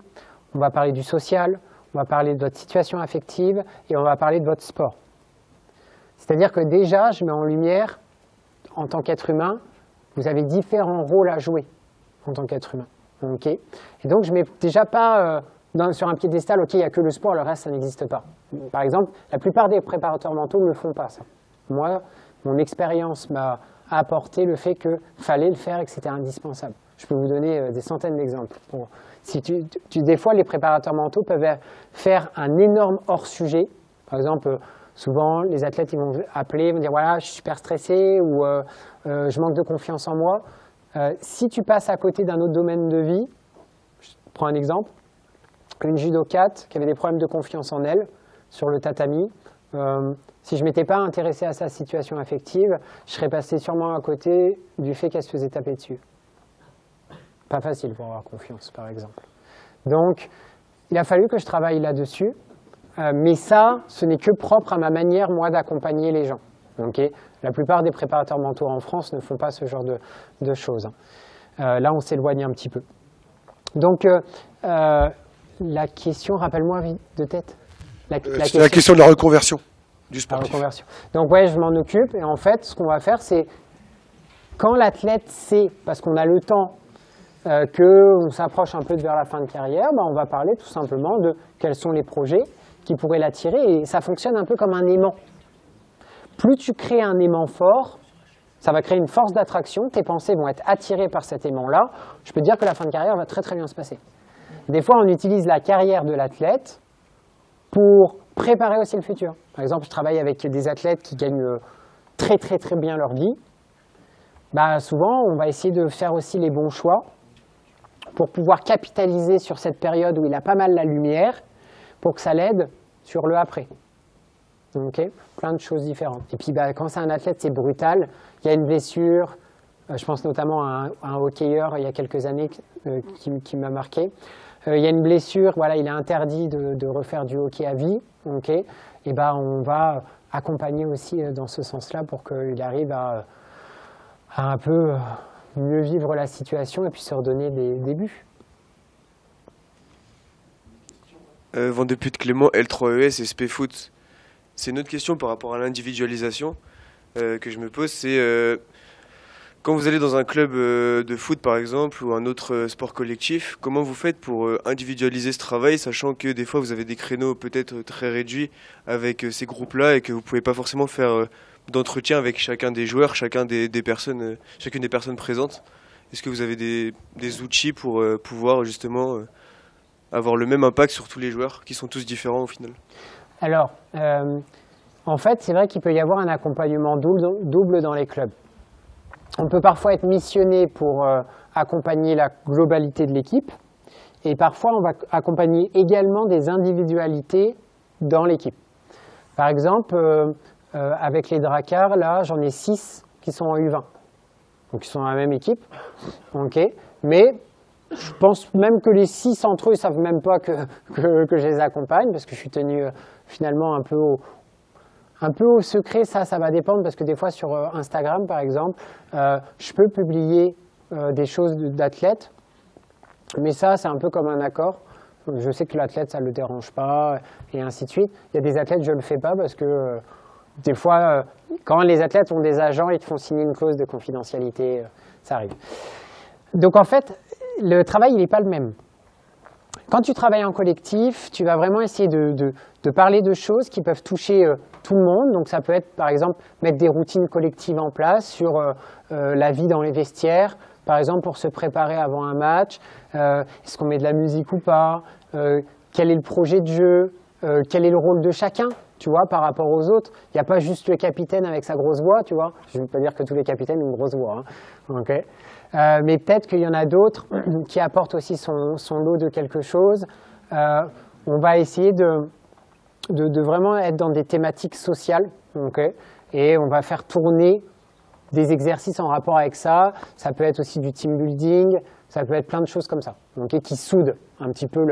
on va parler du social, on va parler de votre situation affective et on va parler de votre sport. C'est-à-dire que déjà, je mets en lumière, en tant qu'être humain, vous avez différents rôles à jouer en tant qu'être humain. Okay. Et donc, je ne mets déjà pas sur un piédestal, ok, il n'y a que le sport, le reste, ça n'existe pas. Par exemple, la plupart des préparateurs mentaux ne le font pas, ça. Moi, mon expérience m'a apporté le fait qu'il fallait le faire et que c'était indispensable. Je peux vous donner des centaines d'exemples. Des fois, les préparateurs mentaux peuvent faire un énorme hors-sujet. Par exemple, souvent, les athlètes ils vont appeler, ils vont dire « voilà, je suis super stressé » ou je manque de confiance en moi ». Si tu passes à côté d'un autre domaine de vie, je prends un exemple, une judokate qui avait des problèmes de confiance en elle sur le tatami, si je ne m'étais pas intéressé à sa situation affective, je serais passé sûrement à côté du fait qu'elle se faisait taper dessus. Pas facile pour avoir confiance, par exemple. Donc, il a fallu que je travaille là-dessus, mais ça, ce n'est que propre à ma manière, moi, d'accompagner les gens. Okay. La plupart des préparateurs mentaux en France ne font pas ce genre de choses. Là, on s'éloigne un petit peu. Donc, la question, rappelle-moi de tête. La question de la reconversion du sportif. Donc, ouais, je m'en occupe. Et en fait, ce qu'on va faire, c'est quand l'athlète sait, parce qu'on a le temps, qu'on s'approche un peu vers la fin de carrière, on va parler tout simplement de quels sont les projets qui pourraient l'attirer. Et ça fonctionne un peu comme un aimant. Plus tu crées un aimant fort, ça va créer une force d'attraction, tes pensées vont être attirées par cet aimant-là. Je peux te dire que la fin de carrière va très très bien se passer. Des fois, on utilise la carrière de l'athlète pour préparer aussi le futur. Par exemple, je travaille avec des athlètes qui gagnent très très très bien leur vie. Souvent, on va essayer de faire aussi les bons choix pour pouvoir capitaliser sur cette période où il a pas mal la lumière pour que ça l'aide sur le après. Okay. Plein de choses différentes. Et puis quand c'est un athlète, c'est brutal. Il y a une blessure, je pense notamment à un hockeyeur il y a quelques années qui m'a marqué. Il y a une blessure, voilà, il est interdit de refaire du hockey à vie. Okay. Et on va accompagner aussi dans ce sens-là pour qu'il arrive à un peu mieux vivre la situation et puis se redonner des buts. Vendepute Clément, L3ES et SP Foot. C'est une autre question par rapport à l'individualisation que je me pose, c'est quand vous allez dans un club de foot par exemple ou un autre sport collectif, comment vous faites pour individualiser ce travail, sachant que des fois vous avez des créneaux peut-être très réduits avec ces groupes-là et que vous ne pouvez pas forcément faire d'entretien avec chacun des joueurs, chacune des personnes présentes. Est-ce que vous avez des outils pour pouvoir justement avoir le même impact sur tous les joueurs qui sont tous différents au final ? Alors, en fait, c'est vrai qu'il peut y avoir un accompagnement double dans les clubs. on peut parfois être missionné pour accompagner la globalité de l'équipe. Et parfois, on va accompagner également des individualités dans l'équipe. Par exemple, avec les Dracars, là, j'en ai 6 qui sont en U20. Donc, ils sont dans la même équipe. Okay. Mais je pense même que les 6 entre eux ne savent même pas que je les accompagne, parce que je suis tenu finalement un peu au secret. Ça va dépendre, parce que des fois, sur Instagram, par exemple, je peux publier des choses d'athlètes. Mais ça, c'est un peu comme un accord. Je sais que l'athlète, ça ne le dérange pas, et ainsi de suite. Il y a des athlètes, je ne le fais pas, parce que des fois, quand les athlètes ont des agents, ils te font signer une clause de confidentialité, ça arrive. Donc en fait, le travail, il n'est pas le même. Quand tu travailles en collectif, tu vas vraiment essayer de parler de choses qui peuvent toucher tout le monde. Donc ça peut être, par exemple, mettre des routines collectives en place sur la vie dans les vestiaires, par exemple, pour se préparer avant un match. Est-ce qu'on met de la musique ou pas? Quel est le projet de jeu? Quel est le rôle de chacun, tu vois, par rapport aux autres? Il n'y a pas juste le capitaine avec sa grosse voix, tu vois. Je ne veux pas dire que tous les capitaines ont une grosse voix. Hein. Okay. Mais peut-être qu'il y en a d'autres qui apportent aussi son lot de quelque chose. On va essayer de vraiment être dans des thématiques sociales. Okay. Et on va faire tourner des exercices en rapport avec ça. Ça peut être aussi du team building. Ça peut être plein de choses comme ça, okay, qui soudent un petit peu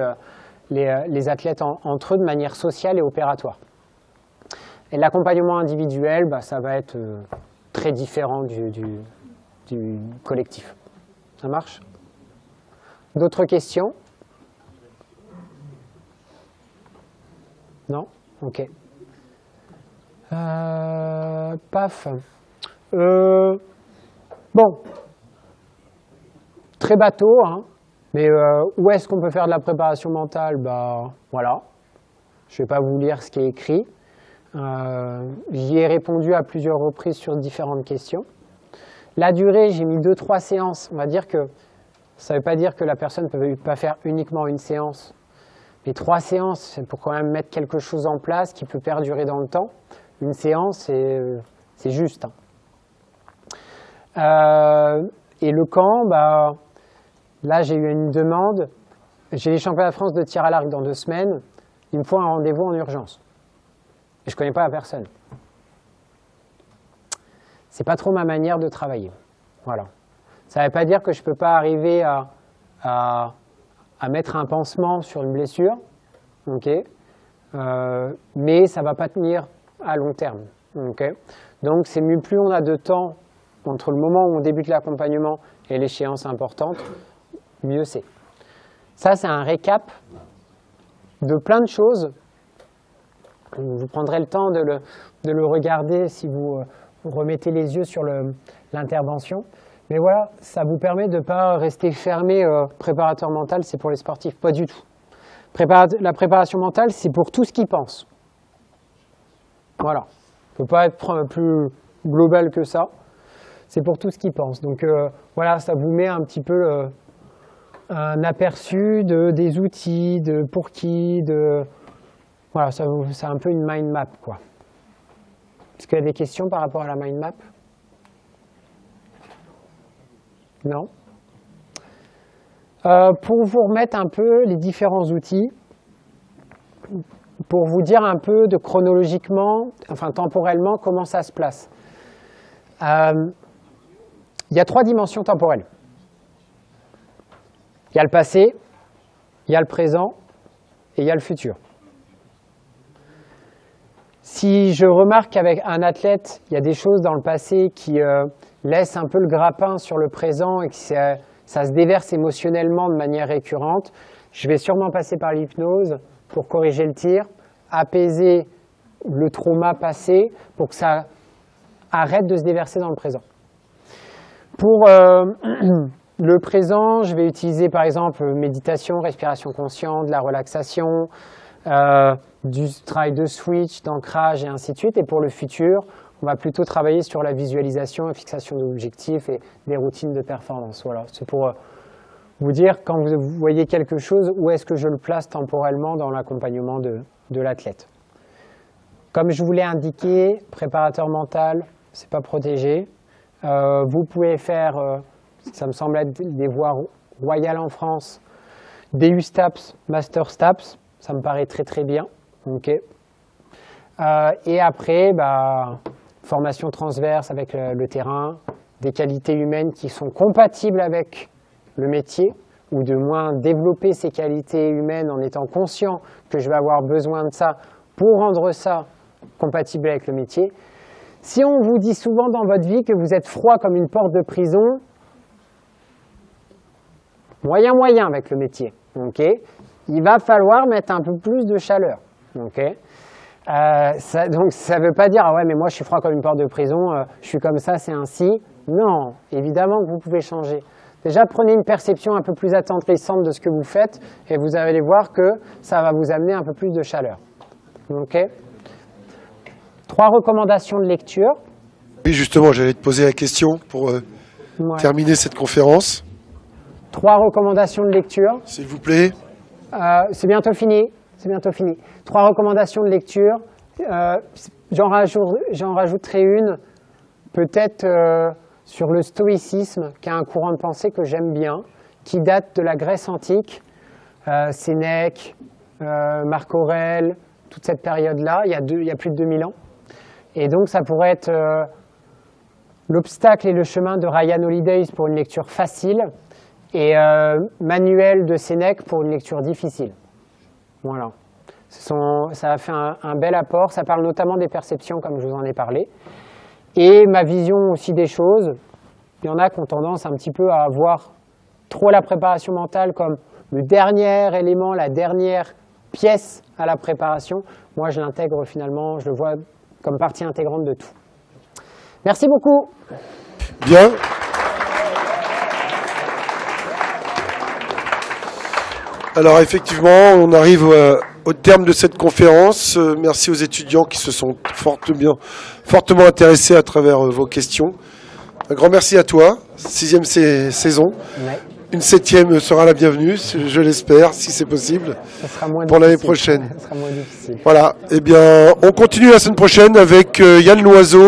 les athlètes entre eux de manière sociale et opératoire. Et l'accompagnement individuel, bah, ça va être très différent du collectif. Ça marche? D'autres questions? Non? Ok. Paf. Bon. Très bateau, hein. Mais où est-ce qu'on peut faire de la préparation mentale? Bah, voilà. Je ne vais pas vous lire ce qui est écrit. J'y ai répondu à plusieurs reprises sur différentes questions. La durée, j'ai mis 2-3 séances. On va dire que ça ne veut pas dire que la personne ne peut pas faire uniquement une séance. Mais 3 séances, c'est pour quand même mettre quelque chose en place qui peut perdurer dans le temps. Une séance, c'est juste. Hein. Et le camp, bah, là, j'ai eu une demande. J'ai les championnats de France de tir à l'arc dans 2 semaines. Il me faut un rendez-vous en urgence. Et je ne connais pas la personne. C'est pas trop ma manière de travailler. Voilà. Ça ne veut pas dire que je ne peux pas arriver à mettre un pansement sur une blessure, okay. Mais ça ne va pas tenir à long terme. Okay. Donc c'est mieux, plus on a de temps entre le moment où on débute l'accompagnement et l'échéance importante, mieux c'est. Ça, c'est un récap de plein de choses. Vous prendrez le temps de le regarder si vous remettez les yeux sur l'intervention. Mais voilà, ça vous permet de ne pas rester fermé. Préparateur mental, c'est pour les sportifs. Pas du tout. La préparation mentale, c'est pour tout ce qu'ils pensent. Voilà. Il ne faut pas être plus global que ça. C'est pour tout ce qu'ils pensent. Donc voilà, ça vous met un petit peu un aperçu des outils, de pour qui, voilà, c'est un peu une mind map, quoi. Est-ce qu'il y a des questions par rapport à la mind map? Non? Pour vous remettre un peu les différents outils, pour vous dire un peu de chronologiquement, enfin temporellement, comment ça se place. Il y a 3 dimensions temporelles. Il y a le passé, il y a le présent et il y a le futur. Si je remarque qu'avec un athlète, il y a des choses dans le passé qui laissent un peu le grappin sur le présent et que ça se déverse émotionnellement de manière récurrente, je vais sûrement passer par l'hypnose pour corriger le tir, apaiser le trauma passé pour que ça arrête de se déverser dans le présent. Pour le présent, je vais utiliser par exemple méditation, respiration consciente, de la relaxation, du travail de switch, d'ancrage et ainsi de suite. Et pour le futur, on va plutôt travailler sur la visualisation et fixation d'objectifs et des routines de performance. Voilà, c'est pour vous dire, quand vous voyez quelque chose, où est-ce que je le place temporellement dans l'accompagnement de l'athlète. Comme je vous l'ai indiqué, préparateur mental, c'est pas protégé. Vous pouvez faire, ça me semble être des voies royales en France, DU STAPS, Master STAPS, ça me paraît très très bien. Okay. Et après, formation transverse avec le terrain, des qualités humaines qui sont compatibles avec le métier, ou de moins développer ces qualités humaines en étant conscient que je vais avoir besoin de ça pour rendre ça compatible avec le métier. Si on vous dit souvent dans votre vie que vous êtes froid comme une porte de prison, moyen avec le métier. Okay. Il va falloir mettre un peu plus de chaleur. Okay. Donc ça ne veut pas dire « Ah ouais, mais moi je suis froid comme une porte de prison, je suis comme ça, c'est ainsi ». Non, évidemment que vous pouvez changer. Déjà, prenez une perception un peu plus attendrissante de ce que vous faites et vous allez voir que ça va vous amener un peu plus de chaleur. Okay. 3 recommandations de lecture. Oui, justement, j'allais te poser la question pour terminer cette conférence. 3 recommandations de lecture. S'il vous plaît. C'est bientôt fini. 3 recommandations de lecture. J'en rajouterai une, peut-être sur le stoïcisme, qui est un courant de pensée que j'aime bien, qui date de la Grèce antique. Sénèque, Marc Aurèle, toute cette période-là, il y a plus de 2000 ans. Et donc ça pourrait être L'obstacle et le chemin de Ryan Holiday pour une lecture facile et Manuel de Sénèque pour une lecture difficile. Voilà. Ça a fait un bel apport. Ça parle notamment des perceptions, comme je vous en ai parlé. Et ma vision aussi des choses. Il y en a qui ont tendance un petit peu à voir trop la préparation mentale comme le dernier élément, la dernière pièce à la préparation. Moi, je l'intègre finalement, je le vois comme partie intégrante de tout. Merci beaucoup. Bien. Alors effectivement, on arrive au terme de cette conférence. Merci aux étudiants qui se sont fortement intéressés à travers vos questions. Un grand merci à toi, 6e saison. Ouais. Une 7e sera la bienvenue, je l'espère, si c'est possible, pour l'année prochaine. Ça sera moins difficile. Voilà, eh bien, on continue la semaine prochaine avec Yann Loiseau.